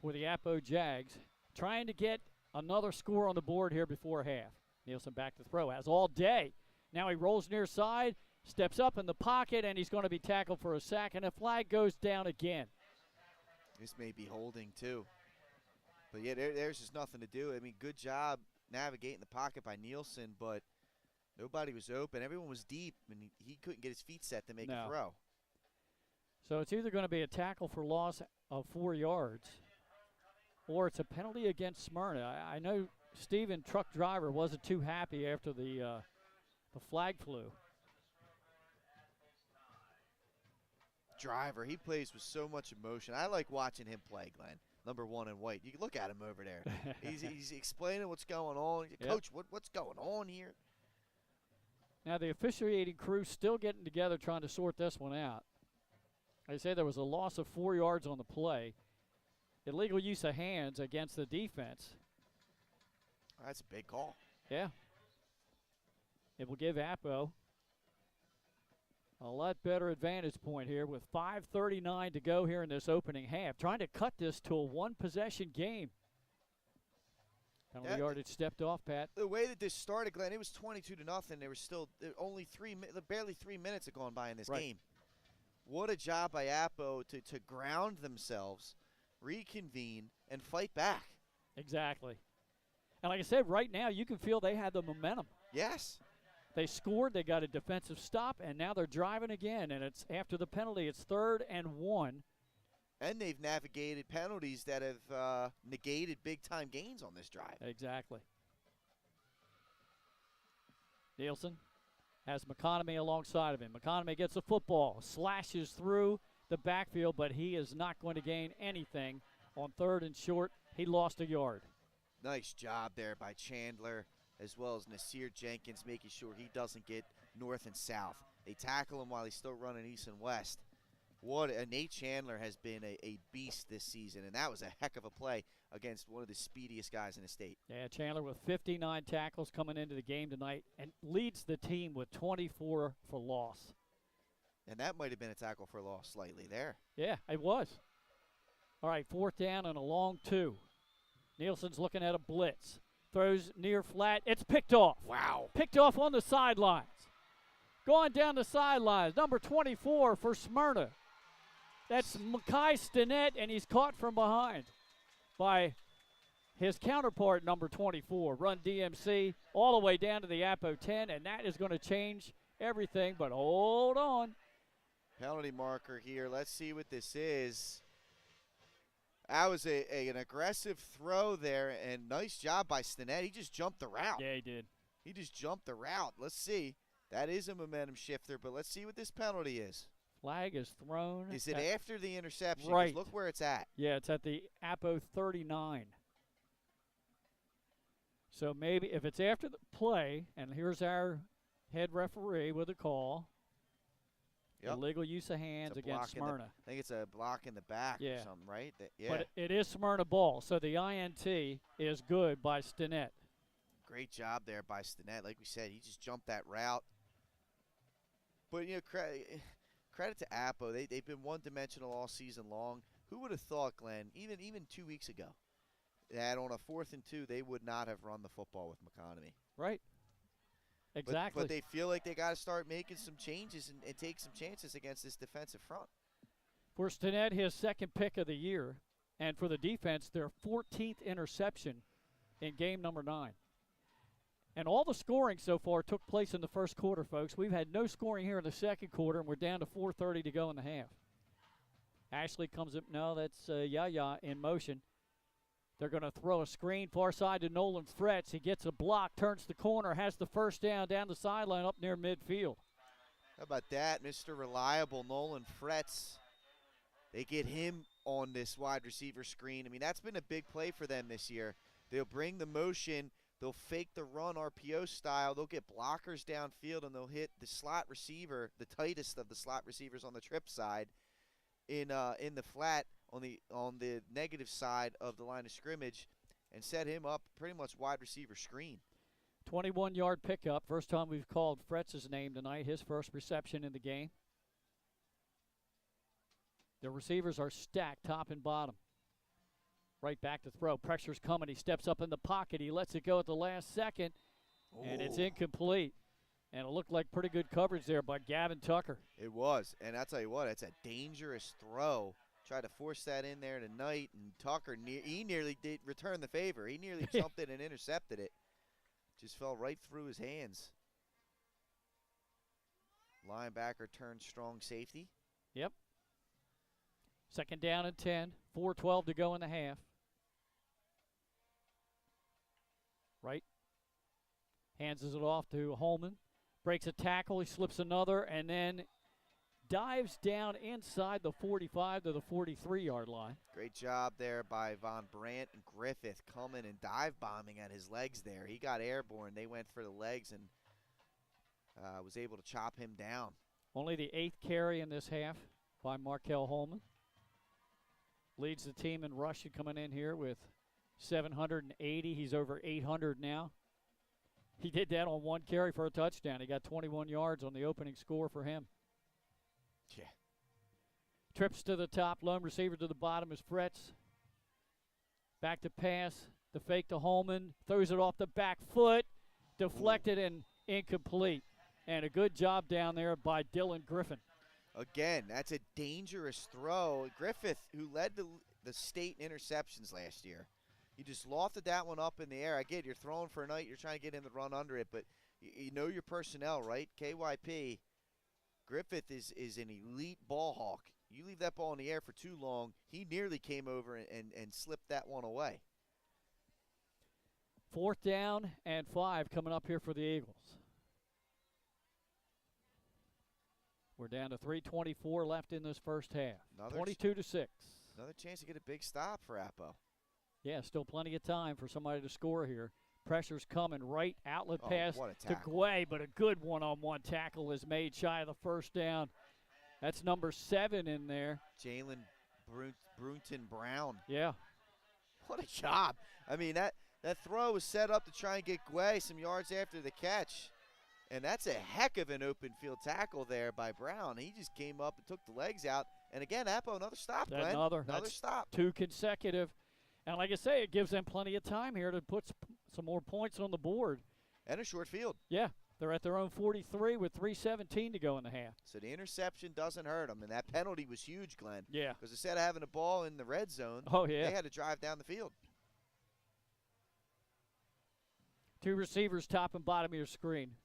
for the Appo Jags. Trying to get another score on the board here before half. Nielsen back to throw, has all day. Now he rolls near side, steps up in the pocket, and he's going to be tackled for a sack, and a flag goes down again. This may be holding, too. But, yeah, there's just nothing to do. I mean, good job navigating the pocket by Nielsen, but nobody was open. Everyone was deep, and he couldn't get his feet set to make a throw. So it's either going to be a tackle for loss of 4 yards, or it's a penalty against Smyrna. I know Steven, truck driver, wasn't too happy after the flag flew. Driver, he plays with so much emotion. I like watching him play, Glenn. Number 1 in white. You can look at him over there. he's explaining what's going on. Coach, what's going on here? Now the officiating crew still getting together trying to sort this one out. I say there was a loss of 4 yards on the play. Illegal use of hands against the defense. That's a big call. Yeah. It will give Appo a lot better advantage point here with 5:39 to go here in this opening half. Trying to cut this to a one-possession game. Penalty yardage stepped off, Pat. The way that this started, Glenn, it was 22-0. There was still only barely 3 minutes had gone by in this game. What a job by Appo to ground themselves, reconvene, and fight back. Exactly. And like I said, right now you can feel they had the momentum. Yes. They scored, they got a defensive stop, and now they're driving again. And it's after the penalty, it's 3rd and 1. And they've navigated penalties that have negated big-time gains on this drive. Exactly. Nielsen has McConomy alongside of him. McConomy gets the football, slashes through the backfield, but he is not going to gain anything on 3rd and short. He lost a yard. Nice job there by Chandler, as well as Nasir Jenkins, making sure he doesn't get north and south. They tackle him while he's still running east and west. Nate Chandler has been a beast this season, and that was a heck of a play against one of the speediest guys in the state. Yeah, Chandler with 59 tackles coming into the game tonight and leads the team with 24 for loss. And that might have been a tackle for loss slightly there. Yeah, it was. All right, 4th down and a long 2. Nielsen's looking at a blitz. Throws near flat. It's picked off. Wow. Picked off on the sidelines. Going down the sidelines, number 24 for Smyrna. That's Makai Stinnett, and he's caught from behind by his counterpart, number 24, Run DMC, all the way down to the Appo 10, and that is going to change everything, but hold on. Penalty marker here. Let's see what this is. That was an aggressive throw there, and nice job by Stinnett. He just jumped the route. Yeah, he did. He just jumped the route. Let's see. That is a momentum shifter, but let's see what this penalty is. Flag is thrown. Is it after the interception? 'Cause Right. Look where it's at. Yeah, it's at the Appo 39. So maybe if it's after the play, and here's our head referee with a call. Yep. Illegal use of hands It's a against block Smyrna. I think it's a block in the back Yeah. or something, right? Yeah. But it is Smyrna ball, so the INT is good by Stinnett. Great job there by Stinnett. Like we said, he just jumped that route. But, credit to Appo. They've been one-dimensional all season long. Who would have thought, Glenn, even 2 weeks ago, that on a 4th and 2, they would not have run the football with McConomy? Right. Exactly. But they feel like they got to start making some changes and take some chances against this defensive front. For Stinnett, his second pick of the year, and for the defense, their 14th interception in game number 9. And all the scoring so far took place in the first quarter, folks. We've had no scoring here in the second quarter, and we're down to 4:30 to go in the half. Ashley comes up. No, that's Yaya in motion. They're going to throw a screen far side to Nolan Fretz. He gets a block, turns the corner, has the first down the sideline up near midfield. How about that, Mr. Reliable Nolan Fretz? They get him on this wide receiver screen. I mean, that's been a big play for them this year. They'll bring the motion. They'll fake the run RPO style. They'll get blockers downfield, and they'll hit the slot receiver, the tightest of the slot receivers on the trip side, in the flat on the negative side of the line of scrimmage, and set him up pretty much wide receiver screen. 21-yard pickup. First time we've called Fretz's name tonight. His first reception in the game. The receivers are stacked top and bottom. Right back to throw. Pressure's coming. He steps up in the pocket. He lets it go at the last second, and it's incomplete. And it looked like pretty good coverage there by Gavin Tucker. It was, and I'll tell you what, it's a dangerous throw. Tried to force that in there tonight, and Tucker, he nearly did return the favor. He nearly jumped in and intercepted it. Just fell right through his hands. Linebacker turned strong safety. Yep. Second down and 10. 4:12 to go in the half. Right. Hands it off to Holman. Breaks a tackle. He slips another, and then dives down inside the 45 to the 43-yard line. Great job there by Von Brandt and Griffith coming and dive bombing at his legs there. He got airborne. They went for the legs and was able to chop him down. Only the 8th carry in this half by Markel Holman. Leads the team in rushing coming in here with 780. He's over 800 now. He did that on one carry for a touchdown. He got 21 yards on the opening score for him. Yeah. Trips to the top, lone receiver to the bottom is Fretz. Back to pass, the fake to Holman, throws it off the back foot, deflected and incomplete. And a good job down there by Dylan Griffin. Again, that's a dangerous throw. Griffith, who led the state in interceptions last year, he just lofted that one up in the air. I get it, you're throwing for a night, you're trying to get him to run under it, but you know your personnel, right? KYP, Griffith is an elite ball hawk. You leave that ball in the air for too long, he nearly came over and slipped that one away. 4th down and 5 coming up here for the Eagles. We're down to 3:24 left in this first half. 22-6. Another chance to get a big stop for Appo. Yeah, still plenty of time for somebody to score here. Pressure's coming right, outlet pass to tackle. Guay, but a good one-on-one tackle is made shy of the first down. That's number 7 in there. Jalen Brunton Brown. Yeah. What a job. I mean, that throw was set up to try and get Guay some yards after the catch. And that's a heck of an open field tackle there by Brown. He just came up and took the legs out. And again, Appo, another stop, Glenn. Another stop. 2 consecutive. And like I say, it gives them plenty of time here to put some more points on the board. And a short field. Yeah, they're at their own 43 with 3:17 to go in the half. So the interception doesn't hurt them. And that penalty was huge, Glenn. Yeah. Because instead of having a ball in the red zone, they had to drive down the field. 2 receivers top and bottom of your screen.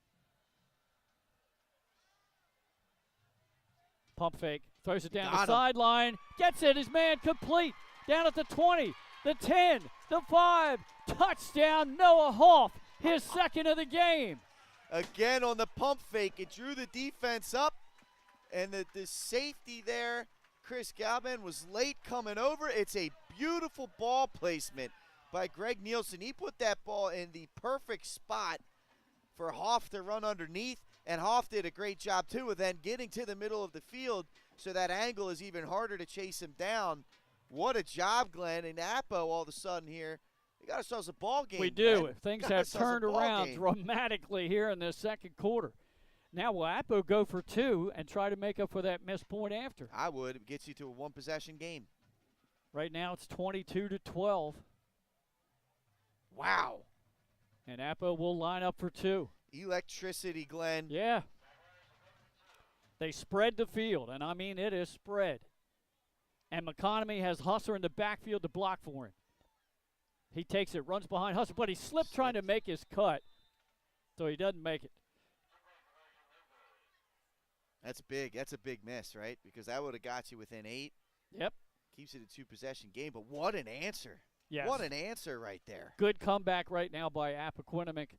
Pump fake, throws it down the sideline, gets it, his man complete, down at the 20, the 10, the 5, touchdown, Noah Hoff, his second of the game. Again on the pump fake, it drew the defense up, And the safety there, Chris Galban, was late coming over. It's a beautiful ball placement by Greg Nielsen. He put that ball in the perfect spot for Hoff to run underneath, and Hoff did a great job too of then getting to the middle of the field so that angle is even harder to chase him down. What a job, Glenn. And Appo all of a sudden here, we got ourselves a ball game. We do. Glenn. Things have turned around dramatically here in this second quarter. Now will Appo go for 2 and try to make up for that missed point after? I would. It gets you to a one-possession game. Right now it's 22-12. Wow. And Appo will line up for 2. Electricity, Glenn. Yeah. They spread the field, and I mean it is spread. And McConomy has Husser in the backfield to block for him. He takes it, runs behind Husser, but he slipped trying to make his cut, so he doesn't make it. That's big. That's a big miss, right? Because that would have got you within 8. Yep. Keeps it a two-possession game, but what an answer. Yes. What an answer right there. Good comeback right now by Appoquinimink.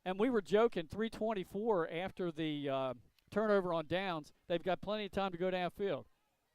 And we were joking, 3:24 after the turnover on downs. They've got plenty of time to go downfield.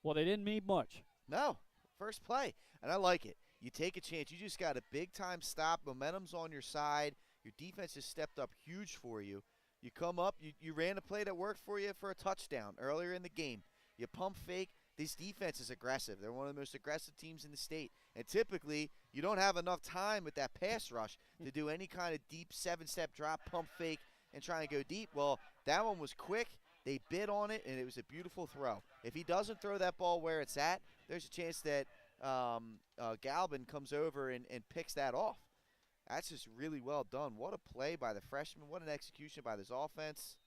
Well, they didn't need much. No. First play. And I like it. You take a chance. You just got a big-time stop. Momentum's on your side. Your defense has stepped up huge for you. You come up, you ran a play that worked for you for a touchdown earlier in the game. You pump fake. This defense is aggressive. They're one of the most aggressive teams in the state. And typically, you don't have enough time with that pass rush to do any kind of deep 7-step drop, pump fake, and try and go deep. Well, that one was quick. They bid on it, and it was a beautiful throw. If he doesn't throw that ball where it's at, there's a chance that Galban comes over and picks that off. That's just really well done. What a play by the freshman. What an execution by this offense.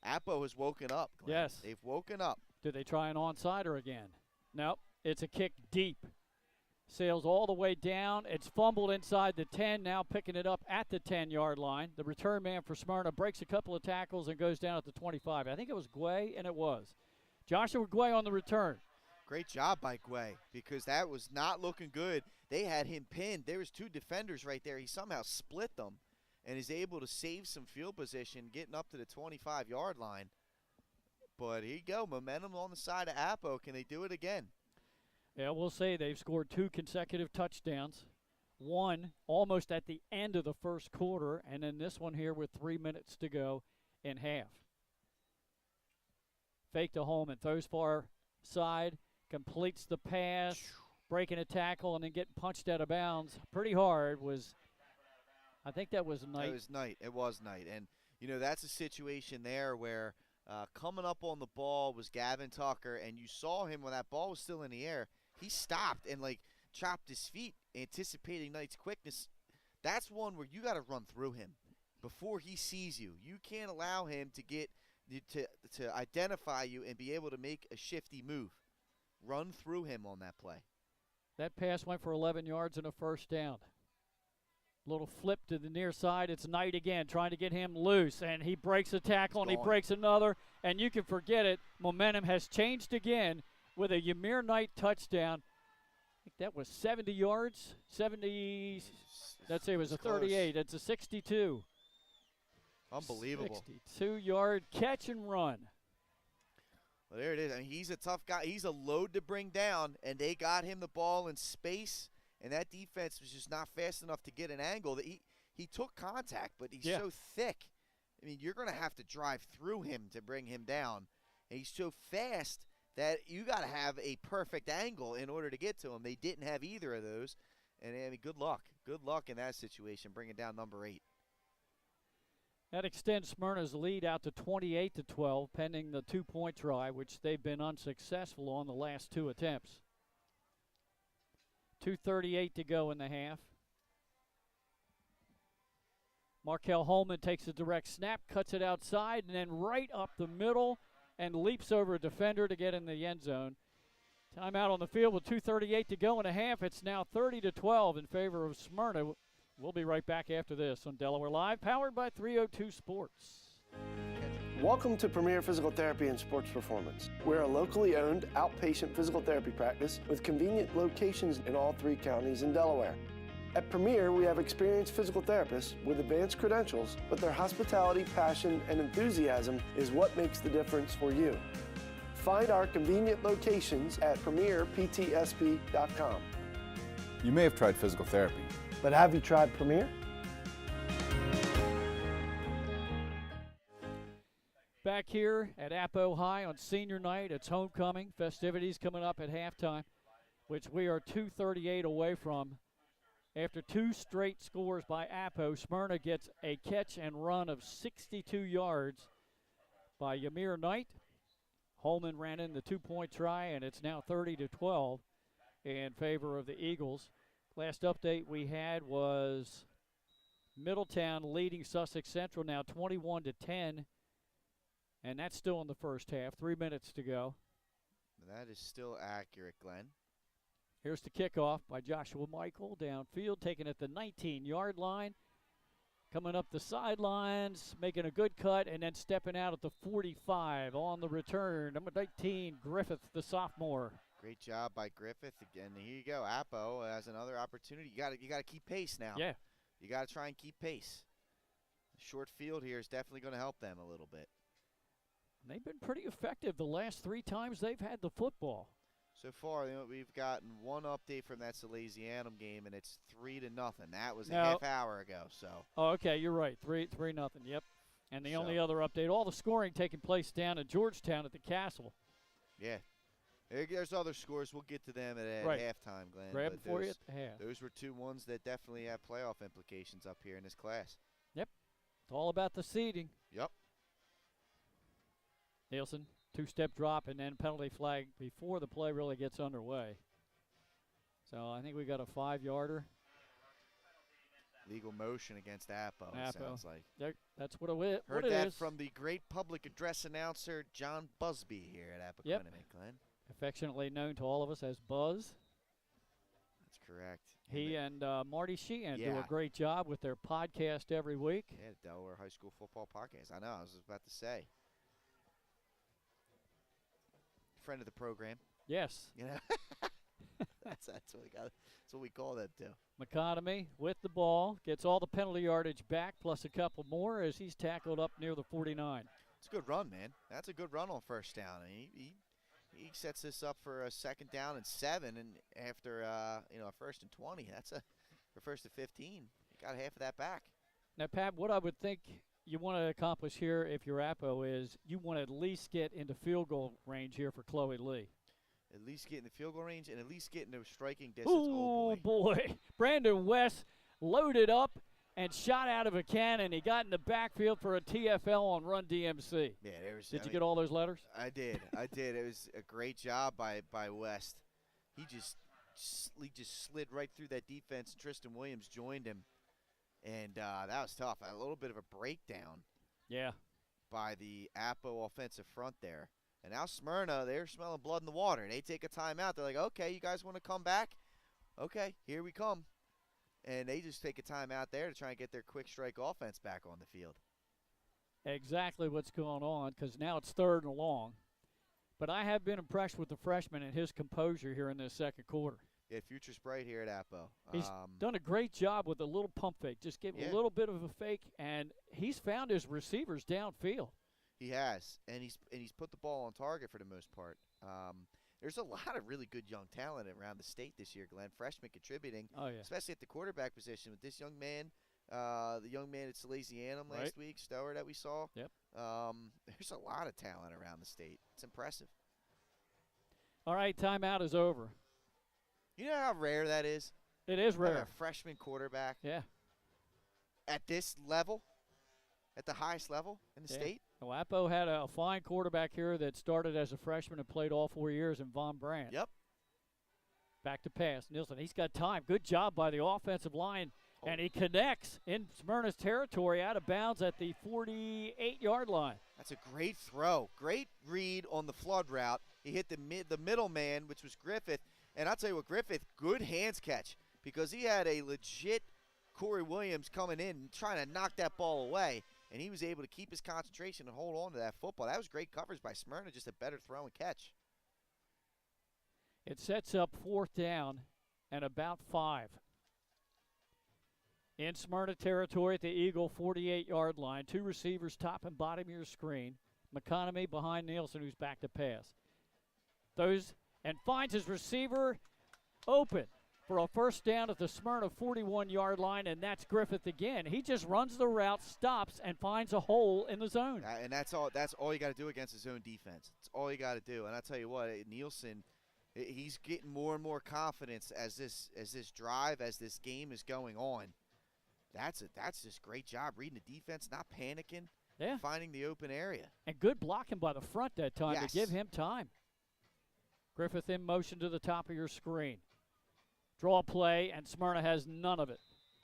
Appo has woken up, Glenn. Yes. They've woken up. Do they try an onside again? Nope. It's a kick deep. Sails all the way down. It's fumbled inside the 10, now picking it up at the 10-yard line. The return man for Smyrna breaks a couple of tackles and goes down at the 25. I think it was Guay, and it was. Joshua Guay on the return. Great job by Guay, because that was not looking good. They had him pinned. There was 2 defenders right there. He somehow split them and is able to save some field position getting up to the 25-yard line. But here you go, momentum on the side of Appo. Can they do it again? Yeah, we'll say they've scored 2 consecutive touchdowns. One almost at the end of the first quarter, and then this one here with 3 minutes to go in half. Fake to home and throws far side, completes the pass, breaking a tackle, and then getting punched out of bounds pretty hard was, I think that was Knight. It was Knight. It was Knight. And, you know, that's a situation there where coming up on the ball was Gavin Tucker, and you saw him when that ball was still in the air. He stopped and, like, chopped his feet, anticipating Knight's quickness. That's one where you got to run through him before he sees you. You can't allow him to get to identify you and be able to make a shifty move. Run through him on that play. That pass went for 11 yards and a first down. Little flip to the near side. It's Knight again trying to get him loose, and he breaks a tackle and he breaks another, and you can forget it. Momentum has changed again with a Ymir Knight touchdown. I think that was 70 yards, 70, let's say it was a 38. It's a 62. Unbelievable. 62-yard catch and run. Well, there it is. I mean, he's a tough guy. He's a load to bring down, and they got him the ball in space, and that defense was just not fast enough to get an angle. That he took contact, but he's so thick. I mean, you're going to have to drive through him to bring him down. And he's so fast that you got to have a perfect angle in order to get to him. They didn't have either of those. And, I mean, good luck. Good luck in that situation, bringing down number 8. That extends Smyrna's lead out to 28-12, pending the 2-point try, which they've been unsuccessful on the last 2 attempts. 2:38 to go in the half. Markel Holman takes a direct snap, cuts it outside, and then right up the middle and leaps over a defender to get in the end zone. Timeout on the field with 2:38 to go in a half. It's now 30-12 in favor of Smyrna. We'll be right back after this on Delaware Live, powered by 302 Sports. Welcome to Premier Physical Therapy and Sports Performance. We're a locally owned outpatient physical therapy practice with convenient locations in all 3 counties in Delaware. At Premier, we have experienced physical therapists with advanced credentials, but their hospitality, passion, and enthusiasm is what makes the difference for you. Find our convenient locations at premierptsp.com. You may have tried physical therapy. But have you tried Premier? Back here at Appo High on senior night, it's homecoming. Festivities coming up at halftime, which we are 2:38 away from. After 2 straight scores by Appo, Smyrna gets a catch and run of 62 yards by Ymir Knight. Holman ran in the 2-point try, and it's now 30-12 in favor of the Eagles. Last update we had was Middletown leading Sussex Central now 21-10. And that's still in the first half. 3 minutes to go. That is still accurate, Glenn. Here's the kickoff by Joshua Michael downfield, taking it the 19-yard line. Coming up the sidelines, making a good cut, and then stepping out at the 45 on the return. Number 19, Griffith, the sophomore. Great job by Griffith. Again, here you go. Appo has another opportunity. You got to keep pace now. Yeah. You got to try and keep pace. The short field here is definitely going to help them a little bit. They've been pretty effective the last 3 times they've had the football. So far, we've gotten one update from that Salesianum game, and it's 3-0. That was a half hour ago. So. Oh, okay, you're right. 3-0. Yep. And the only other update, all the scoring taking place down in Georgetown at the Castle. Yeah. There's other scores. We'll get to them at halftime, Glenn. Grab them for you at the half. Those were 2 ones that definitely have playoff implications up here in this class. Yep. It's all about the seeding. Yep. Nielsen, 2-step drop and then penalty flag before the play really gets underway. So I think we got a 5-yarder. Legal motion against Appo. Sounds like. That's what it is. Heard that from the great public address announcer John Busby here at Appoquinimink, Glenn. Affectionately known to all of us as Buzz. That's correct. He and Marty Sheehan do a Yeah. great job with their podcast every week. Yeah, Delaware High School Football Podcast. I know, I was about to say. Friend of the program. Yes. You know, that's what we got. That's what we call that too. McConomy with the ball gets all the penalty yardage back plus a couple more as he's tackled up near the 49. It's a good run, man. That's a good run on first down. He sets this up for a 2nd down and 7, and after a 1st and 20, that's for 1st and 15. You got half of that back. Now, Pat, what I would think you want to accomplish here if you're Appo is you want to at least get into field goal range here for Chloe Lee. At least get in the field goal range and at least get into striking distance. Oh, boy. Brandon West loaded up and shot out of a cannon. He got in the backfield for a TFL on Run DMC. Yeah, Did you get all those letters? I did. It was a great job by West. He just slid right through that defense. Tristan Williams joined him. And that was tough. A little bit of a breakdown. Yeah. By the Appo offensive front there. And now Smyrna, they're smelling blood in the water. They take a timeout. They're like, okay, you guys want to come back? Okay, here we come. And they just take a timeout there to try and get their quick strike offense back on the field. Exactly what's going on because now it's 3rd and long. But I have been impressed with the freshman and his composure here in this 2nd quarter. Yeah, future's bright here at Appo. He's done a great job with a little pump fake. Just give a little bit of a fake, and he's found his receivers downfield. He has, and he's put the ball on target for the most part. There's a lot of really good young talent around the state this year, Glenn. Freshmen contributing, especially at the quarterback position with this young man, the young man at Salesianum last week, Stower that we saw. Yep. There's a lot of talent around the state. It's impressive. All right, timeout is over. You know how rare that is? It is rare. A freshman quarterback. Yeah. At this level, at the highest level in the state. Well, Appo had a fine quarterback here that started as a freshman and played all 4 years in Von Brandt. Yep. Back to pass. Nielsen, he's got time. Good job by the offensive line. And he connects in Smyrna's territory out of bounds at the 48-yard line. That's a great throw. Great read on the flood route. He hit the middle man, which was Griffith. And I'll tell you what, Griffith, good hands catch because he had a legit Corey Williams coming in and trying to knock that ball away. And he was able to keep his concentration and hold on to that football. That was great coverage by Smyrna, just a better throw and catch. It sets up 4th down and about 5. In Smyrna territory at the Eagle 48-yard line. 2 receivers top and bottom of your screen. McConomy behind Nielsen, who's back to pass. throws and finds his receiver open for a first down at the Smyrna 41-yard line, and that's Griffith again. He just runs the route, stops, and finds a hole in the zone. And that's all you got to do against his own defense. That's all you got to do. And I tell you what, Nielsen, he's getting more and more confidence as this game is going on. That's just great job reading the defense, not panicking, finding the open area. And good blocking by the front that time to give him time. Griffith in motion to the top of your screen. Draw play, and Smyrna has none of it.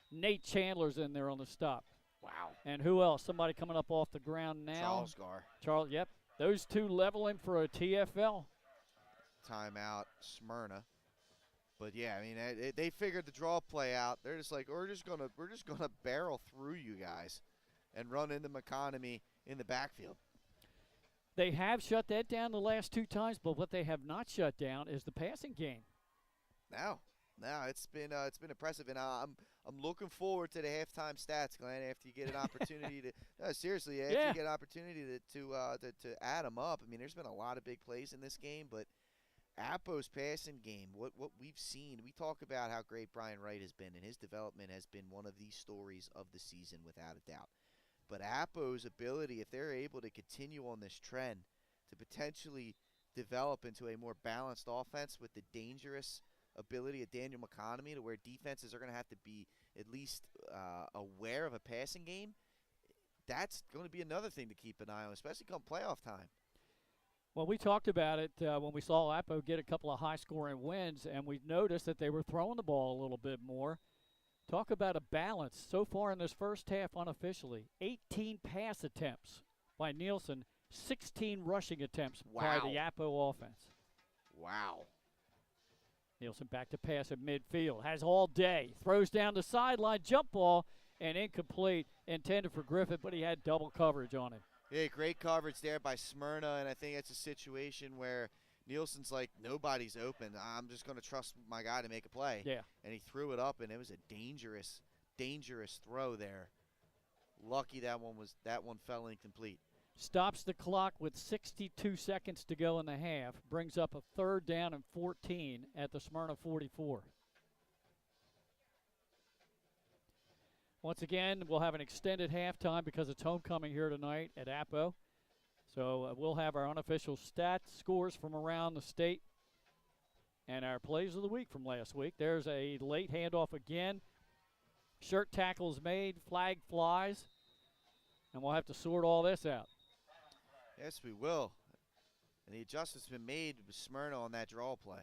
Nate Chandler's in there on the stop. Wow. And who else? Somebody coming up off the ground now. Charles Gar. Yep. Those two level him for a TFL. Timeout, Smyrna. But yeah, I mean, they figured the draw play out. They're just like, we're just gonna barrel through you guys, and run into McConomy in the backfield. They have shut that down the last 2 times, but what they have not shut down is the passing game. No, it's been impressive, and I'm looking forward to the halftime stats, Glenn. After you get an opportunity to, seriously, after you get an opportunity to add them up. I mean, there's been a lot of big plays in this game, but Appo's passing game, what we've seen, we talk about how great Brian Wright has been, and his development has been one of the stories of the season without a doubt. But Appo's ability, if they're able to continue on this trend, to potentially develop into a more balanced offense with the dangerous ability of Daniel McConomy, to where defenses are going to have to be at least aware of a passing game, that's going to be another thing to keep an eye on, especially come playoff time. Well, we talked about it when we saw Appo get a couple of high-scoring wins, and we noticed that they were throwing the ball a little bit more. Talk about a balance so far in this first half unofficially. 18 pass attempts by Nielsen, 16 rushing attempts by the Appo offense. Wow. Nielsen back to pass at midfield, has all day, throws down the sideline, jump ball, and incomplete, intended for Griffith, but he had double coverage on him. Yeah, great coverage there by Smyrna, and I think it's a situation where Nielsen's like, nobody's open. I'm just going to trust my guy to make a play. Yeah. And he threw it up, and it was a dangerous throw there. Lucky that one fell incomplete. Stops the clock with 62 seconds to go in the half. Brings up a 3rd down and 14 at the Smyrna 44. Once again, we'll have an extended halftime because it's homecoming here tonight at Appo. So we'll have our unofficial stats, scores from around the state, and our plays of the week from last week. There's a late handoff again. Shirt tackle is made, flag flies, and we'll have to sort all this out. Yes, we will. And the adjustment's been made with Smyrna on that draw play.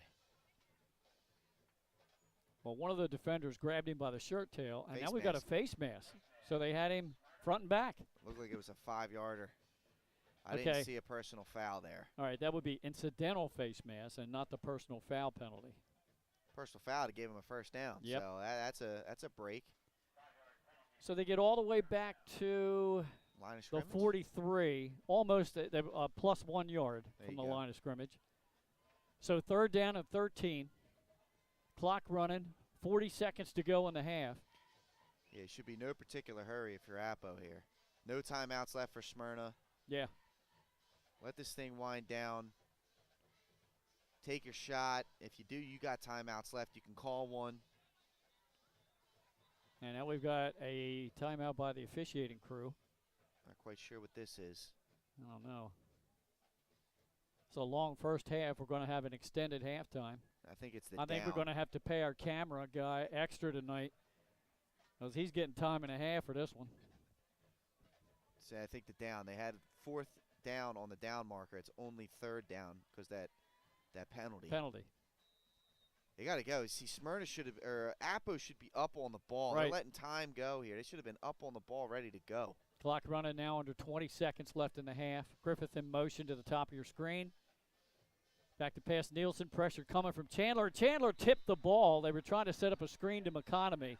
Well, one of the defenders grabbed him by the shirt tail, and now we've mask. got a face mask. So they had him front and back. Looked like it was a 5-yarder. I didn't see a personal foul there. All right, that would be incidental face mask and not the personal foul penalty. Personal foul to give him a first down. Yep. So that's a break. So they get all the way back to line of the scrimmage? 43, almost plus 1 yard from the line of scrimmage. So 3rd down and 13. Clock running, 40 seconds to go in the half. Yeah, should be no particular hurry if you're Appo here. No timeouts left for Smyrna. Yeah. Let this thing wind down. Take your shot. If you do, you got timeouts left. You can call one. And now we've got a timeout by the officiating crew. Not quite sure what this is. I don't know. It's a long first half. We're going to have an extended halftime. I think it's the I think we're going to have to pay our camera guy extra tonight because he's getting time and a half for this one. So I think the down. They had 4th down on the down marker. It's only 3rd down because that penalty. They got to go. See, Smyrna should have, or Appo should be up on the ball. Right. They're letting time go here. They should have been up on the ball, ready to go. Clock running now, under 20 seconds left in the half. Griffith in motion to the top of your screen. Back to pass Nielsen. Pressure coming from Chandler. Chandler tipped the ball. They were trying to set up a screen to McConomy.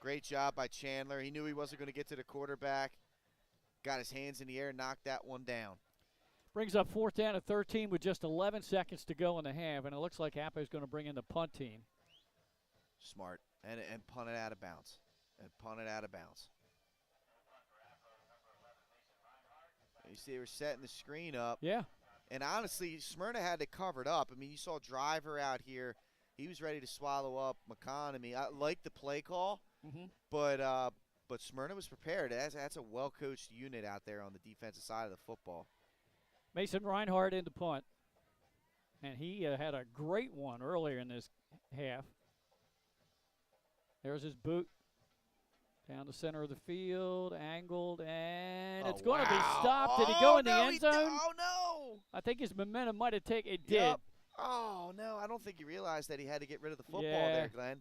Great job by Chandler. He knew he wasn't going to get to the quarterback. Got his hands in the air, knocked that one down. Brings up 4th down and 13 with just 11 seconds to go in the half, and it looks like Appo's going to bring in the punt team. Smart. And punt it out of bounds. You see, we're setting the screen up. Yeah. And honestly, Smyrna had it covered up. I mean, you saw Driver out here. He was ready to swallow up McConomy. I like the play call, but Smyrna was prepared. That's a well-coached unit out there on the defensive side of the football. Mason Reinhardt into punt. And he had a great one earlier in this half. There's his boot. Down the center of the field, angled, and it's going to be stopped. Did he go in the end zone? Oh, no. I think his momentum might have taken it. Did. Yep. Oh, no. I don't think he realized that he had to get rid of the football there, Glenn.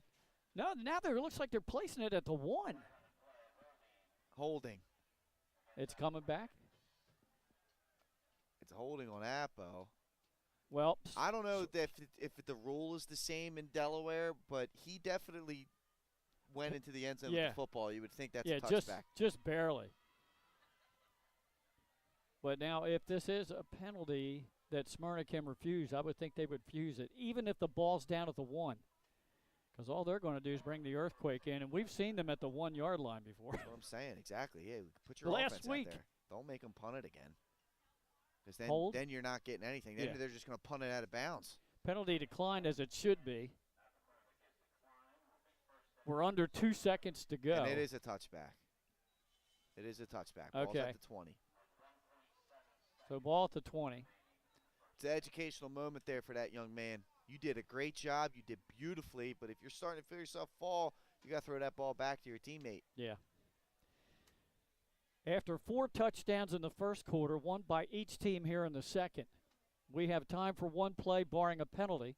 No, now it looks like they're placing it at the 1. Holding. It's coming back. It's holding on Appo. Well, I don't know if the rule is the same in Delaware, but he definitely went into the end zone with the football. You would think that's a touchback. just barely. But now if this is a penalty that Smyrna can refuse, I would think they would refuse it, even if the ball's down at the 1. Because all they're going to do is bring the earthquake in, and we've seen them at the 1-yard line before. That's what I'm saying, exactly. Yeah, put your offense out there. Don't make them punt it again. Because then you're not getting anything. Then they're just going to punt it out of bounds. Penalty declined as it should be. We're under 2 seconds to go. And it is a touchback. It is a touchback. Ball's at the 20. So ball at the 20. It's an educational moment there for that young man. You did a great job. You did beautifully. But if you're starting to feel yourself fall, you got to throw that ball back to your teammate. Yeah. After 4 touchdowns in the first quarter, 1 by each team here in the second, we have time for 1 play barring a penalty.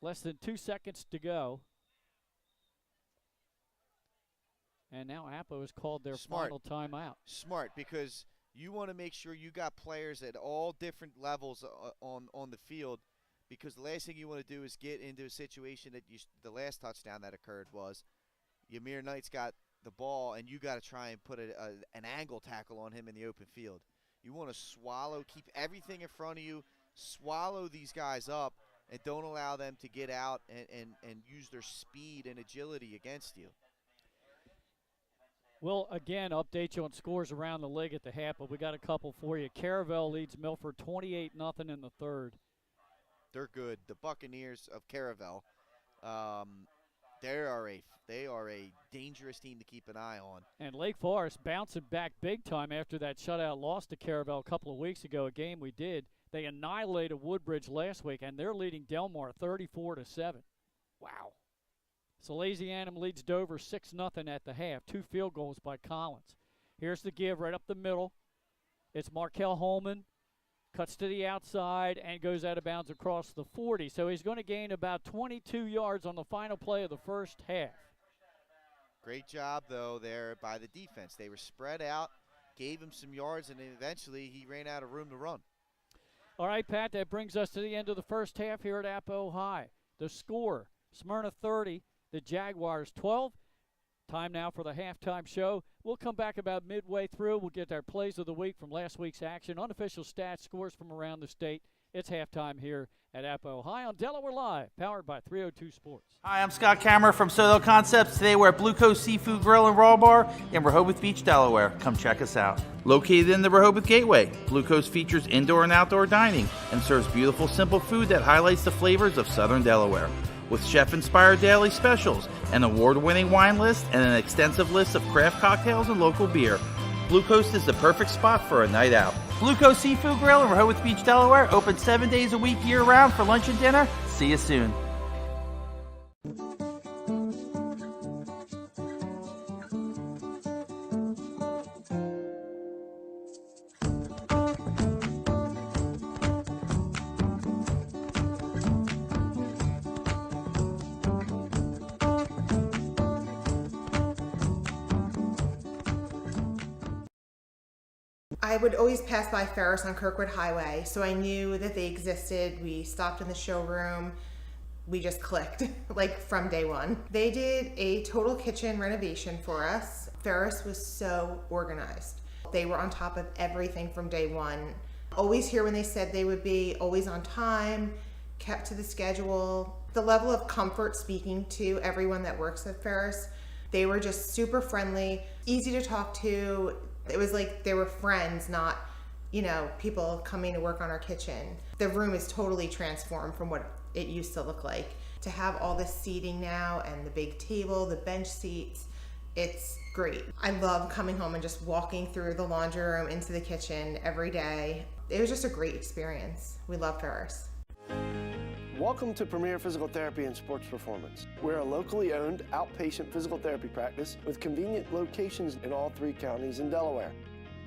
Less than 2 seconds to go. And now Appo has called their final timeout. Smart, because you want to make sure you got players at all different levels on the field, because the last thing you want to do is get into a situation that the last touchdown that occurred was Ymir Knight's got the ball, and you got to try and put an angle tackle on him in the open field. You want to keep everything in front of you, swallow these guys up, and don't allow them to get out and use their speed and agility against you. We'll, again, update you on scores around the league at the half, but we got a couple for you. Caravel leads Milford 28-0 in the third. They're good. The Buccaneers of Caravel, they are a dangerous team to keep an eye on. And Lake Forest bouncing back big time after that shutout loss to Caravel a couple of weeks ago, a game we did. They annihilated Woodbridge last week, and they're leading Delmar 34-7. Wow. Salesianum leads Dover 6-0 at the half. 2 field goals by Collins. Here's the give right up the middle. It's Markel Holman. Cuts to the outside and goes out of bounds across the 40. So he's going to gain about 22 yards on the final play of the first half. Great job, though, there by the defense. They were spread out, gave him some yards, and eventually he ran out of room to run. All right, Pat, that brings us to the end of the first half here at Appo High. The score, Smyrna 30. The Jaguars 12. Time now for the halftime show. We'll come back about midway through. We'll get our plays of the week from last week's action, unofficial stats, scores from around the state. It's halftime here at Appo High on Delaware Live, powered by 302 Sports. Hi, I'm Scott Kammerer from Soto Concepts. Today we're at Blue Coast Seafood Grill and Raw Bar in Rehoboth Beach, Delaware. Come check us out. Located in the Rehoboth Gateway, Blue Coast features indoor and outdoor dining and serves beautiful, simple food that highlights the flavors of Southern Delaware. With chef-inspired daily specials, an award-winning wine list, and an extensive list of craft cocktails and local beer, Blue Coast is the perfect spot for a night out. Blue Coast Seafood Grill in Rehoboth Beach, Delaware, open 7 days a week year-round for lunch and dinner. See you soon. I would always pass by Ferris on Kirkwood Highway, so I knew that they existed. We stopped in the showroom. We just clicked, like from day one. They did a total kitchen renovation for us. Ferris was so organized. They were on top of everything from day one. Always here when they said they would be, always on time, kept to the schedule. The level of comfort speaking to everyone that works at Ferris, they were just super friendly, easy to talk to. It was like they were friends, not people coming to work on our kitchen. The room is totally transformed from what it used to look like. To have all this seating now and the big table, the bench seats, it's great. I love coming home and just walking through the laundry room into the kitchen every day. It was just a great experience. We love Ferris. Welcome to Premier Physical Therapy and Sports Performance. We're a locally owned outpatient physical therapy practice with convenient locations in all 3 counties in Delaware.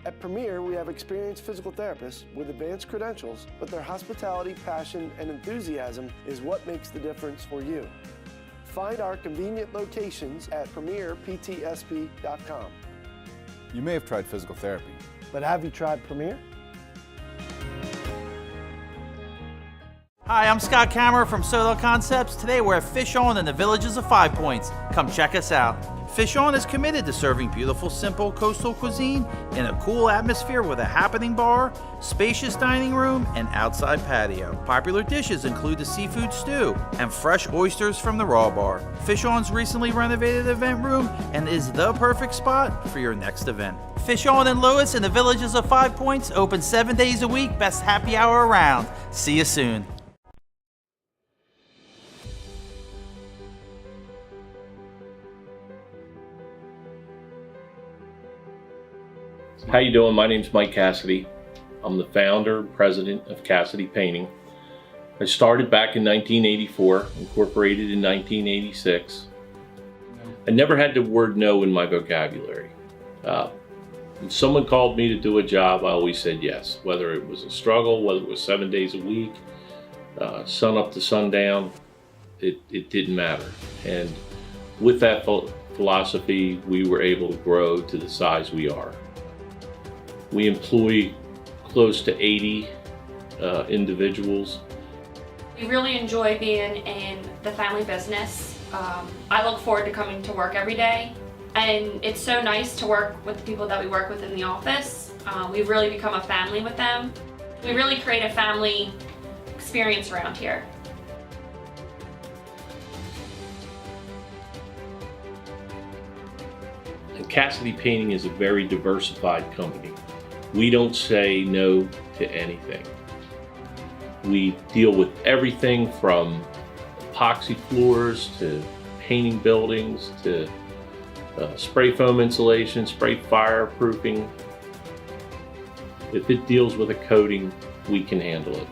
At Premier, we have experienced physical therapists with advanced credentials, but their hospitality, passion, and enthusiasm is what makes the difference for you. Find our convenient locations at premierptsp.com. You may have tried physical therapy, But have you tried Premier? Hi, I'm Scott Kammerer from Soto Concepts. Today we're at Fish On in the Villages of 5 Points. Come check us out. Fish On is committed to serving beautiful, simple coastal cuisine in a cool atmosphere with a happening bar, spacious dining room, and outside patio. Popular dishes include the seafood stew and fresh oysters from the raw bar. Fish On's recently renovated event room and is the perfect spot for your next event. Fish On in Lewis in the Villages of 5 Points, open 7 days a week, best happy hour around. See you soon. How you doing? My name's Mike Cassidy. I'm the founder and president of Cassidy Painting. I started back in 1984, incorporated in 1986. I never had the word no in my vocabulary. If someone called me to do a job, I always said yes. Whether it was a struggle, whether it was 7 days a week, sun up to sundown, it didn't matter. And with that philosophy, we were able to grow to the size we are. We employ close to 80 individuals. We really enjoy being in the family business. I look forward to coming to work every day, and it's so nice to work with the people that we work with in the office. We've really become a family with them. We really create a family experience around here. And Cassidy Painting is a very diversified company. We don't say no to anything. We deal with everything from epoxy floors to painting buildings to spray foam insulation, spray fireproofing. If it deals with a coating, we can handle it.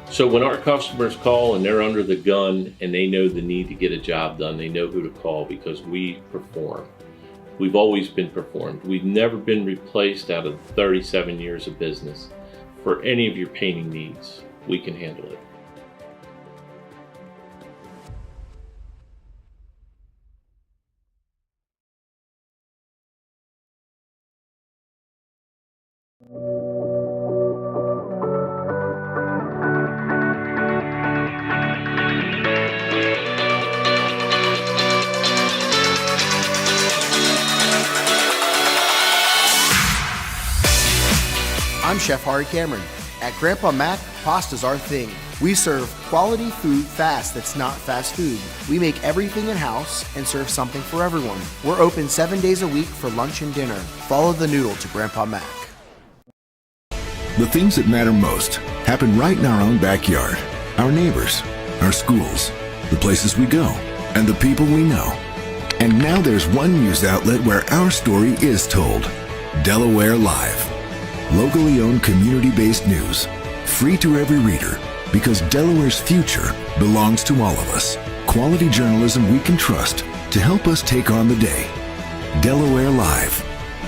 So when our customers call and they're under the gun and they know the need to get a job done, they know who to call because we perform. We've always been performed. We've never been replaced out of 37 years of business. For any of your painting needs, we can handle it. I'm Chef Hari Cameron. At Grandpa Mac, pasta's our thing. We serve quality food fast that's not fast food. We make everything in-house and serve something for everyone. We're open 7 days a week for lunch and dinner. Follow the noodle to Grandpa Mac. The things that matter most happen right in our own backyard. Our neighbors, our schools, the places we go, and the people we know. And now there's one news outlet where our story is told. Delaware Live. Locally owned community-based news. Free to every reader because Delaware's future belongs to all of us. Quality journalism we can trust to help us take on the day. Delaware Live.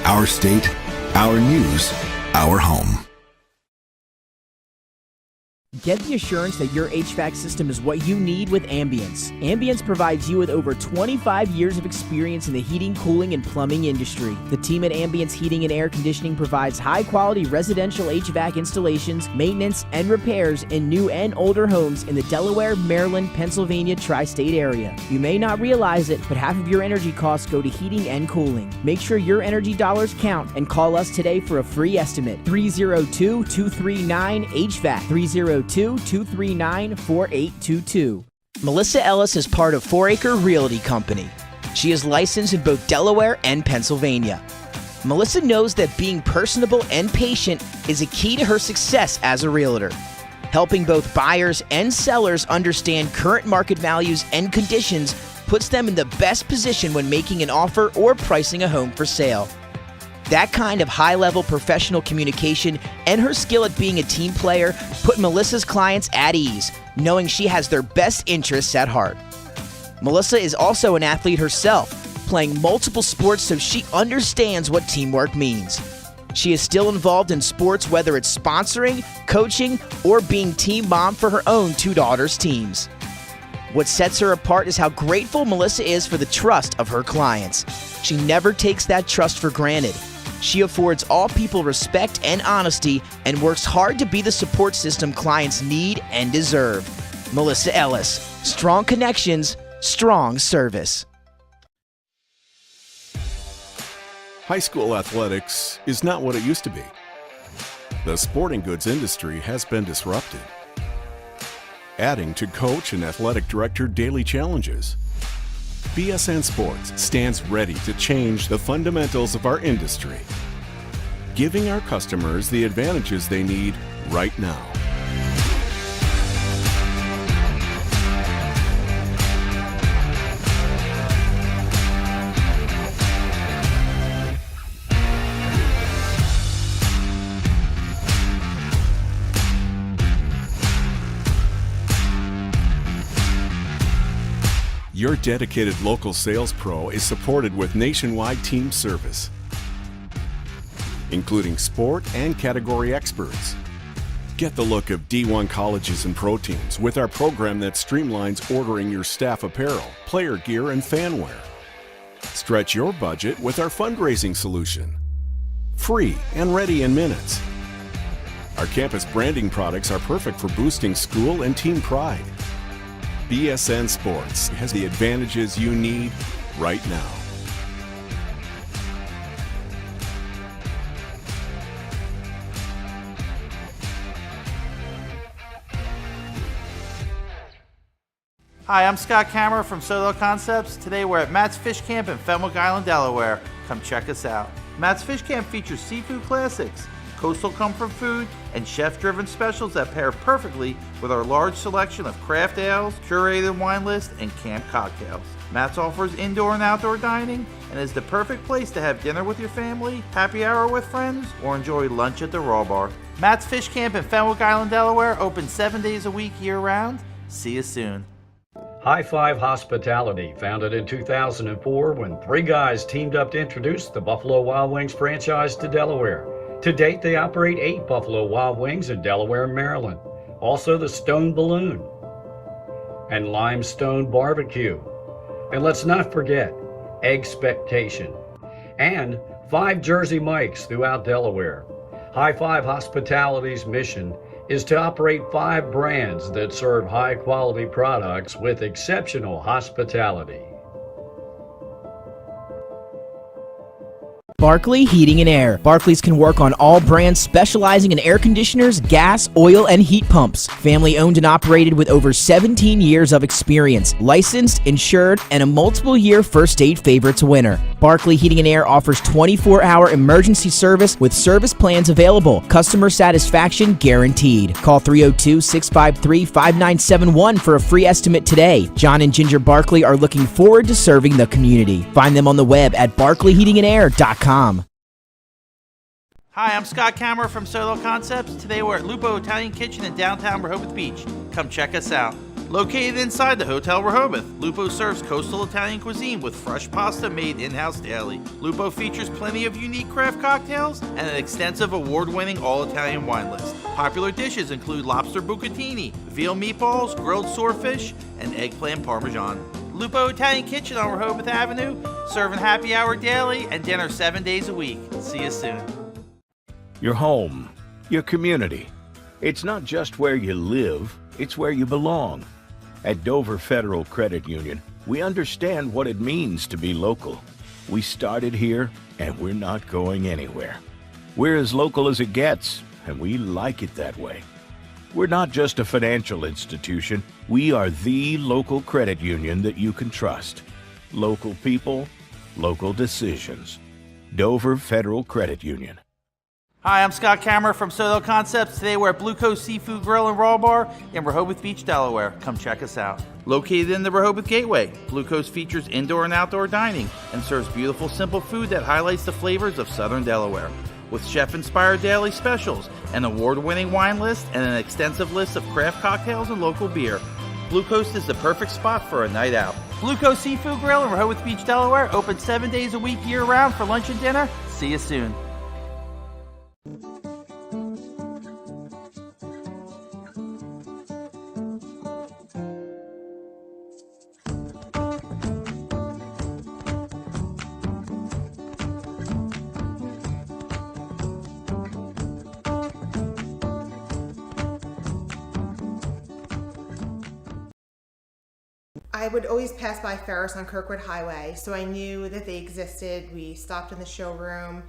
Our state, our news, our home. Get the assurance that your HVAC system is what you need with Ambience. Ambience provides you with over 25 years of experience in the heating, cooling, and plumbing industry. The team at Ambience Heating and Air Conditioning provides high-quality residential HVAC installations, maintenance, and repairs in new and older homes in the Delaware, Maryland, Pennsylvania tri-state area. You may not realize it, but half of your energy costs go to heating and cooling. Make sure your energy dollars count and call us today for a free estimate. 302-239-HVAC. 302-239-4822. Melissa Ellis is part of 4 Acre Realty Company. She is licensed in both Delaware and Pennsylvania. Melissa knows that being personable and patient is a key to her success as a realtor. Helping both buyers and sellers understand current market values and conditions puts them in the best position when making an offer or pricing a home for sale. That kind of high-level professional communication and her skill at being a team player put Melissa's clients at ease, knowing she has their best interests at heart. Melissa is also an athlete herself, playing multiple sports so she understands what teamwork means. She is still involved in sports, whether it's sponsoring, coaching, or being team mom for her own 2 daughters' teams. What sets her apart is how grateful Melissa is for the trust of her clients. She never takes that trust for granted. She affords all people respect and honesty and works hard to be the support system clients need and deserve. Melissa Ellis, strong connections, strong service. High school athletics is not what it used to be. The sporting goods industry has been disrupted, adding to coach and athletic director daily challenges. BSN Sports stands ready to change the fundamentals of our industry, giving our customers the advantages they need right now. Your dedicated local sales pro is supported with nationwide team service, including sport and category experts. Get the look of D1 colleges and pro teams with our program that streamlines ordering your staff apparel, player gear, and fanwear. Stretch your budget with our fundraising solution. Free and ready in minutes. Our campus branding products are perfect for boosting school and team pride. BSN Sports has the advantages you need right now. Hi, I'm Scott Kammerer from Soto Concepts. Today we're at Matt's Fish Camp in Fenwick Island, Delaware. Come check us out. Matt's Fish Camp features seafood classics, coastal comfort food, and chef-driven specials that pair perfectly with our large selection of craft ales, curated wine list, and camp cocktails. Matt's offers indoor and outdoor dining and is the perfect place to have dinner with your family, happy hour with friends, or enjoy lunch at the Raw Bar. Matt's Fish Camp in Fenwick Island, Delaware, open 7 days a week year-round. See you soon. High Five Hospitality, founded in 2004 when 3 guys teamed up to introduce the Buffalo Wild Wings franchise to Delaware. To date, they operate 8 Buffalo Wild Wings in Delaware and Maryland. Also the Stone Balloon and Limestone Barbecue. And let's not forget Expectation and 5 Jersey Mikes throughout Delaware. High Five Hospitality's mission is to operate 5 brands that serve high-quality products with exceptional hospitality. Barkley Heating and Air. Barkley's can work on all brands specializing in air conditioners, gas, oil, and heat pumps. Family owned and operated with over 17 years of experience. Licensed, insured, and a multiple-year first state favorites winner. Barkley Heating and Air offers 24-hour emergency service with service plans available. Customer satisfaction guaranteed. Call 302-653-5971 for a free estimate today. John and Ginger Barkley are looking forward to serving the community. Find them on the web at barkleyheatingandair.com. Hi, I'm Scott Kammerer from Soto Concepts. Today we're at Lupo Italian Kitchen in downtown Rehoboth Beach. Come check us out. Located inside the Hotel Rehoboth, Lupo serves coastal Italian cuisine with fresh pasta made in-house daily. Lupo features plenty of unique craft cocktails and an extensive award-winning all-Italian wine list. Popular dishes include lobster bucatini, veal meatballs, grilled swordfish, and eggplant parmesan. Lupo Italian Kitchen on Rehoboth Avenue, serving happy hour daily and dinner 7 days a week. See you soon. Your home, your community. It's not just where you live, it's where you belong. At Dover Federal Credit Union, we understand what it means to be local. We started here, and we're not going anywhere. We're as local as it gets, and we like it that way. We're not just a financial institution. We are the local credit union that you can trust. Local people, local decisions. Dover Federal Credit Union. Hi, I'm Scott Kammerer from Soto Concepts. Today we're at Blue Coast Seafood Grill and Raw Bar in Rehoboth Beach, Delaware. Come check us out. Located in the Rehoboth Gateway, Blue Coast features indoor and outdoor dining and serves beautiful, simple food that highlights the flavors of Southern Delaware. With chef-inspired daily specials, an award-winning wine list, and an extensive list of craft cocktails and local beer, Blue Coast is the perfect spot for a night out. Blue Coast Seafood Grill in Rehoboth Beach, Delaware, open 7 days a week year-round for lunch and dinner. See you soon. I would always pass by Ferris on Kirkwood Highway, so I knew that they existed. We stopped in the showroom.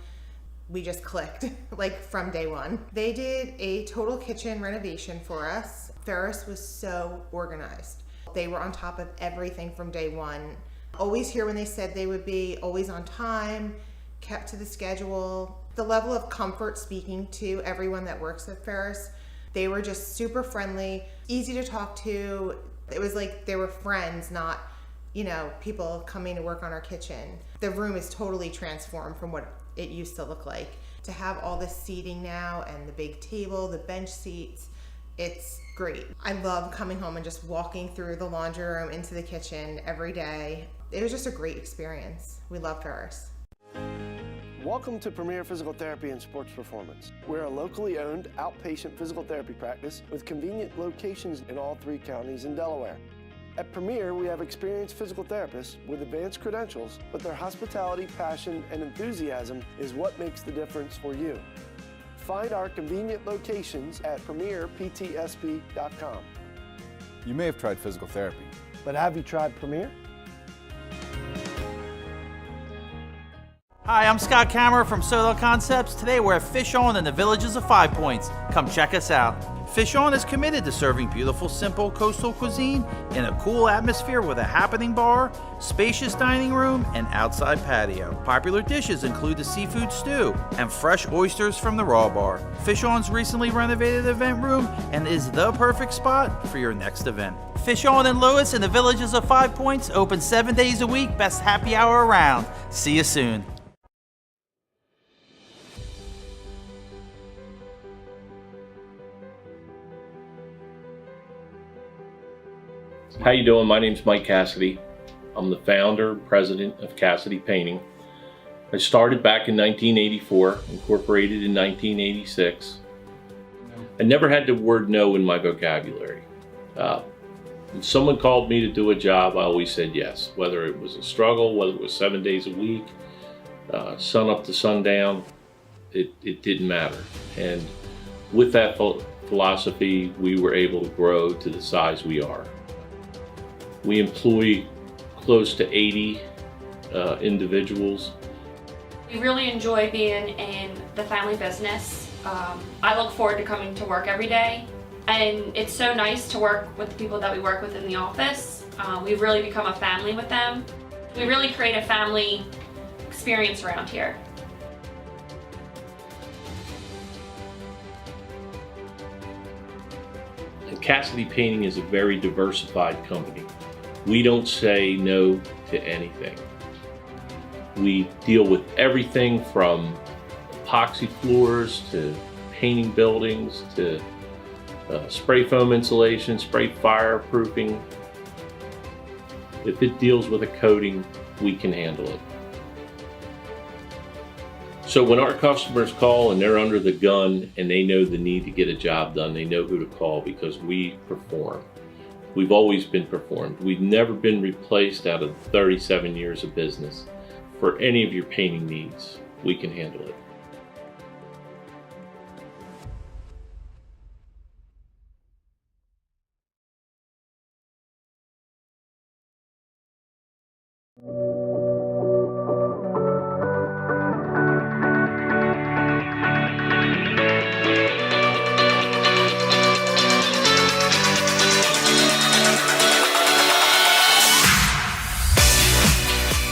We just clicked, like from day one. They did a total kitchen renovation for us. Ferris was so organized. They were on top of everything from day one. Always here when they said they would be, always on time, kept to the schedule. The level of comfort speaking to everyone that works at Ferris, they were just super friendly, easy to talk to. It was like they were friends, not, people coming to work on our kitchen. The room is totally transformed from what it used to look like. To have all this seating now and the big table, the bench seats, it's great. I love coming home and just walking through the laundry room into the kitchen every day. It was just a great experience. We love Ferris. Welcome to Premier Physical Therapy and Sports Performance. We're a locally owned outpatient physical therapy practice with convenient locations in all 3 counties in Delaware. At Premier, we have experienced physical therapists with advanced credentials, but their hospitality, passion, and enthusiasm is what makes the difference for you. Find our convenient locations at premierptsp.com. You may have tried physical therapy. But have you tried Premier? Hi, I'm Scott Kammerer from Soto Concepts. Today we're at Fish On in the Villages of 5 Points. Come check us out. Fish On is committed to serving beautiful, simple coastal cuisine in a cool atmosphere with a happening bar, spacious dining room, and outside patio. Popular dishes include the seafood stew and fresh oysters from the Raw Bar. Fish On's recently renovated event room and is the perfect spot for your next event. Fish On in Lewis in the Villages of 5 Points, open 7 days a week, best happy hour around. See you soon. How you doing? My name's Mike Cassidy. I'm the founder and president of Cassidy Painting. I started back in 1984, incorporated in 1986. I never had the word no in my vocabulary. When someone called me to do a job, I always said yes. Whether it was a struggle, whether it was 7 days a week, sun up to sundown, it didn't matter. And with that philosophy, we were able to grow to the size we are. We employ close to 80 individuals. We really enjoy being in the family business. I look forward to coming to work every day, and it's so nice to work with the people that we work with in the office. We've really become a family with them. We really create a family experience around here. And Cassidy Painting is a very diversified company. We don't say no to anything. We deal with everything from epoxy floors to painting buildings to spray foam insulation, spray fireproofing. If it deals with a coating, we can handle it. So when our customers call and they're under the gun and they know the need to get a job done, they know who to call because we perform. We've always been performed. We've never been replaced out of 37 years of business. For any of your painting needs, we can handle it.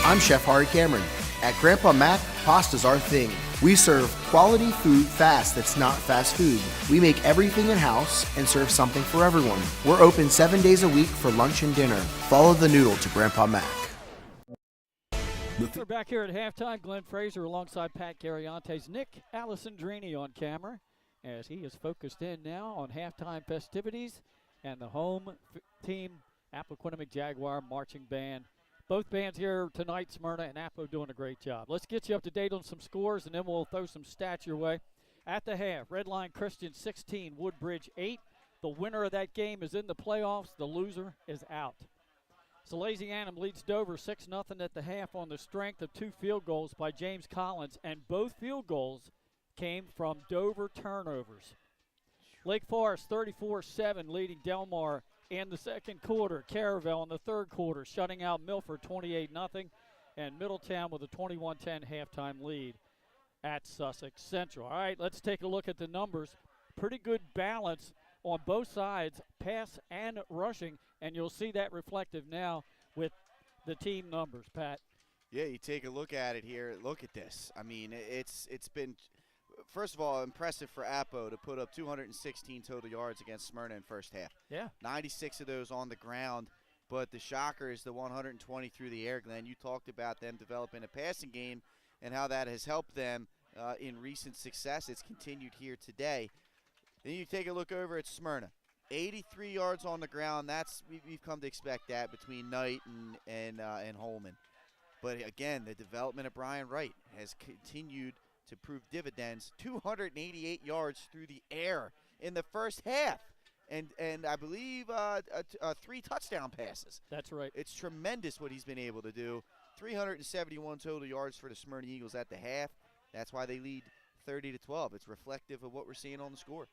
I'm Chef Hari Cameron. At Grandpa Mac, Pasta's our thing. We serve quality food fast that's not fast food. We make everything in-house and serve something for everyone. We're open 7 days a week for lunch and dinner. Follow the noodle to Grandpa Mac. We're back here at halftime. Glenn Fraser alongside Pat Gariantes. Nick Alessandrini on camera as he is focused in now on halftime festivities and the home team, Appoquinimink Jaguar Marching Band. Both bands here tonight, Smyrna and Appo, doing a great job. Let's get you up to date on some scores, and then we'll throw some stats your way. At the half, Redline Christian 16, Woodbridge 8. The winner of that game is in the playoffs. The loser is out. Salesianum leads Dover 6-0 at the half on the strength of 2 field goals by James Collins, and both field goals came from Dover turnovers. Lake Forest 34-7 leading Delmar in the second quarter. Caravel in the third quarter shutting out Milford 28-0, and Middletown with a 21-10 halftime lead at Sussex Central. All right, let's take a look at the numbers. Pretty good balance on both sides, pass and rushing, and you'll see that reflective now with the team numbers, Pat. Yeah, you take a look at it here. Look at this. I mean, it's been, first of all, impressive for Appo to put up 216 total yards against Smyrna in first half. Yeah. 96 of those on the ground, but the shocker is the 120 through the air, Glenn. You talked about them developing a passing game and how that has helped them in recent success. It's continued here today. Then you take a look over at Smyrna. 83 yards on the ground. We've come to expect that between Knight and Holman. But again, the development of Brian Wright has continued to prove dividends. 288 yards through the air in the first half, and I believe 3 touchdown passes. That's right. It's tremendous what he's been able to do. 371 total yards for the Smyrna Eagles at the half. That's why they lead 30-12. It's reflective of what we're seeing on the score.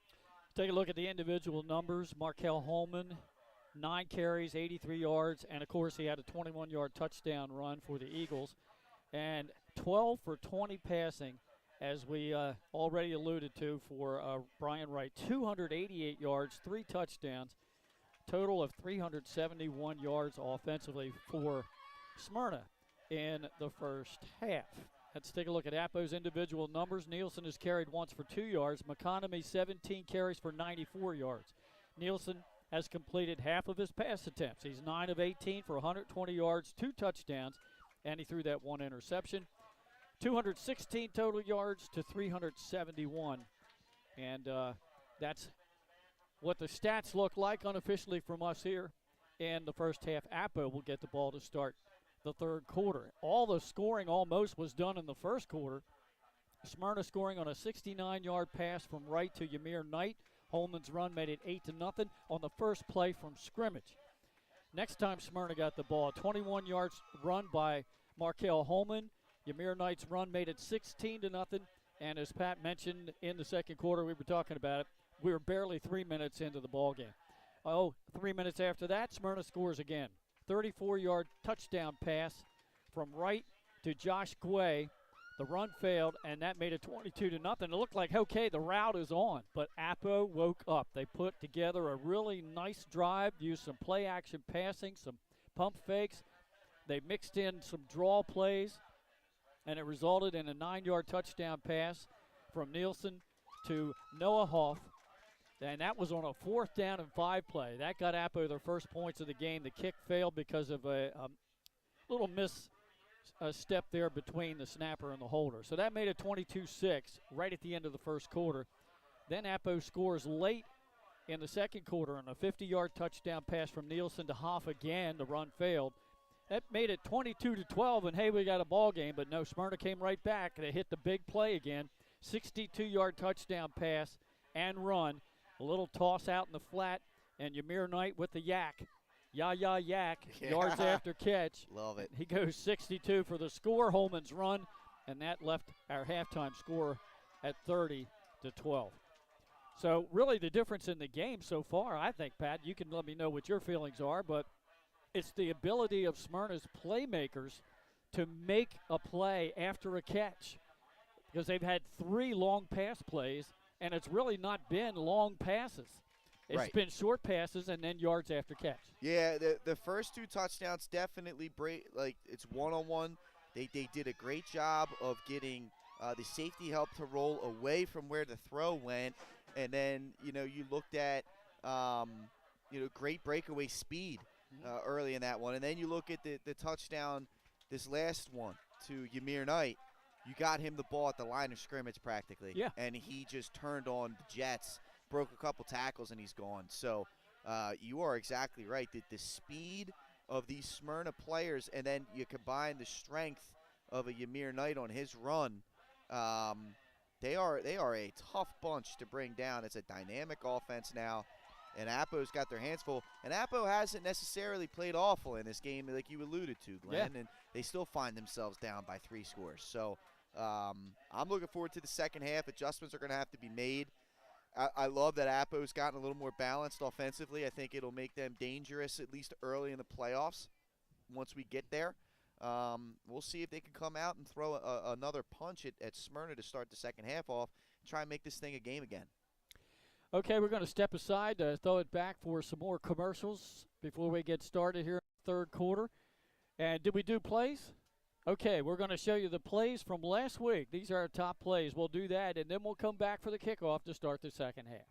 Take a look at the individual numbers. Markel Holman, 9 carries, 83 yards, and, of course, he had a 21-yard touchdown run for the Eagles. And 12 for 20 passing, as we already alluded to, for Brian Wright. 288 yards, 3 touchdowns, total of 371 yards offensively for Smyrna in the first half. Let's take a look at Appo's individual numbers. Nielsen has carried once for 2 yards. McConomy, 17 carries for 94 yards. Nielsen has completed half of his pass attempts. He's 9 of 18 for 120 yards, 2 touchdowns, and he threw that 1 interception. 216 total yards to 371. And that's what the stats look like unofficially from us here in the first half. Appo will get the ball to start the third quarter. All the scoring almost was done in the first quarter. Smyrna scoring on a 69-yard pass from Wright to Ymir Knight. Holman's run made it 8-0 on the first play from scrimmage. Next time Smyrna got the ball, 21 yards run by Markel Holman. Ymir Knight's run made it 16-0. And as Pat mentioned in the second quarter, we were talking about it, we were barely 3 minutes into the ball game. 3 minutes after that, Smyrna scores again. 34-yard touchdown pass from Wright to Josh Guay. The run failed, and that made it 22-0. It looked like, okay, the route is on, but Appo woke up. They put together a really nice drive, used some play-action passing, some pump fakes. They mixed in some draw plays, and it resulted in a 9-yard touchdown pass from Nielsen to Noah Hoff. And that was on a 4th down and 5 play. That got Appo their first points of the game. The kick failed because of a little misstep there between the snapper and the holder. So that made it 22-6 right at the end of the first quarter. Then Appo scores late in the second quarter on a 50-yard touchdown pass from Nielsen to Hoff again. The run failed. That made it 22-12, and hey, we got a ball game. But no, Smyrna came right back. They hit the big play again. 62-yard touchdown pass and run. A little toss out in the flat, and Ymir Knight with the yak. Yak, yards after catch. Love it. He goes 62 for the score. Holman's run, and that left our halftime score at 30-12. So really the difference in the game so far, I think, Pat, you can let me know what your feelings are, but it's the ability of Smyrna's playmakers to make a play after a catch, because they've had 3 long pass plays, and it's really not been long passes. It's been short passes and then yards after catch. Yeah, the first 2 touchdowns definitely it's one-on-one. They did a great job of getting the safety help to roll away from where the throw went, and then you looked at great breakaway speed early in that one, and then you look at the touchdown, this last one to Ymir Knight. You got him the ball at the line of scrimmage practically, and he just turned on the Jets, broke a couple tackles, and he's gone. So you are exactly right. The speed of these Smyrna players, and then you combine the strength of a Ymir Knight on his run. They are a tough bunch to bring down. It's a dynamic offense now, and Appo's got their hands full. And Appo hasn't necessarily played awful in this game, like you alluded to, Glenn. And they still find themselves down by 3 scores. So I'm looking forward to the second half. Adjustments are going to have to be made. I love that Appo's gotten a little more balanced offensively. I think it'll make them dangerous, at least early in the playoffs, once we get there. We'll see if they can come out and throw another punch at Smyrna to start the second half off and try and make this thing a game again. Okay, we're going to step aside to throw it back for some more commercials before we get started here in the third quarter. And did we do plays? Okay, we're going to show you the plays from last week. These are our top plays. We'll do that, and then we'll come back for the kickoff to start the second half.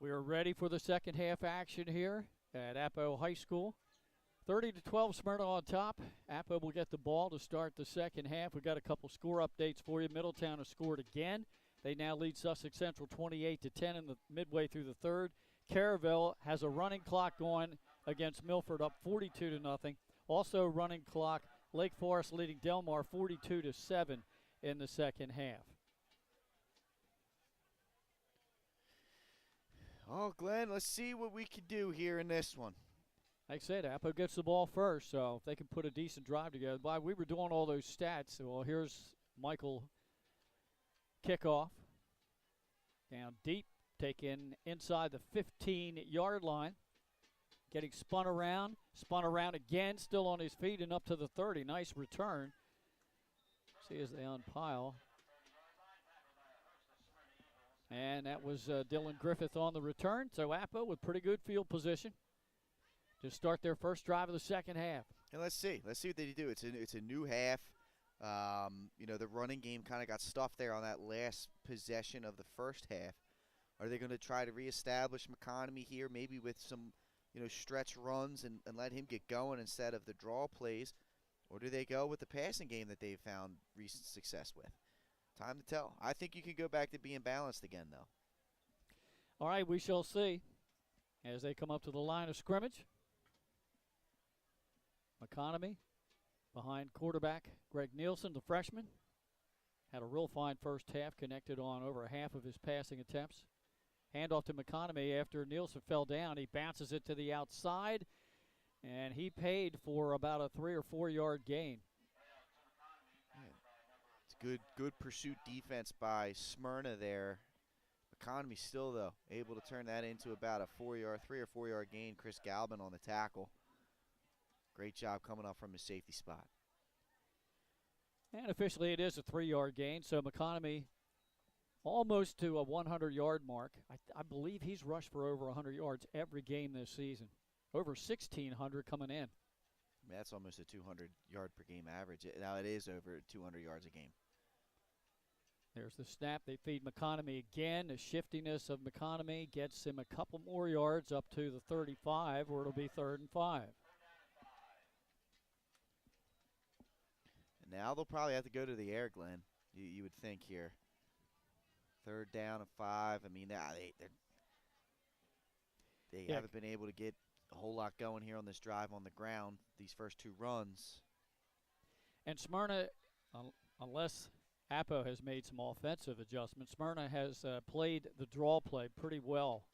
We are ready for the second half action here at Appo High School. 30-12, Smyrna on top. Appo will get the ball to start the second half. We've got a couple score updates for you. Middletown has scored again. They now lead Sussex Central 28-10 in the midway through the third. Caravelle has a running clock going against Milford, up 42-0. Also running clock, Lake Forest leading Delmar 42-7 in the second half. Oh, Glenn, let's see what we can do here in this one. Like I said, Appo gets the ball first, so if they can put a decent drive together. While we were doing all those stats, well, here's Michael kickoff. Down deep, taken inside the 15-yard line. Getting spun around again, still on his feet and up to the 30. Nice return. See as they unpile. And that was Dylan Griffith on the return. So Appo with pretty good field position to start their first drive of the second half. And let's see what they do. It's a new half. You know, the running game kind of got stuffed there on that last possession of the first half. Are they going to try to reestablish McConomy here, maybe with some, you know, stretch runs and let him get going instead of the draw plays? Or do they go with the passing game that they've found recent success with? Time to tell. I think you can go back to being balanced again, though. All right, we shall see as they come up to the line of scrimmage. McConomy behind quarterback Greg Nielsen, the freshman. Had a real fine first half, connected on over half of his passing attempts. Handoff to McConomy after Nielsen fell down. He bounces it to the outside, and he paid for about a 3 or 4 yard gain. It's good pursuit defense by Smyrna there. McConomy still, though, able to turn that into about a 3 or 4 yard gain. Chris Galvin on the tackle. Great job coming up from his safety spot. And officially it is a 3 yard gain, so McConomy almost to a 100-yard mark. I believe he's rushed for over 100 yards every game this season. Over 1,600 coming in. I mean, that's almost a 200-yard per game average. Now it is over 200 yards a game. There's the snap. They feed McConomy again. The shiftiness of McConomy gets him a couple more yards up to the 35, where it'll be 3rd and 5. And now they'll probably have to go to the air, Glenn. You would think here. 3rd down and 5. I mean, they haven't been able to get a whole lot going here on this drive on the ground, these first 2 runs. And Smyrna, unless Appo has made some offensive adjustments, Smyrna has played the draw play pretty well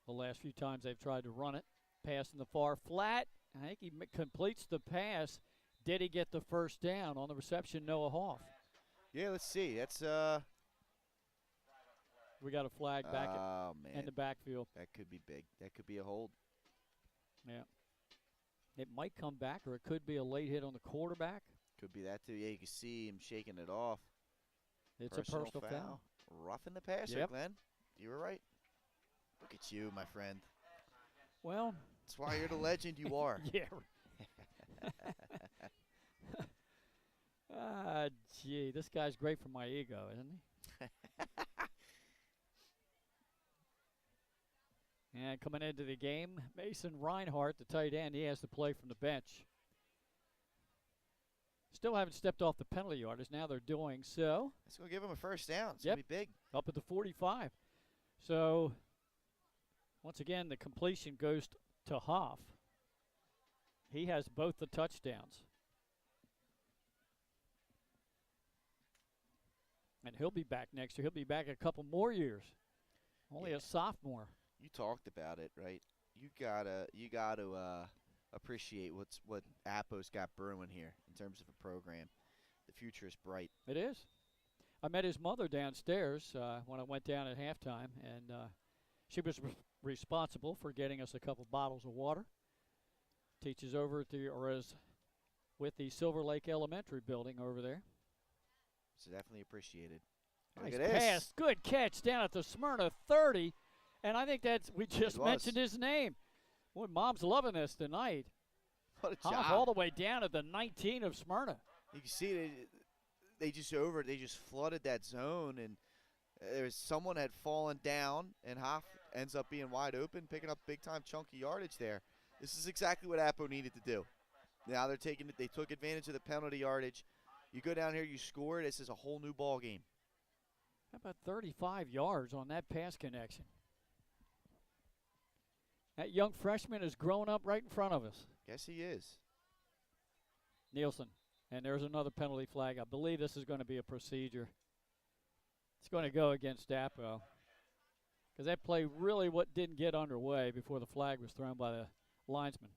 the last few times they've tried to run it. Pass in the far flat. I think he completes the pass. Did he get the first down on the reception? Noah Hoff. Yeah, let's see. That's we got a flag back in the backfield. That could be big. That could be a hold. Yeah. It might come back, or it could be a late hit on the quarterback. Could be that too. Yeah, you can see him shaking it off. It's a personal foul. Roughing the passer, Yep. Glenn. You were right. Look at you, my friend. Well, that's why you're the legend you are. Yeah. Gee, this guy's great for my ego, isn't he? And coming into the game, Mason Reinhardt, the tight end, he has to play from the bench. Still haven't stepped off the penalty yardage. Now they're doing so. It's going to give him a first down. It's going to be big. Up at the 45. So, once again, the completion goes to Hoff. He has both the touchdowns. And he'll be back next year. He'll be back a couple more years. Only a sophomore. You talked about it, right? You gotta appreciate what Appo's got brewing here in terms of a program. The future is bright. It is. I met his mother downstairs when I went down at halftime, and she was responsible for getting us a couple bottles of water. Teaches over at is with the Silver Lake Elementary building over there. It's definitely appreciated. Nice pass. Good catch down at the Smyrna 30. And I think we just mentioned his name. Boy, Mom's loving this tonight. What a job. Hoff all the way down at the 19 of Smyrna. You can see they just flooded that zone, and someone had fallen down, and Hoff ends up being wide open, picking up big-time chunky yardage there. This is exactly what Appo needed to do. Now they took advantage of the penalty yardage. You go down here, you score, this is a whole new ball game. How about 35 yards on that pass connection? That young freshman is growing up right in front of us. Guess he is. Nielsen. And there's another penalty flag. I believe this is going to be a procedure. It's going to go against Appo. Because that play really didn't get underway before the flag was thrown by the linesman.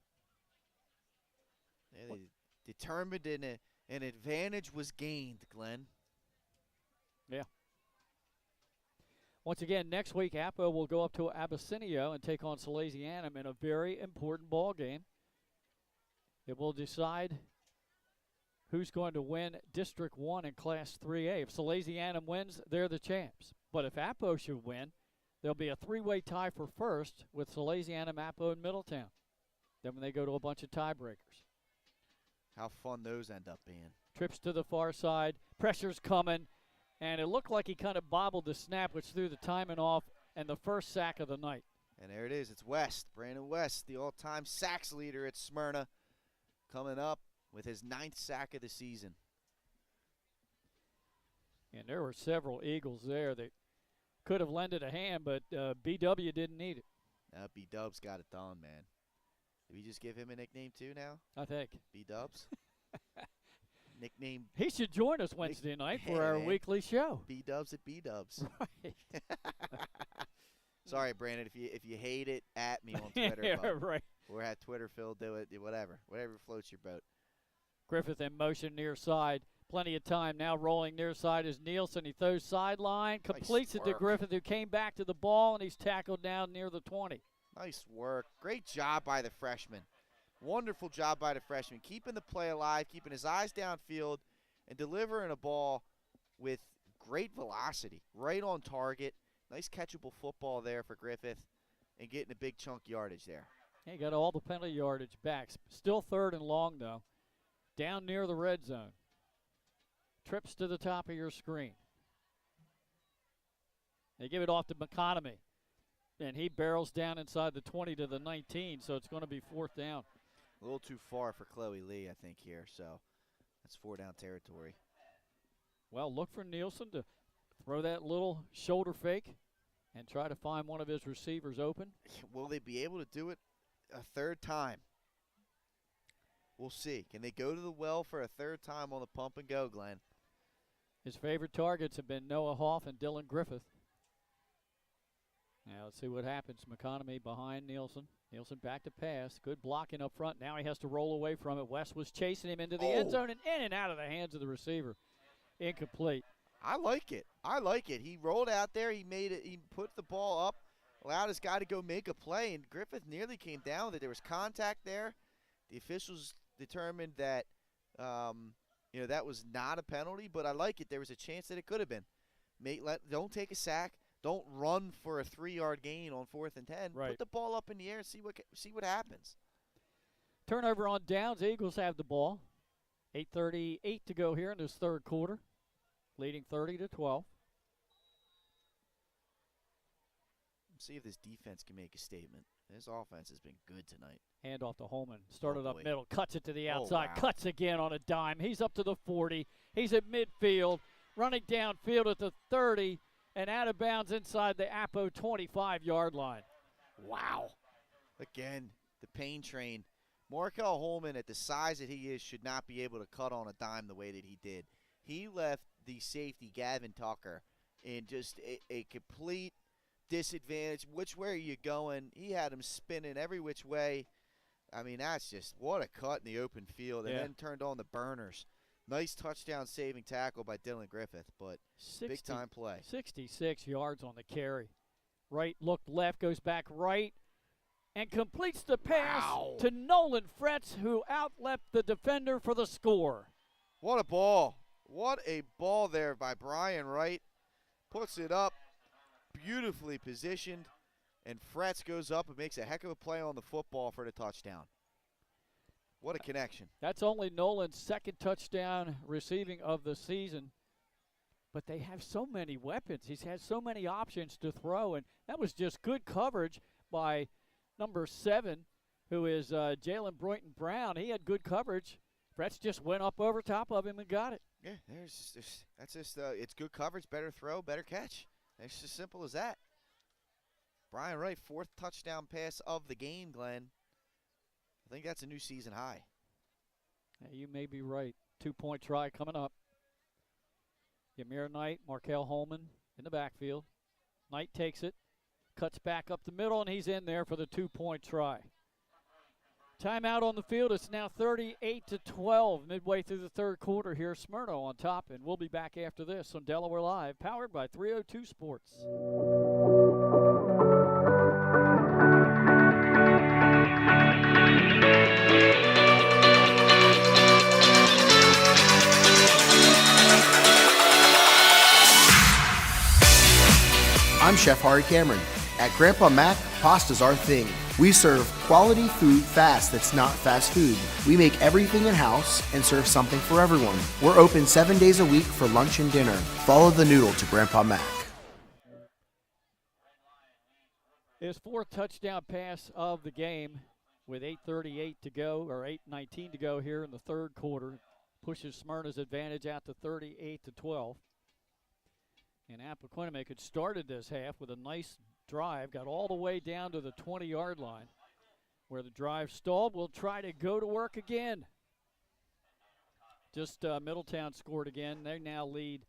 Yeah, they determined an advantage was gained, Glenn. Yeah. Once again, next week, Appo will go up to Abyssinia and take on Salesianum in a very important ball game. It will decide who's going to win District 1 in Class 3A. If Salesianum wins, they're the champs. But if Appo should win, there'll be a three-way tie for first with Salesianum, Appo, and Middletown. Then when they go to a bunch of tiebreakers. How fun those end up being. Trips to the far side, pressure's coming, and it looked like he kind of bobbled the snap, which threw the timing off, and the first sack of the night. And there it is. It's West, Brandon West, the all-time sacks leader at Smyrna, coming up with his 9th sack of the season. And there were several Eagles there that could have lended a hand, but BW didn't need it. B-Dubs got it done, man. Did we just give him a nickname too now? I think. B-Dubs? Nickname. He should join us Wednesday night for our weekly show. B-Dubs at B-Dubs. Right. Sorry, Brandon, if you hate it, at me on Twitter. Yeah, right. Or at Twitter, Phil, do it, whatever floats your boat. Griffith in motion near side. Plenty of time now rolling near side is Nielsen. He throws sideline, completes it to Griffith, who came back to the ball, and he's tackled down near the 20. Nice work. Great job by the freshman. Wonderful job by the freshman. Keeping the play alive, keeping his eyes downfield, and delivering a ball with great velocity. Right on target. Nice catchable football there for Griffith, and getting a big chunk yardage there. He got all the penalty yardage back. Still 3rd and long, though. Down near the red zone. Trips to the top of your screen. They give it off to McConomy. And he barrels down inside the 20 to the 19, so it's going to be 4th down. A little too far for Chloe Lee, I think, here. So that's 4-down territory. Well, look for Nielsen to throw that little shoulder fake and try to find one of his receivers open. Will they be able to do it a 3rd time? We'll see. Can they go to the well for a 3rd time on the pump and go, Glenn? His favorite targets have been Noah Hoff and Dylan Griffith. Now let's see what happens. McConomy behind Nielsen. Nielsen back to pass. Good blocking up front. Now he has to roll away from it. West was chasing him into the end zone and in and out of the hands of the receiver. Incomplete. I like it. He rolled out there. He made it. He put the ball up, allowed his guy to go make a play, and Griffith nearly came down with it. There was contact there. The officials determined that that was not a penalty, but I like it. There was a chance that it could have been. Don't take a sack. Don't run for a 3-yard gain on 4th and 10. Right. Put the ball up in the air and see what happens. Turnover on downs. Eagles have the ball. 8:38 to go here in this 3rd quarter. Leading 30-12. See if this defense can make a statement. This offense has been good tonight. Hand off to Holman. Started up middle. Cuts it to the outside. Wow. Cuts again on a dime. He's up to the 40. He's at midfield. Running downfield at the 30. And out of bounds inside the Appo 25-yard line. Wow. Again, the pain train. Markel Holman, at the size that he is, should not be able to cut on a dime the way that he did. He left the safety, Gavin Tucker, in just a complete disadvantage. Which way are you going? He had him spinning every which way. I mean, that's just what a cut in the open field. And then turned on the burners. Nice touchdown-saving tackle by Dylan Griffith, but big-time play. 66 yards on the carry. Right, looked left, goes back right, and completes the pass to Nolan Fretz, who outleapt the defender for the score. What a ball. What a ball there by Brian Wright. Puts it up, beautifully positioned, and Fretz goes up and makes a heck of a play on the football for the touchdown. What a connection. That's only Nolan's 2nd touchdown receiving of the season. but they have so many weapons. He's had so many options to throw, and that was just good coverage by number 7, who is Jalen Broyton Brown. He had good coverage. Fretz just went up over top of him and got it. Yeah, that's just it's good coverage, better throw, better catch. It's just simple as that. Brian Wright, 4th touchdown pass of the game, Glenn. I think that's a new season high. Yeah, you may be right. 2-point try coming up. Ymir Knight, Markel Holman in the backfield. Knight takes it, cuts back up the middle, and he's in there for the 2-point try. Timeout on the field. It's now 38-12 midway through the third quarter here. Smyrna on top, and we'll be back after this on Delaware Live, powered by 302 Sports. I'm Chef Hari Cameron. At Grandpa Mac, pasta's our thing. We serve quality food fast that's not fast food. We make everything in-house and serve something for everyone. We're open 7 days a week for lunch and dinner. Follow the noodle to Grandpa Mac. His 4th touchdown pass of the game with 8:38 to go, or 8:19 to go here in the third quarter. Pushes Smyrna's advantage out to 38-12. And Appoquinimink had started this half with a nice drive, got all the way down to the 20-yard line. Where the drive stalled, we'll try to go to work again. Just Middletown scored again. They now lead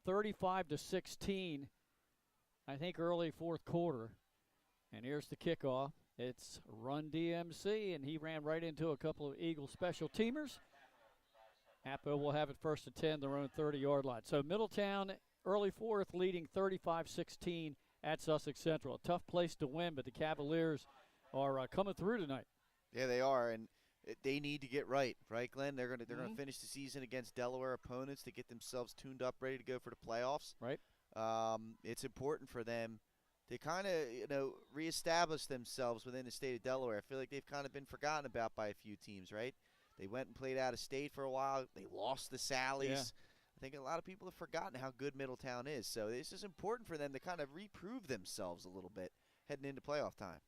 35-16, I think early fourth quarter. And here's the kickoff. It's Run DMC, and he ran right into a couple of Eagle special teamers. Appo will have it first and 10, their own 30-yard line. So Middletown, early fourth, leading 35-16 at Sussex Central. A tough place to win, but the Cavaliers are coming through tonight. Yeah, they are, and they need to get right, Glenn? They're gonna finish the season against Delaware opponents to get themselves tuned up, ready to go for the playoffs. Right. It's important for them to kind of reestablish themselves within the state of Delaware. I feel like they've kind of been forgotten about by a few teams, right? They went and played out of state for a while. They lost the Sallies. Yeah. I think a lot of people have forgotten how good Middletown is. So this is important for them to kind of reprove themselves a little bit heading into playoff time.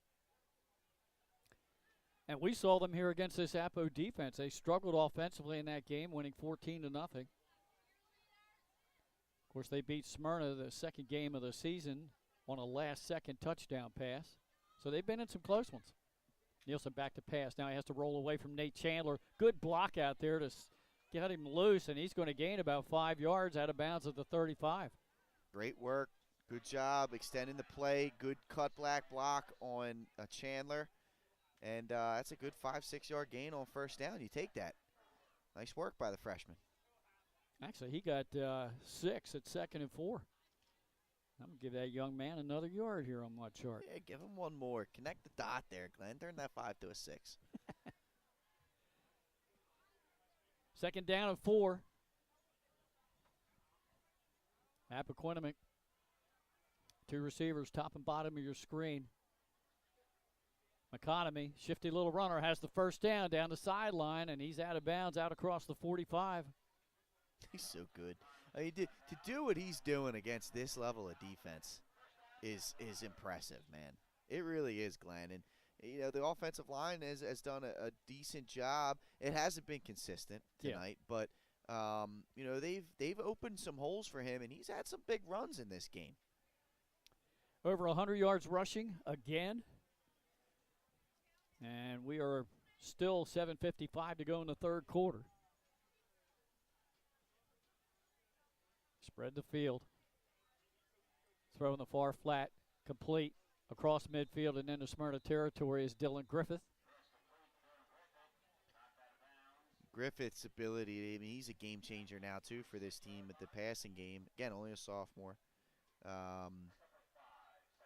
And we saw them here against this Appo defense. They struggled offensively in that game, winning 14-0. Of course, they beat Smyrna the second game of the season on a last-second touchdown pass. So they've been in some close ones. Nielsen back to pass. Now he has to roll away from Nate Chandler. Good block out there to get him loose, and he's going to gain about 5 yards out of bounds at the 35. Great work. Good job extending the play. Good cut back block on Chandler. And that's a good 5-6 yard gain on first down. You take that. Nice work by the freshman. Actually, he got 6 at 2nd and 4. I'm going to give that young man another yard here on my chart. Yeah, give him one more. Connect the dot there, Glenn. Turn that 5 to a 6. Second down and 4. Appoquinimink. 2 receivers, top and bottom of your screen. McConomy, shifty little runner, has the first down the sideline, and he's out of bounds out across the 45. He's so good. I mean, to do what he's doing against this level of defense is impressive, man. It really is, Glenn. And, the offensive line has done a decent job. It hasn't been consistent tonight, but, they've opened some holes for him, and he's had some big runs in this game. Over 100 yards rushing again. And we are still 7:55 to go in the third quarter. Spread the field. Throw in the far flat, complete across midfield and into Smyrna territory is Dylan Griffith. Griffith's ability, he's a game changer now, too, for this team at the passing game. Again, only a sophomore.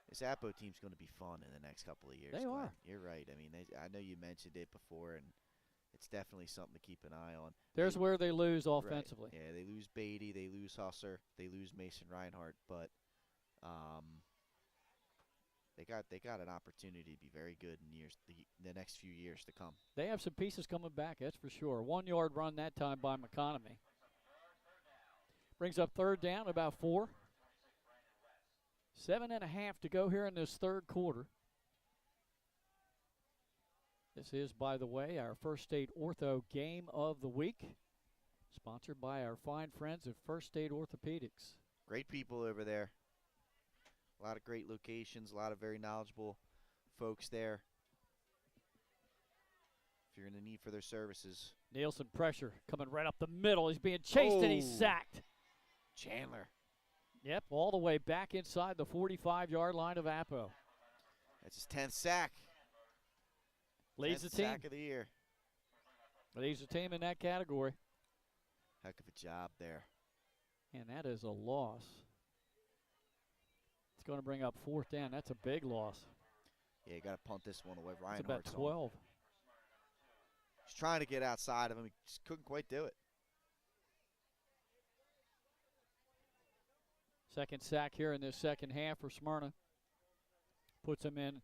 This Appo team's going to be fun in the next couple of years. They are. You're right. I mean, I know you mentioned it before, and it's definitely something to keep an eye on. There's where they lose offensively. Right. Yeah, they lose Beatty, they lose Husser, they lose Mason Reinhardt, but they got an opportunity to be very good in the next few years to come. They have some pieces coming back, that's for sure. 1 yard run that time by McConomy. Brings up third down, about 4. 7.5 to go here in this third quarter. This is, by the way, our First State Ortho game of the week, sponsored by our fine friends at First State Orthopedics. Great people over there. A lot of great locations, a lot of very knowledgeable folks there. If you're in the need for their services. Nielsen pressure coming right up the middle. He's being chased and he's sacked. Chandler. Yep, all the way back inside the 45-yard line of Appo. That's his 10th sack. Leads the 10th team. sack of the year. Leads the team in that category. Heck of a job there. And that is a loss. It's going to bring up fourth down. That's a big loss. Yeah, you got to punt this one away. It's about 12. He's trying to get outside of him. He just couldn't quite do it. Second sack here in this second half for Smyrna. Puts him in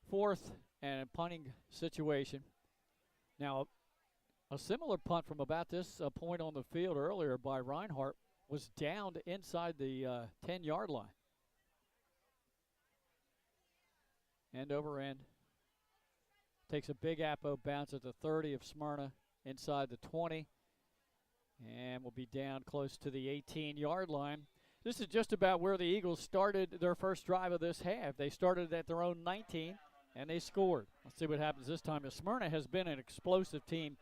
fourth and a punting situation. Now, a similar punt from about this point on the field earlier by Reinhardt was downed inside the 10-yard line. End over end. Takes a big Appo bounce at the 30 of Smyrna inside the 20. And will be down close to the 18-yard line. This is just about where the Eagles started their first drive of this half. They started at their own 19, and they scored. Let's see what happens this time. Smyrna has been an explosive team,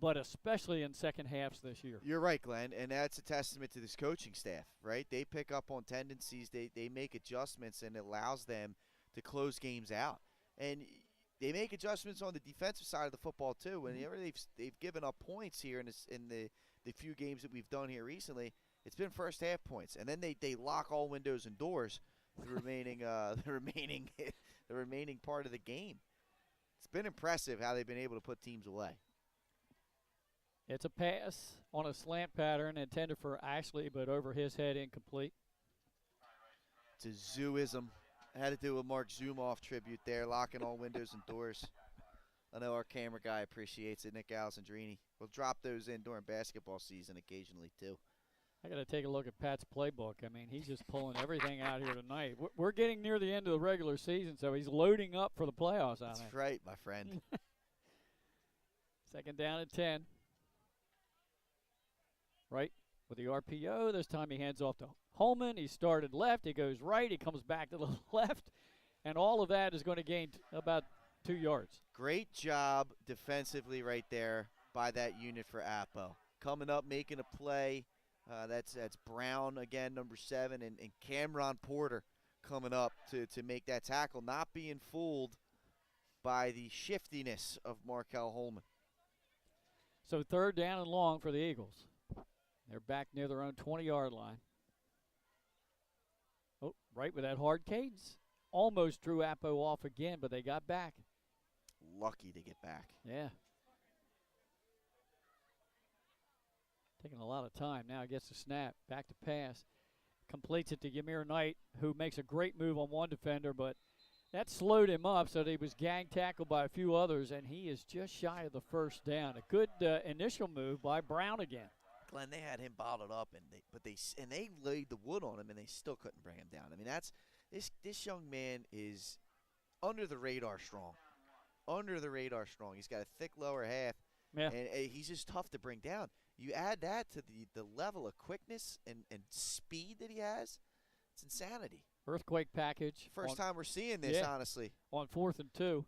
but especially in second halves this year. You're right, Glenn, and that's a testament to this coaching staff, right? They pick up on tendencies. They make adjustments, and it allows them to close games out. And they make adjustments on the defensive side of the football, too. Whenever they've given up points here in the few games that we've done here recently, it's been first half points, and then they lock all windows and doors the remaining the remaining part of the game. It's been impressive how they've been able to put teams away. It's a pass on a slant pattern intended for Ashley, but over his head incomplete. It's a zooism. I had to do a Mark Zoomoff tribute there, locking all windows and doors. I know our camera guy appreciates it, Nick Alessandrini. We'll drop those in during basketball season occasionally, too. I got to take a look at Pat's playbook. I mean, he's just pulling everything out here tonight. We're getting near the end of the regular season, so he's loading up for the playoffs. That's right, my friend. Second down and 10. Right with the RPO. This time he hands off to Holman. He started left. He goes right. He comes back to the left. And all of that is going to gain about 2 yards. Great job defensively right there by that unit for Appo. Coming up, making a play. That's Brown again, number 7, and Cameron Porter coming up to make that tackle, not being fooled by the shiftiness of Markel Holman. So third down and long for the Eagles. They're back near their own 20-yard line. Oh, right with that hard cadence. Almost drew Appo off again, but they got back. Lucky to get back. Yeah. Taking a lot of time. Now he gets the snap. Back to pass. Completes it to Ymir Knight, who makes a great move on one defender, but that slowed him up so that he was gang tackled by a few others, and he is just shy of the first down. A good initial move by Brown again. Glenn, they had him bottled up, and they laid the wood on him, and they still couldn't bring him down. I mean, this young man is under the radar strong. Under the radar strong. He's got a thick lower half, yeah. And he's just tough to bring down. You add that to the level of quickness and speed that he has, it's insanity. Earthquake package. First time we're seeing this, honestly. On 4th and 2.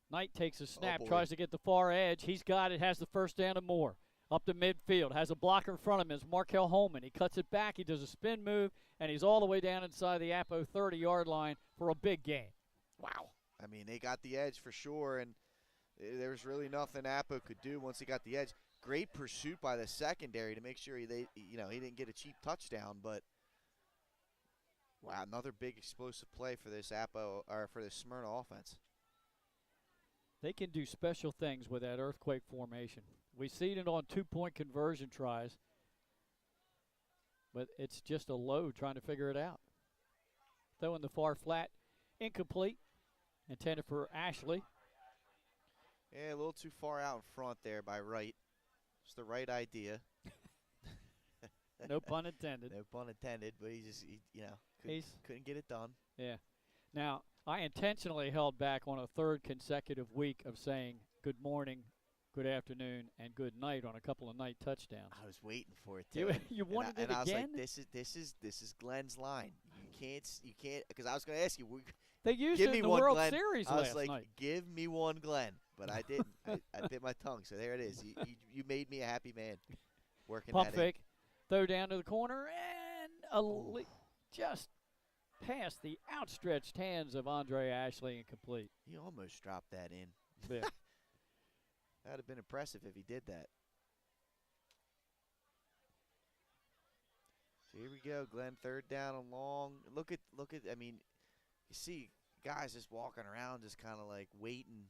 Knight takes a snap, tries to get the far edge. He's got it, has the first down and more. Up to midfield, has a blocker in front of him. It's Markel Holman. He cuts it back, he does a spin move, and he's all the way down inside the Appo 30-yard line for a big gain. Wow. I mean, they got the edge for sure, and there was really nothing Appo could do once he got the edge. Great pursuit by the secondary to make sure he didn't get a cheap touchdown, but wow, another big explosive play for this Smyrna offense. They can do special things with that earthquake formation. We've seen it on 2-point conversion tries, but it's just a load trying to figure it out. Throwing the far flat, incomplete, intended for Ashley. Yeah, a little too far out in front there by Wright. It's the right idea. No pun intended. No pun intended, but he couldn't get it done. Yeah. Now, I intentionally held back on a third consecutive week of saying good morning, good afternoon, and good night on a couple of night touchdowns. I was waiting for it too. You wanted it and I was again? like, this is Glenn's line. You can't, because I was going to ask you. They used give it me in the one, World Glenn. Series I was last like, night. give me one, Glenn, but I didn't. I bit my tongue, so there it is. You made me a happy man. Working Pump that fake, throw down to the corner, and just past the outstretched hands of Andre Ashley, incomplete. He almost dropped that in. Yeah. That would have been impressive if he did that. So here we go, Glenn. Third down and long. Look at. I mean, you see guys just walking around, just kind of like waiting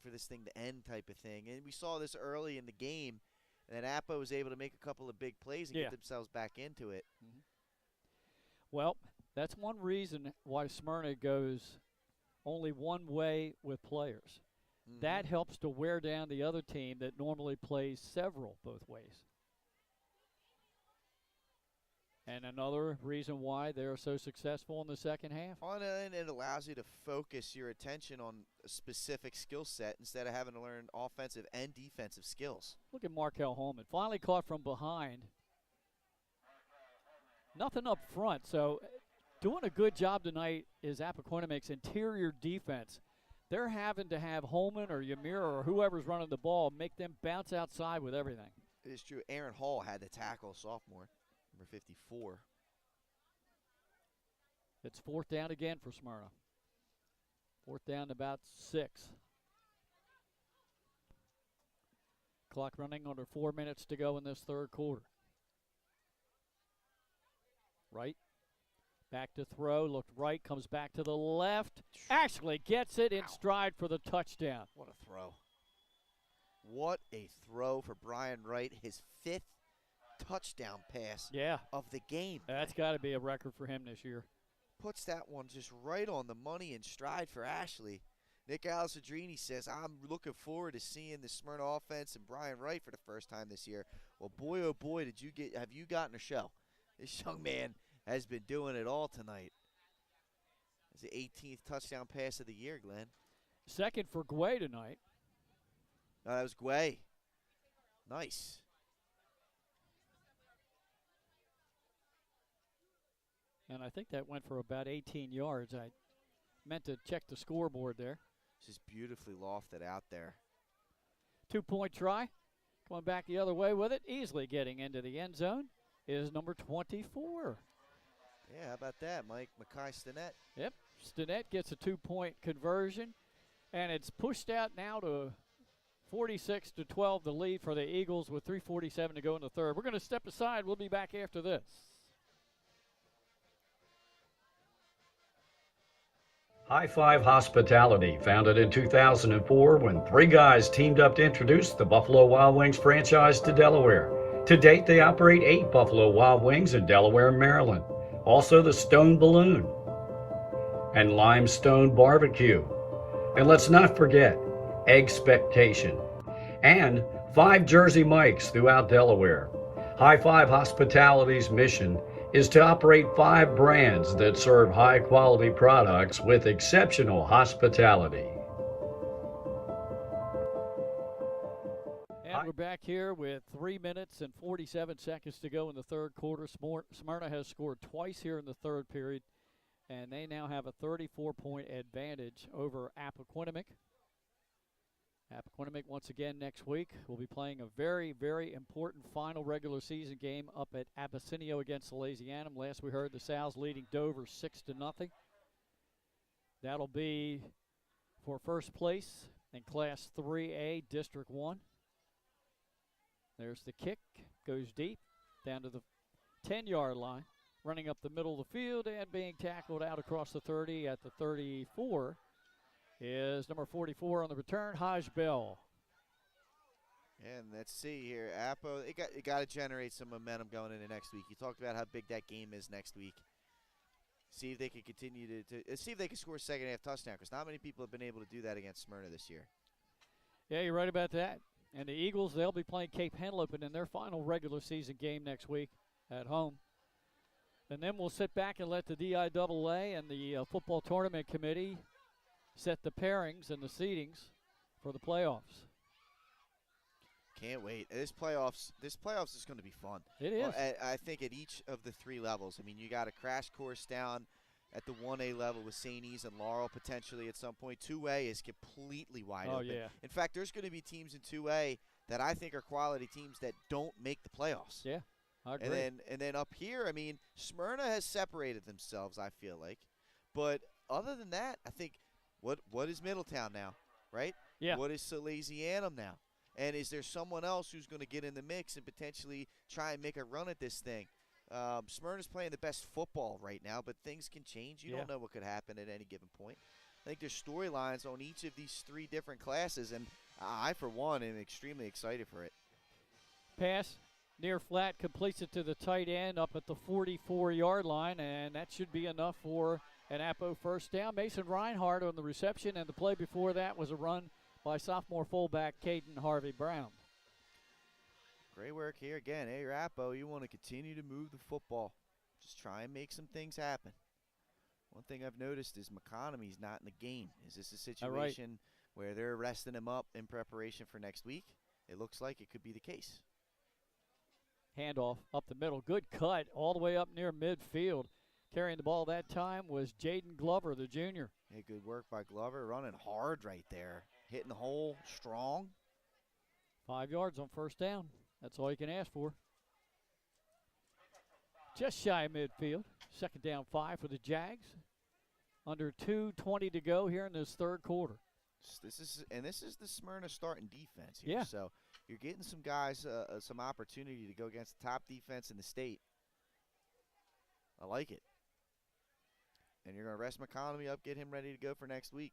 for this thing to end, type of thing. And we saw this early in the game, and then Appo was able to make a couple of big plays and get themselves back into it. Mm-hmm. Well, that's one reason why Smyrna goes only one way with players. Mm-hmm. That helps to wear down the other team that normally plays several both ways. And another reason why they're so successful in the second half. And it allows you to focus your attention on a specific skill set instead of having to learn offensive and defensive skills. Look at Markel Holman. Finally caught from behind. Nothing up front, so doing a good job tonight is Appoquinimink's interior defense. They're having to have Holman or Ymir or whoever's running the ball make them bounce outside with everything. It is true. Aaron Hall had the tackle, sophomore, number 54. It's fourth down again for Smyrna. Fourth down to about 6. Clock running under 4 minutes to go in this third quarter. Right. Back to throw, looked right, comes back to the left. Ashley gets it in stride for the touchdown. What a throw. What a throw for Brian Wright, his 5th touchdown pass of the game. That's got to be a record for him this year. Puts that one just right on the money in stride for Ashley. Nick Alisadrini says, I'm looking forward to seeing the Smyrna offense and Brian Wright for the first time this year. Well, boy, oh boy, have you gotten a show. This young man has been doing it all tonight. It's the 18th touchdown pass of the year, Glenn. Second for Guay tonight. No, that was Guay. Nice. And I think that went for about 18 yards. I meant to check the scoreboard there. Just beautifully lofted out there. 2-point try. Going back the other way with it. Easily getting into the end zone is number 24. Yeah, how about that, Mike? Makai Stinnett. Yep, Stinnett gets a 2-point conversion, and it's pushed out now to 46-12, the lead for the Eagles with 3:47 to go in the third. We're going to step aside. We'll be back after this. High Five Hospitality, founded in 2004 when 3 guys teamed up to introduce the Buffalo Wild Wings franchise to Delaware. To date, they operate 8 Buffalo Wild Wings in Delaware and Maryland. Also the Stone Balloon and Limestone Barbecue. And let's not forget Eggspectation and 5 Jersey Mikes throughout Delaware. High Five Hospitality's mission is to operate 5 brands that serve high-quality products with exceptional hospitality. And we're back here with 3 minutes and 47 seconds to go in the third quarter. Smyrna has scored twice here in the third period, and they now have a 34-point advantage over Appoquinimink. Appoquinimink once again next week will be playing a very, very important final regular season game up at Abyssinia against Salesianum. Last we heard, the Sal's leading Dover 6-0. That'll be for first place in Class 3A, District 1. There's the kick, goes deep, down to the 10-yard line, running up the middle of the field and being tackled out across the 30 at the 34 is number 44 on the return, Haj Bell. And let's see here, Appo, it got to generate some momentum going into next week. You talked about how big that game is next week. See if they can continue to see if they can score a second half touchdown, because not many people have been able to do that against Smyrna this year. Yeah, you're right about that. And the Eagles, they'll be playing Cape Henlopen in their final regular season game next week at home. And then we'll sit back and let the DIAA and the football tournament committee set the pairings and the seedings for the playoffs. Can't wait. This playoffs is going to be fun. It is. I think at each of the three levels. I mean, you got a crash course down at the 1A level with St. E's and Laurel potentially at some point. 2A is completely wide open. Yeah. In fact, there's going to be teams in 2A that I think are quality teams that don't make the playoffs. Yeah, I agree. And then up here, I mean, Smyrna has separated themselves, I feel like. But other than that, I think what is Middletown now, right? Yeah. What is Salesianum now? And is there someone else who's going to get in the mix and potentially try and make a run at this thing? Smyrna's playing the best football right now, but things can change. You don't know what could happen at any given point. I think there's storylines on each of these three different classes, and I, for one, am extremely excited for it. Pass near flat, completes it to the tight end up at the 44-yard line, and that should be enough for an Appo first down. Mason Reinhardt on the reception, and the play before that was a run by sophomore fullback Caden Harvey Brown. Great work here again. Hey, Appo, you want to continue to move the football. Just try and make some things happen. One thing I've noticed is McConomee's not in the game. Is this a situation where they're resting him up in preparation for next week? It looks like it could be the case. Handoff up the middle. Good cut all the way up near midfield. Carrying the ball that time was Jaden Glover, the junior. Hey, good work by Glover. Running hard right there. Hitting the hole strong. 5 yards on first down. That's all you can ask for. Just shy of midfield. Second down 5 for the Jags. Under 2:20 to go here in this third quarter. This is the Smyrna starting defense here. Yeah. So you're getting some guys some opportunity to go against the top defense in the state. I like it. And you're going to rest McConomy up, get him ready to go for next week.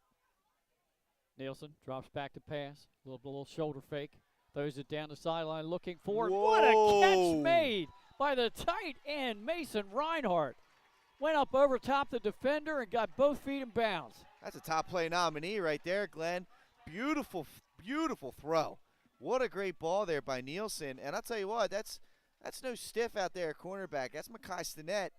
Nielsen drops back to pass. Little shoulder fake. Throws it down the sideline looking for it. Whoa. What a catch made by the tight end, Mason Reinhardt. Went up over top the defender and got both feet in bounds. That's a top play nominee right there, Glenn. Beautiful, beautiful throw. What a great ball there by Nielsen. And I'll tell you what, that's no stiff out there at cornerback. That's Makai Stinnett,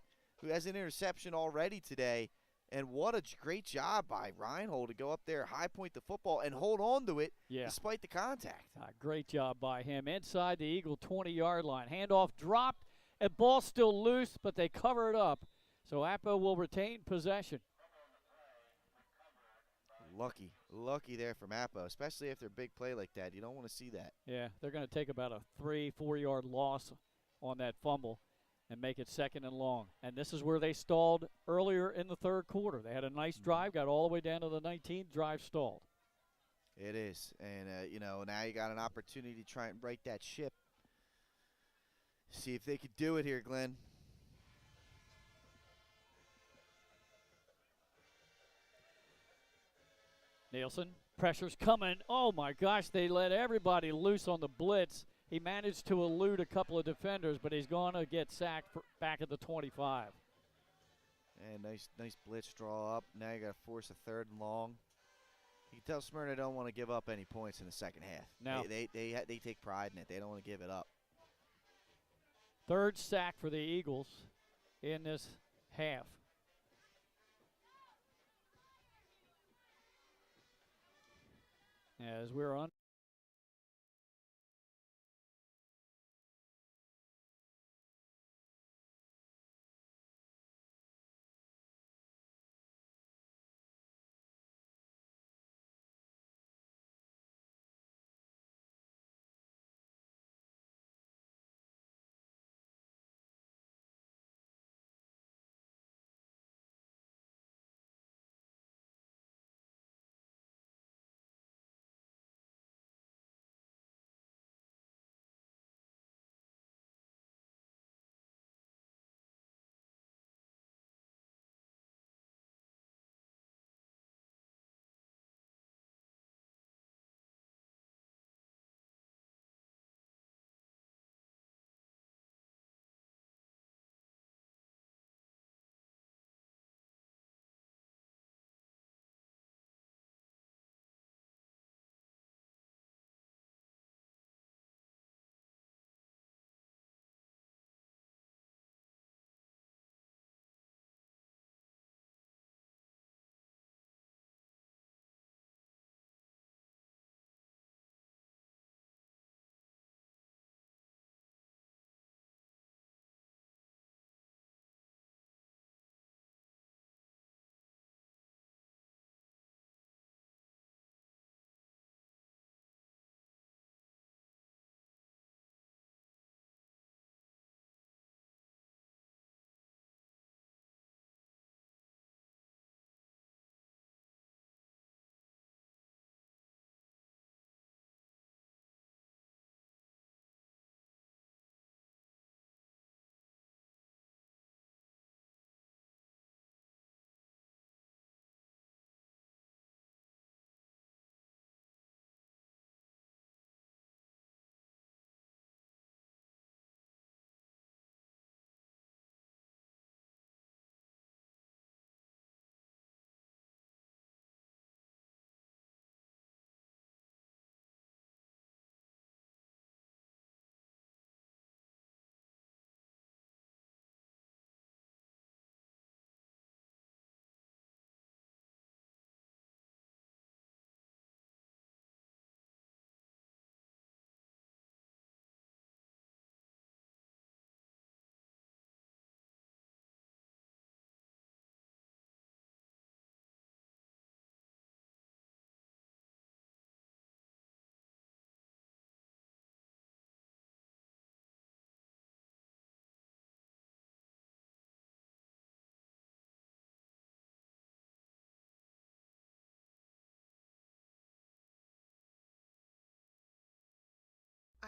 who has an interception already today. And what a great job by Reinhold to go up there, high point the football, and hold on to it despite the contact. Great job by him. Inside the Eagle 20-yard line. Handoff dropped, and ball still loose, but they cover it up. So Appo will retain possession. Lucky there from Appo, especially if they're big play like that. You don't want to see that. Yeah, they're going to take about a 3-4 yard loss on that fumble and make it second and long. And this is where they stalled earlier in the third quarter. They had a nice drive, got all the way down to the 19th, drive stalled. It is. And, now you got an opportunity to try and right that ship. See if they could do it here, Glenn. Nielsen, pressure's coming. Oh, my gosh, they let everybody loose on the blitz. He managed to elude a couple of defenders, but he's going to get sacked back at the 25. And nice blitz draw up. Now you got to force a third and long. You can tell Smyrna don't want to give up any points in the second half. No. They take pride in it. They don't want to give it up. Third sack for the Eagles in this half. As we're on.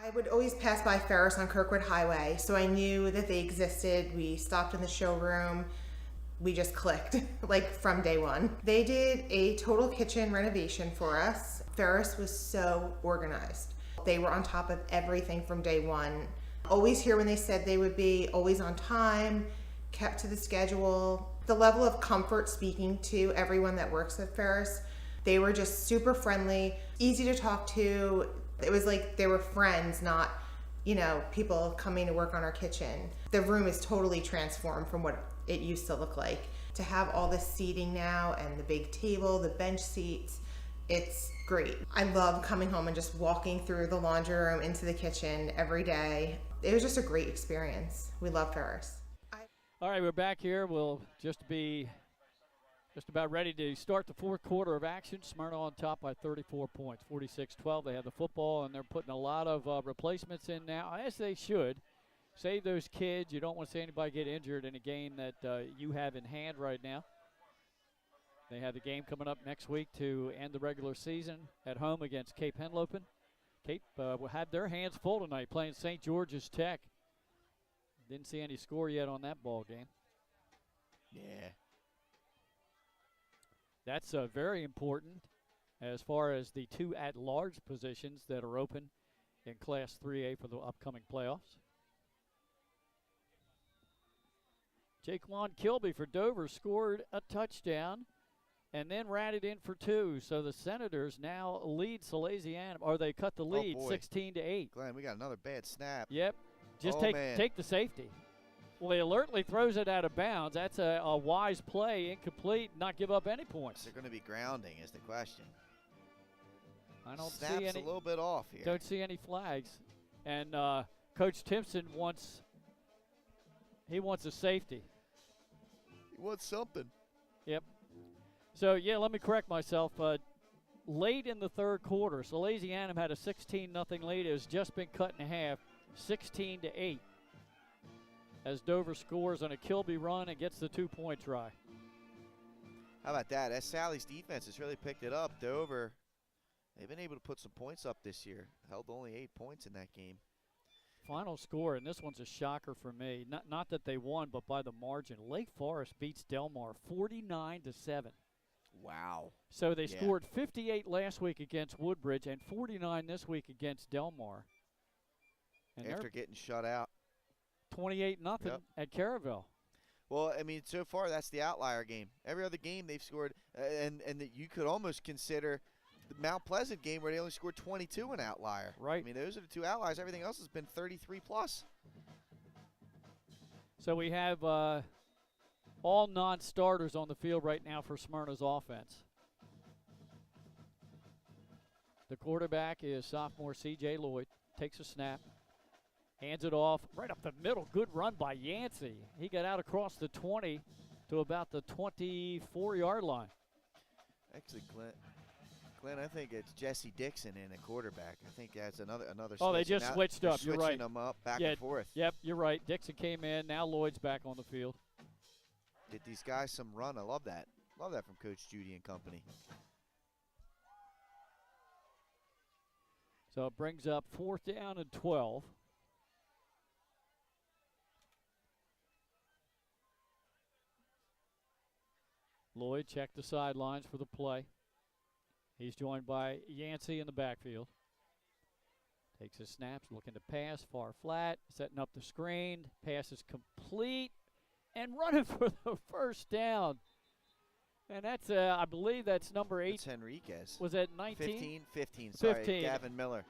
I would always pass by Ferris on Kirkwood Highway, so I knew that they existed. We stopped in the showroom. We just clicked, like from day one. They did a total kitchen renovation for us. Ferris was so organized. They were on top of everything from day one. Always here when they said they would be, always on time, kept to the schedule. The level of comfort speaking to everyone that works at Ferris, they were just super friendly, easy to talk to. It was like they were friends, not, people coming to work on our kitchen. The room is totally transformed from what it used to look like. To have all this seating now and the big table, the bench seats, it's great. I love coming home and just walking through the laundry room into the kitchen every day. It was just a great experience. We love Ferris. All right, we're back here. We'll just be about ready to start the fourth quarter of action. Smyrna on top by 34 points, 46-12. They have the football, and they're putting a lot of replacements in now, as they should. Save those kids. You don't want to see anybody get injured in a game that you have in hand right now. They have the game coming up next week to end the regular season at home against Cape Henlopen. Cape will have their hands full tonight playing St. George's Tech. Didn't see any score yet on that ball game. Yeah. That's very important as far as the two at-large positions that are open in Class 3A for the upcoming playoffs. Jaquan Kilby for Dover scored a touchdown and then ran it in for two. So the Senators now lead Salesianum, or they cut the lead 16-8. Glenn, we got another bad snap. Yep. Just take the safety. Well, he alertly throws it out of bounds. That's a wise play, incomplete, not give up any points. They're going to be grounding is the question. I don't Snap's see any. A little bit off here. Don't see any flags. And Coach Timpson wants a safety. He wants something. Yep. So, let me correct myself. Late in the third quarter, Salesianum had a 16-0 lead. It has just been cut in half, 16-8. As Dover scores on a Kilby run and gets the 2-point try. How about that? As Sally's defense has really picked it up. Dover, they've been able to put some points up this year. Held only 8 points in that game. Final score, and this one's a shocker for me. Not that they won, but by the margin. Lake Forest beats Delmar 49-7. Wow. So they scored 58 last week against Woodbridge and 49 this week against Delmar. And after getting shut out. 28-0 at Caravelle. Well, I mean, so far that's the outlier game. Every other game they've scored, and that you could almost consider the Mount Pleasant game where they only scored 22 an outlier. Right. I mean, those are the two outliers. Everything else has been 33+. So we have all non-starters on the field right now for Smyrna's offense. The quarterback is sophomore C.J. Lloyd. Takes a snap. Hands it off right up the middle. Good run by Yancey. He got out across the 20 to about the 24-yard line. Actually, Glenn, I think it's Jesse Dixon in a quarterback. I think that's another. Oh, they just switched up. You're right. Switching them up back and forth. Yep, you're right. Dixon came in. Now Lloyd's back on the field. Get these guys some run. I love that. Love that from Coach Judy and company. So it brings up 4th down and 12. Lloyd checked the sidelines for the play. He's joined by Yancey in the backfield. Takes his snaps, looking to pass, far flat, setting up the screen. Pass is complete, and running for the first down. And that's, I believe that's number 8. It's Henriquez. Was that 19? 15. Sorry, 15. Gavin Miller.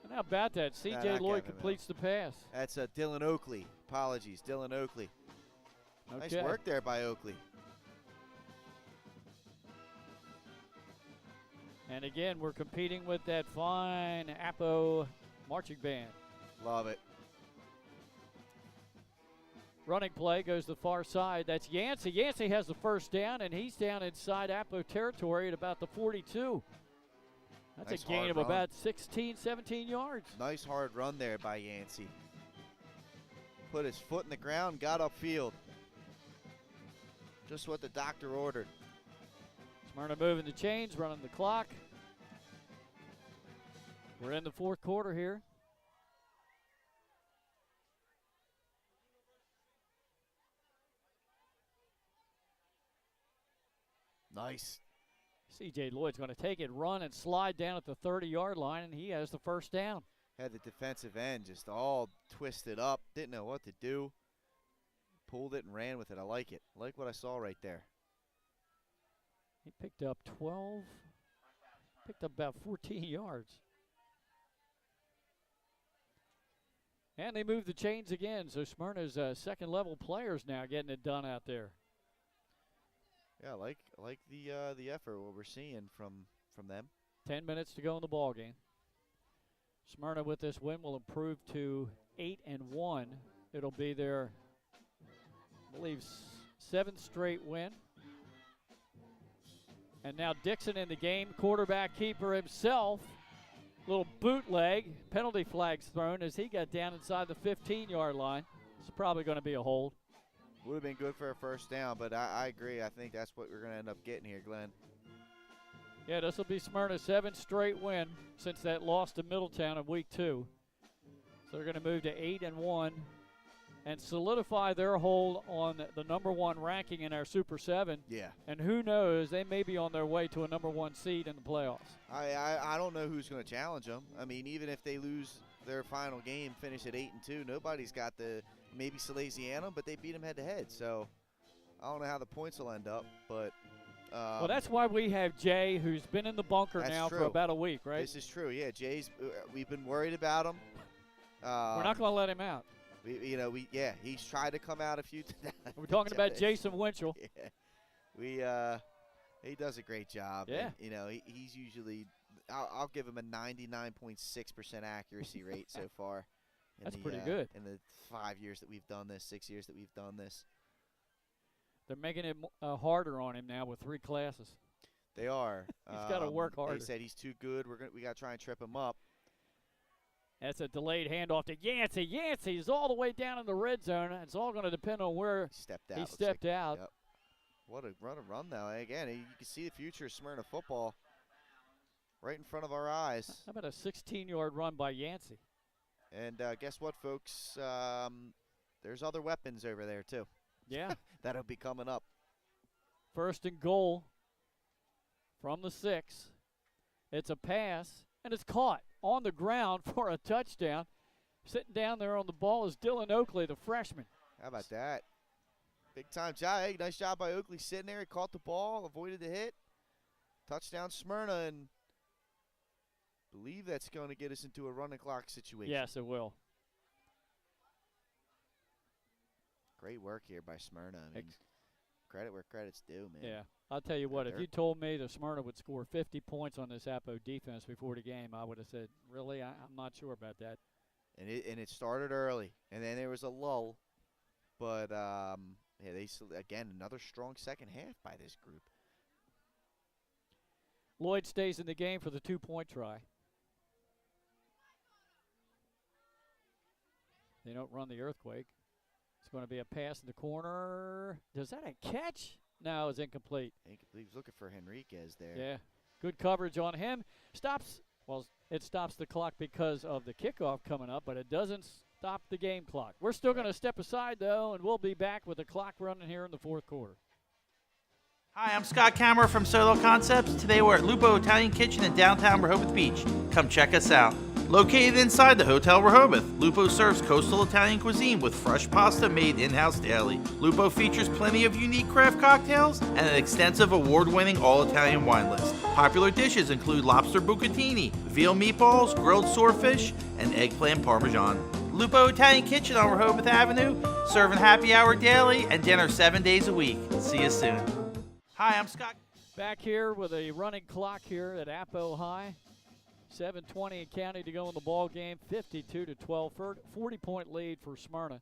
And how about that? C.J. Lloyd completes the pass. That's Dylan Oakley. Apologies, Dylan Oakley. Okay. Nice work there by Oakley. And again, we're competing with that fine Appo marching band. Love it. Running play goes the far side. That's Yancey. Yancey has the first down, and he's down inside Appo territory at about the 42. That's nice a gain of run. about 16, 17 yards. Nice hard run there by Yancey. Put his foot in the ground, got upfield. Just what the doctor ordered. Smyrna moving the chains, running the clock. We're in the fourth quarter here. Nice. C.J. Lloyd's going to take it, run, and slide down at the 30-yard line, and he has the first down. Had the defensive end just all twisted up. Didn't know what to do. Pulled it and ran with it. I like it. I like what I saw right there. He picked up 12, picked up about 14 yards. And they move the chains again, so Smyrna's second-level players now getting it done out there. Yeah, I like the effort, what we're seeing from them. 10 minutes to go in the ball game. Smyrna with this win will improve to 8-1. It'll be their, I believe, 7th straight win. And now Dixon in the game, quarterback keeper himself. Little bootleg, penalty flags thrown as he got down inside the 15-yard line. It's probably going to be a hold. Would have been good for a first down, but I agree. I think that's what we're going to end up getting here, Glenn. Yeah, this will be Smyrna's 7th straight win since that loss to Middletown in week 2. So they're going to move to 8-1 and solidify their hold on the number 1 ranking in our Super 7. Yeah. And who knows, they may be on their way to a number 1 seed in the playoffs. I don't know who's going to challenge them. I mean, even if they lose their final game, finish at 8-2, nobody's got the maybe Salesianum, but they beat them head-to-head. So I don't know how the points will end up, but well, that's why we have Jay, who's been in the bunker now for about a week, right? This is true. Yeah, Jay's. We've been worried about him. We're not going to let him out. He's tried to come out a few times. We're talking about Jason Winchell. Yeah. He does a great job. Yeah. And, he's usually. I'll give him a 99.6% accuracy rate so far. That's pretty good. In the 5 years that we've done this, 6 years that we've done this. They're making it harder on him now with 3 classes. They are. He's got to work harder. They said he's too good. We got to try and trip him up. That's a delayed handoff to Yancey. Yancey is all the way down in the red zone. It's all going to depend on where he stepped out. Yep. What a run, though. Again, you can see the future of Smyrna football right in front of our eyes. How about a 16-yard run by Yancey? And guess what, folks? There's other weapons over there, too. Yeah. That'll be coming up. 1st and goal from the 6. It's a pass, and it's caught on the ground for a touchdown. Sitting down there on the ball is Dylan Oakley, the freshman. How about that? Big-time job. Hey, nice job by Oakley sitting there. He caught the ball, avoided the hit. Touchdown Smyrna, and believe that's going to get us into a running clock situation. Yes, it will. Great work here by Smyrna. I mean, credit where credit's due, man. Yeah. I'll tell you what, if you told me that Smyrna would score 50 points on this Appo defense before the game, I would have said, really? I'm not sure about that. And it started early, and then there was a lull. But, again, another strong second half by this group. Lloyd stays in the game for the 2-point try. They don't run the earthquake. It's going to be a pass in the corner. Is that a catch? No, it's incomplete. Incomplete. He's looking for Henriquez there. Yeah. Good coverage on him. It stops the clock because of the kickoff coming up, but it doesn't stop the game clock. We're still going to step aside, though, and we'll be back with the clock running here in the fourth quarter. Hi, I'm Scott Kammerer from Solo Concepts. Today we're at Lupo Italian Kitchen in downtown Rehoboth Beach. Come check us out. Located inside the Hotel Rehoboth, Lupo serves coastal Italian cuisine with fresh pasta made in-house daily. Lupo features plenty of unique craft cocktails and an extensive award-winning all-Italian wine list. Popular dishes include lobster bucatini, veal meatballs, grilled swordfish, and eggplant parmesan. Lupo Italian Kitchen on Rehoboth Avenue, serving happy hour daily and dinner 7 days a week. See you soon. Hi, I'm Scott. Back here with a running clock here at Appo High. 7:20 in county to go in the ball game. 52-12, 40-point lead for Smyrna.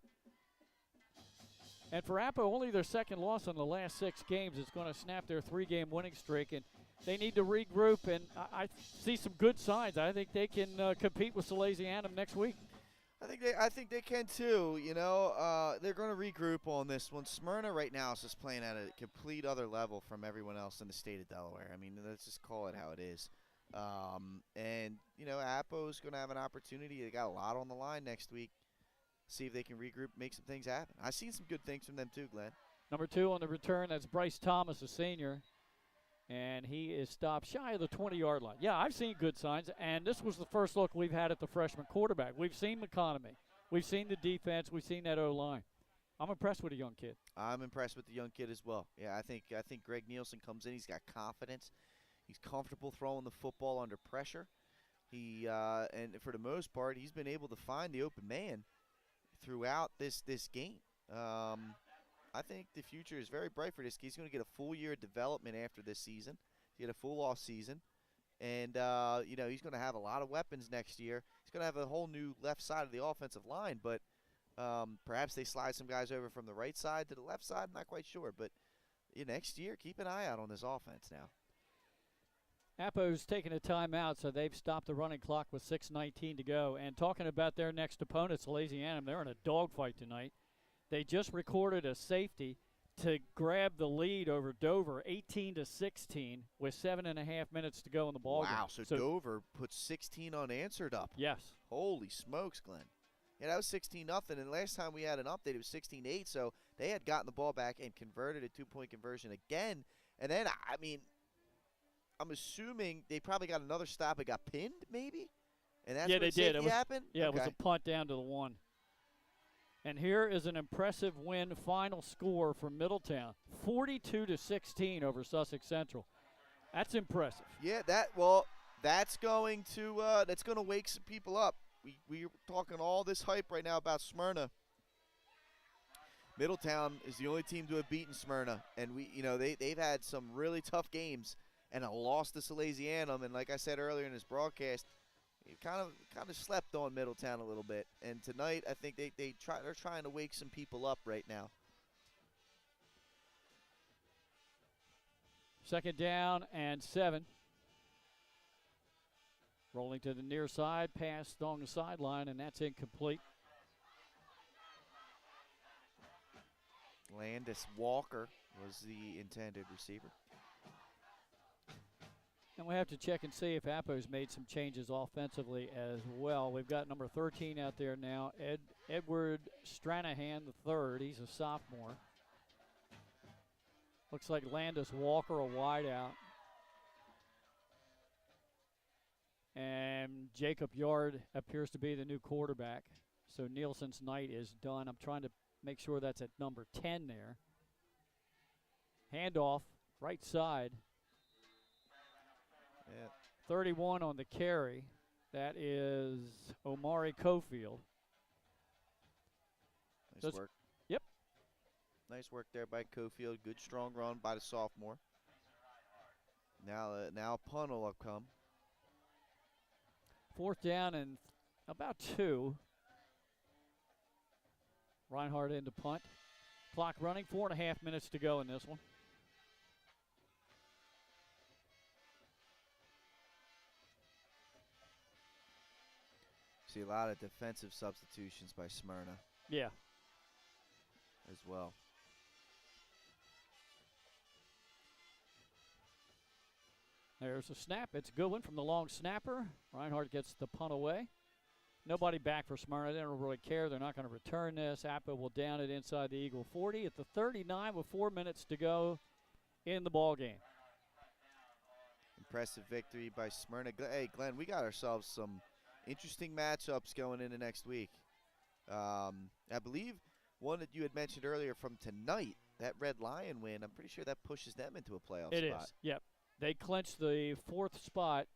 And for Appo, only their second loss in the last 6 games. It's going to snap their 3-game winning streak, and they need to regroup. And I see some good signs. I think they can compete with Salesianum next week. I think they can too. They're going to regroup on this one. Smyrna right now is just playing at a complete other level from everyone else in the state of Delaware. I mean, let's just call it how it is. And, Appo's going to have an opportunity. They got a lot on the line next week. See if they can regroup, make some things happen. I've seen some good things from them too, Glenn. Number 2 on the return, that's Bryce Thomas, a senior. And he is stopped shy of the 20-yard line. Yeah, I've seen good signs, and this was the first look we've had at the freshman quarterback. We've seen McConomy. We've seen the defense. We've seen that O-line. I'm impressed with the young kid. I'm impressed with the young kid as well. Yeah, I think Greg Nielsen comes in. He's got confidence. He's comfortable throwing the football under pressure. And for the most part, he's been able to find the open man throughout this game. I think the future is very bright for this kid. He's going to get a full year of development after this season. He had a full off season. And, he's going to have a lot of weapons next year. He's going to have a whole new left side of the offensive line. But perhaps they slide some guys over from the right side to the left side. Not quite sure. But next year, keep an eye out on this offense now. Appo's taking a timeout, so they've stopped the running clock with 6:19 to go. And talking about their next opponents, Louisiana, they're in a dogfight tonight. They just recorded a safety to grab the lead over Dover, 18-16, with 7.5 minutes to go in the ball game. Wow, so Dover put 16 unanswered up. Yes. Holy smokes, Glenn. Yeah, that was 16-0, and last time we had an update, it was 16-8, so they had gotten the ball back and converted a two-point conversion again. And then, I'm assuming they probably got another stop. It got pinned, maybe? And that's yeah, where they did. Happened? Yeah, okay. It was a punt down to the 1. And here is an impressive win final score for Middletown, 42-16 over Sussex Central. That's impressive. Yeah, that's going to wake some people up. We're talking all this hype right now about Smyrna. Middletown is the only team to have beaten Smyrna, and they've had some really tough games and a loss to Salesianum. And like I said earlier in this broadcast, kind of slept on Middletown a little bit, and tonight I think they're trying to wake some people up right now. Second down and 7. Rolling to the near side, pass along the sideline, and that's incomplete. Landis Walker was the intended receiver. And we have to check and see if Appo's made some changes offensively as well. We've got number 13 out there now, Edward Stranahan III. He's a sophomore. Looks like Landis Walker, a wideout. And Jacob Yard appears to be the new quarterback. So Nielsen's night is done. I'm trying to make sure that's at number 10 there. Handoff, right side. Yeah. 31 on the carry. That is Omari Cofield. Nice work. Yep. Nice work there by Cofield. Good strong run by the sophomore. Now a punt will come. 4th down and about 2. Reinhardt into punt. Clock running, 4.5 minutes to go in this one. See a lot of defensive substitutions by Smyrna. Yeah. As well. There's a snap. It's a good one from the long snapper. Reinhardt gets the punt away. Nobody back for Smyrna. They don't really care. They're not going to return this. Appo will down it inside the Eagle 40 at the 39 with 4 minutes to go in the ball game. Impressive victory by Smyrna. Hey, Glenn, we got ourselves some interesting matchups going into next week. I believe one that you had mentioned earlier from tonight, that Red Lion win, I'm pretty sure that pushes them into a playoff spot. It is, yep. They clinched the 4th spot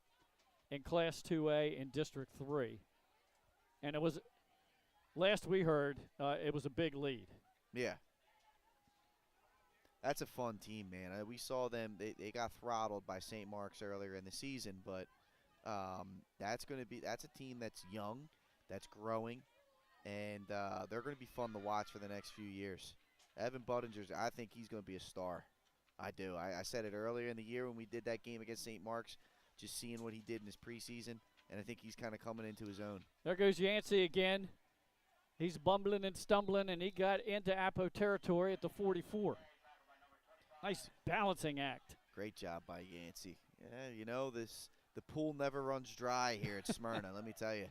in Class 2A in District 3. And it was, last we heard, it was a big lead. Yeah. That's a fun team, man. We saw them, they got throttled by St. Mark's earlier in the season, but that's a team that's young, that's growing, and they're going to be fun to watch for the next few years. Evan Buddinger's, I think he's going to be a star. I do. I said it earlier in the year when we did that game against St. Mark's, just seeing what he did in his preseason, and I think he's kind of coming into his own. There goes Yancey again. He's bumbling and stumbling, and he got into Appo territory at the 44. Nice balancing act. Great job by Yancey. Yeah, this the pool never runs dry here at Smyrna, let me tell you.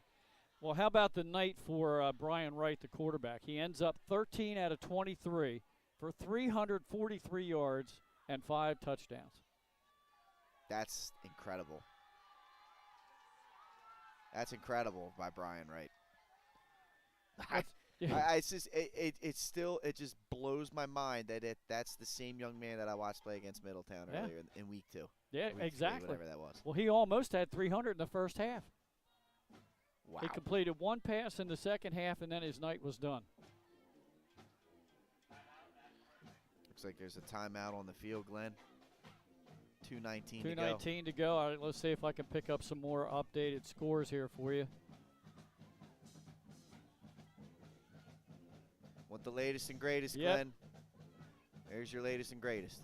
Well, how about the night for Brian Wright, the quarterback? He ends up 13 out of 23 for 343 yards and 5 touchdowns. That's incredible. That's incredible by Brian Wright. It just blows my mind that that's the same young man that I watched play against Middletown earlier in week 2. Yeah, week exactly. 3, whatever that was. Well, he almost had 300 in the first half. Wow. He completed 1 pass in the second half, and then his night was done. Looks like there's a timeout on the field, Glenn. 2:19 to go. 2:19 to go. All right, let's see if I can pick up some more updated scores here for you. Want the latest and greatest, Yep. Glenn? There's your latest and greatest.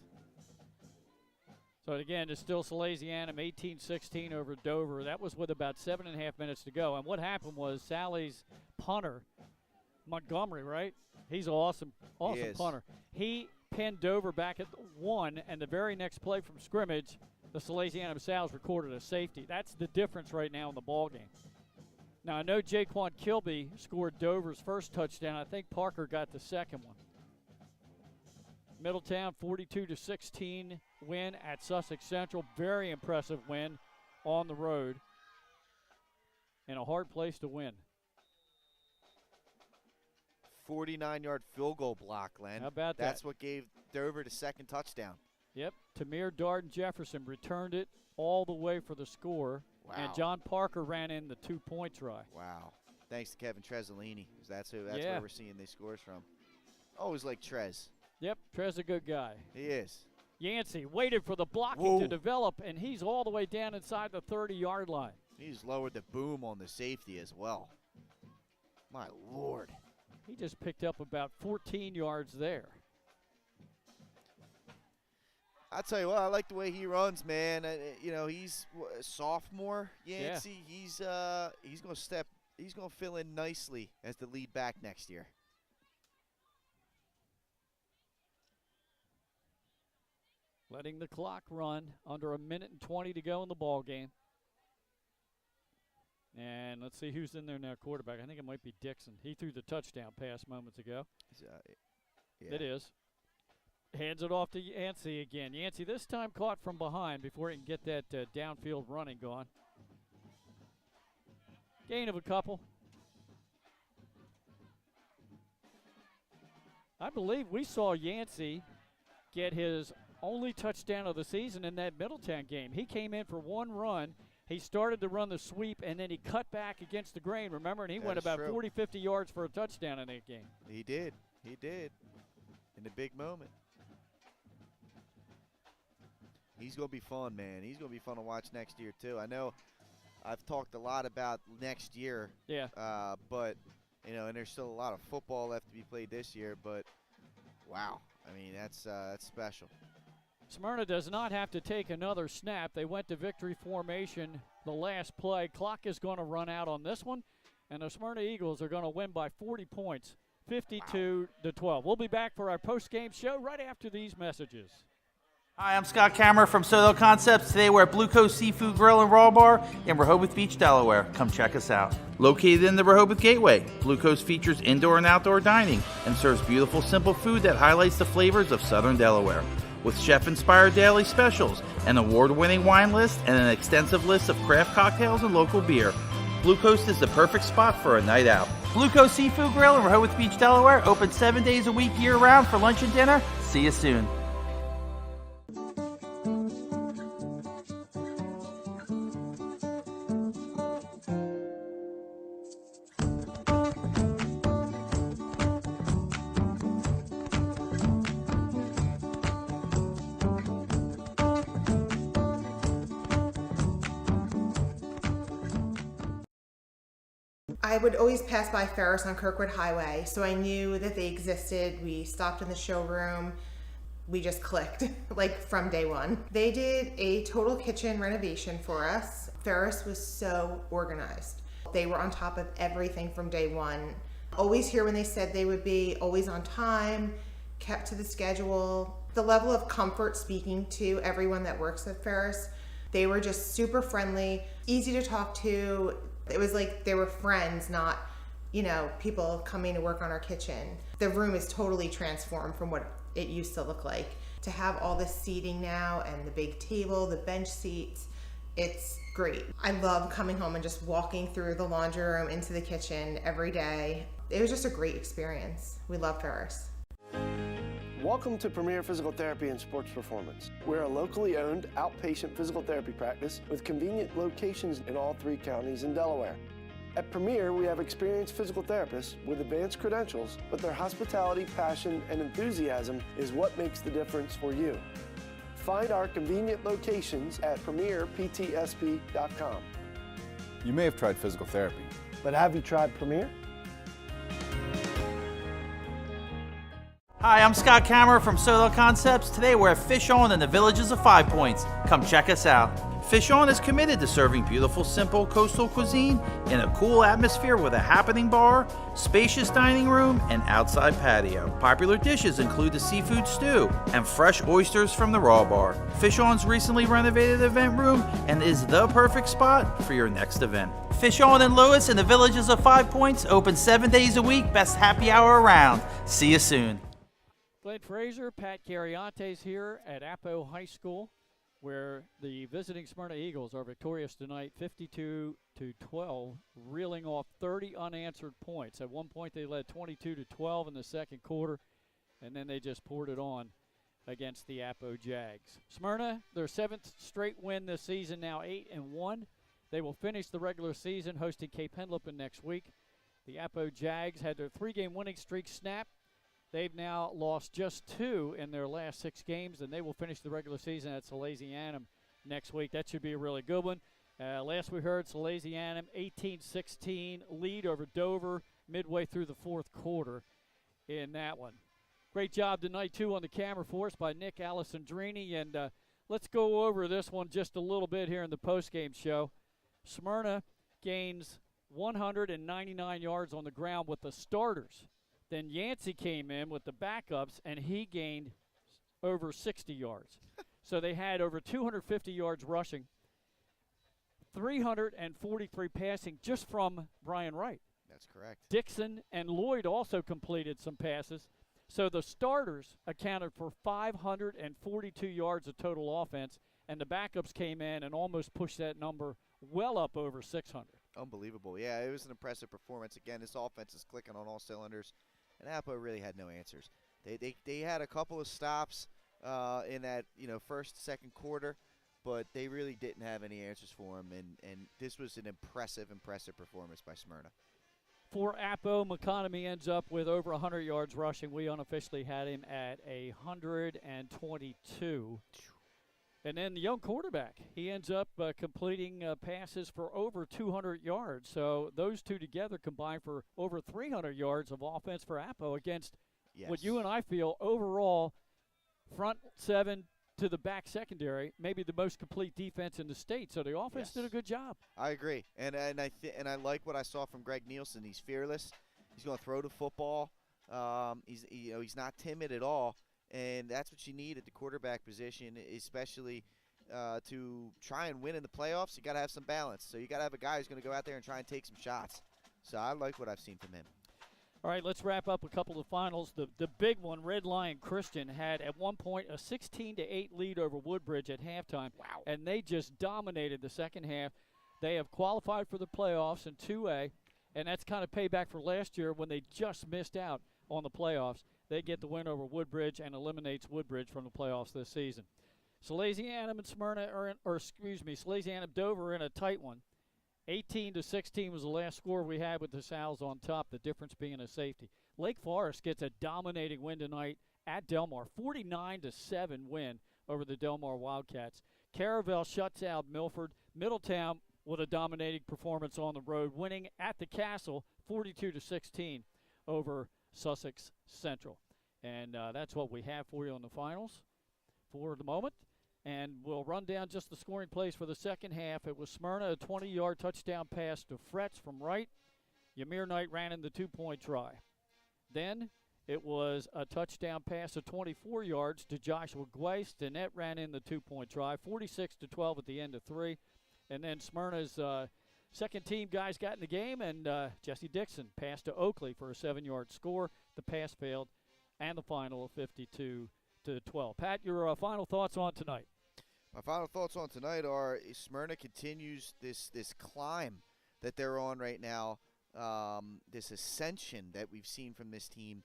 So, again, it's still Salesianum 18-16 over Dover. That was with about 7.5 minutes to go. And what happened was Sally's punter, Montgomery, right? He's an awesome punter. He pinned Dover back at 1, and the very next play from scrimmage, the Salesianum Sals recorded a safety. That's the difference right now in the ball game. Now, I know Jaquan Kilby scored Dover's first touchdown. I think Parker got the second one. Middletown 42-16 win at Sussex Central. Very impressive win on the road and a hard place to win. 49-yard field goal block, Glenn. How about that? That's what gave Dover the second touchdown. Yep. Tamir Darden Jefferson returned it all the way for the score. Wow. And John Parker ran in the 2-point try. Wow. Thanks to Kevin Tresolini. That's where we're seeing these scores from. Always like Trez. Yep, Trez a good guy. He is. Yancey waited for the blocking to develop, and he's all the way down inside the 30-yard line. He's lowered the boom on the safety as well. My Lord. He just picked up about 14 yards there. I'll tell you what, I like the way he runs, man. He's a sophomore, Yancey. Yeah. He's going to fill in nicely as the lead back next year. Letting the clock run, under 1:20 to go in the ball game. And let's see who's in there now, quarterback. I think it might be Dixon. He threw the touchdown pass moments ago. Yeah. It is. Hands it off to Yancey again. Yancey this time caught from behind before he can get that downfield running going. Gain of a couple. I believe we saw Yancey get his only touchdown of the season in that Middletown game. He came in for one run. He started to run the sweep, and then he cut back against the grain, remember? And he went about 40, 50 yards for a touchdown in that game. He did. In a big moment. He's going to be fun, man. He's going to be fun to watch next year, too. I know I've talked a lot about next year. Yeah. But, and there's still a lot of football left to be played this year. But, wow. I mean, that's special. Smyrna does not have to take another snap. They went to victory formation the last play. Clock is going to run out on this one, and the Smyrna Eagles are going to win by 40 points, 52-12. We'll be back for our post-game show right after these messages. Hi, I'm Scott Kammerer from Soto Concepts. Today we're at Blue Coast Seafood Grill and Raw Bar in Rehoboth Beach, Delaware. Come check us out. Located in the Rehoboth Gateway, Blue Coast features indoor and outdoor dining and serves beautiful, simple food that highlights the flavors of Southern Delaware. With chef-inspired daily specials, an award-winning wine list, and an extensive list of craft cocktails and local beer, Blue Coast is the perfect spot for a night out. Blue Coast Seafood Grill in Rehoboth Beach, Delaware, open 7 days a week year-round for lunch and dinner. See you soon. I would always pass by Ferris on Kirkwood Highway, so I knew that they existed. We stopped in the showroom. We just clicked, like from day one. They did a total kitchen renovation for us. Ferris was so organized. They were on top of everything from day one. Always here when they said they would be, always on time, kept to the schedule. The level of comfort speaking to everyone that works at Ferris They were just super friendly, easy to talk to. It was like they were friends, not, people coming to work on our kitchen. The room is totally transformed from what it used to look like. To have all this seating now and the big table, the bench seats, it's great. I love coming home and just walking through the laundry room into the kitchen every day. It was just a great experience. We loved ours. Welcome to Premier Physical Therapy and Sports Performance. We're a locally owned outpatient physical therapy practice with convenient locations in all 3 counties in Delaware. At Premier, we have experienced physical therapists with advanced credentials, but their hospitality, passion, and enthusiasm is what makes the difference for you. Find our convenient locations at premierptsp.com. You may have tried physical therapy, but have you tried Premier? Hi, I'm Scott Kammerer from Soto Concepts. Today we're at Fish On in the Villages of 5 Points. Come check us out. Fish On is committed to serving beautiful, simple coastal cuisine in a cool atmosphere with a happening bar, spacious dining room, and outside patio. Popular dishes include the seafood stew and fresh oysters from the raw bar. Fish On's recently renovated event room and is the perfect spot for your next event. Fish On in Lewis in the Villages of 5 Points, open 7 days a week, best happy hour around. See you soon. Glenn Fraser, Pat Carriantes here at Appo High School, where the visiting Smyrna Eagles are victorious tonight, 52-12, reeling off 30 unanswered points. At one point, they led 22-12 in the second quarter, and then they just poured it on against the Appo Jags. Smyrna, their 7th straight win this season, now 8-1. They will finish the regular season hosting Cape Henlopen next week. The Appo Jags had their 3-game winning streak snapped. They've now lost just 2 in their last 6 games, and they will finish the regular season at Salesianum next week. That should be a really good one. Last we heard, Salesianum 18-16 lead over Dover midway through the 4th quarter in that one. Great job tonight, too, on the camera force by Nick Alessandrini. And let's go over this one just a little bit here in the postgame show. Smyrna gains 199 yards on the ground with the starters. Then Yancey came in with the backups, and he gained over 60 yards. So they had over 250 yards rushing, 343 passing just from Brian Wright. That's correct. Dixon and Lloyd also completed some passes. So the starters accounted for 542 yards of total offense, and the backups came in and almost pushed that number well up over 600. Unbelievable. Yeah, it was an impressive performance. Again, this offense is clicking on all cylinders. And Appo really had no answers. They had a couple of stops in that first, second quarter, but they really didn't have any answers for him. And this was an impressive performance by Smyrna. For Appo, McConomy ends up with over 100 yards rushing. We unofficially had him at 122. And then the young quarterback, he ends up completing passes for over 200 yards. So those two together combine for over 300 yards of offense for Appo against what you and I feel overall front 7 to the back secondary, maybe the most complete defense in the state. So the offense did a good job. I agree, and I like what I saw from Greg Nielsen. He's fearless. He's going to throw the football. He's not timid at all. And that's what you need at the quarterback position, especially to try and win in the playoffs. You got to have some balance. So you got to have a guy who's going to go out there and try and take some shots. So I like what I've seen from him. All right, let's wrap up a couple of finals. The big one, Red Lion Christian, had at one point a 16-8 lead over Woodbridge at halftime. Wow. And they just dominated the second half. They have qualified for the playoffs in 2A, and that's kind of payback for last year when they just missed out on the playoffs. They get the win over Woodbridge and eliminates Woodbridge from the playoffs this season. Salesianum and Salesianum Dover in a tight one. 18-16 was the last score we had with the Sal's on top, the difference being a safety. Lake Forest gets a dominating win tonight at Delmar, 49-7 win over the Delmar Wildcats. Caravel shuts out Milford. Middletown with a dominating performance on the road, winning at the Castle 42-16 over Sussex Central. And that's what we have for you on the finals for the moment. And we'll run down just the scoring plays for the second half. It was Smyrna, a 20-yard touchdown pass to Fretz from right. Ymir Knight ran in the 2-point try. Then It was a touchdown pass of 24 yards to Joshua Guest, and that ran in the 2-point try, 46-12 at the end of 3. And then Smyrna's second team guys got in the game, and Jesse Dixon passed to Oakley for a 7-yard score. The pass failed, and the final of 52-12. Pat, your final thoughts on tonight? My final thoughts on tonight are Smyrna continues this climb that they're on right now, this ascension that we've seen from this team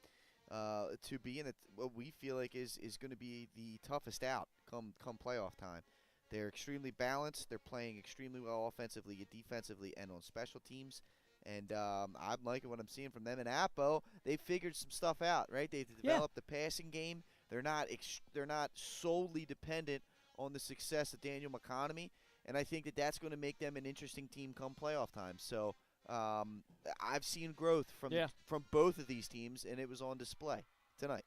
to be in what we feel like is going to be the toughest out come playoff time. They're extremely balanced. They're playing extremely well offensively, defensively, and on special teams. And I'm liking what I'm seeing from them. And Appo, they figured some stuff out, right? They've developed the passing game. They're not solely dependent on the success of Daniel McConomy, and I think that's going to make them an interesting team come playoff time. So I've seen growth from both of these teams, and it was on display tonight.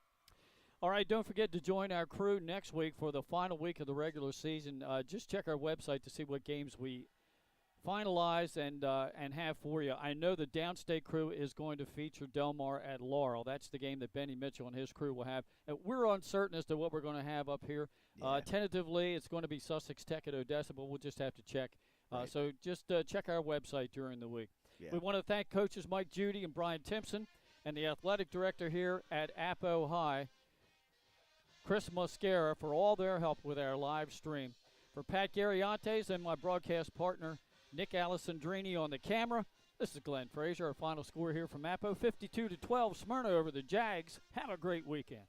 All right, don't forget to join our crew next week for the final week of the regular season. Just check our website to see what games we finalize and have for you. I know the downstate crew is going to feature Del Mar at Laurel. That's the game that Benny Mitchell and his crew will have. We're uncertain as to what we're going to have up here. Tentatively, it's going to be Sussex Tech at Odessa, but we'll just have to check. So just check our website during the week. Yeah. We want to thank coaches Mike Judy and Brian Timpson and the athletic director here at Appo High, Chris Mosquera, for all their help with our live stream. For Pat Gariantes and my broadcast partner, Nick Alessandrini on the camera. This is Glenn Frazier. Our final score here from Appo, 52-12, Smyrna over the Jags. Have a great weekend.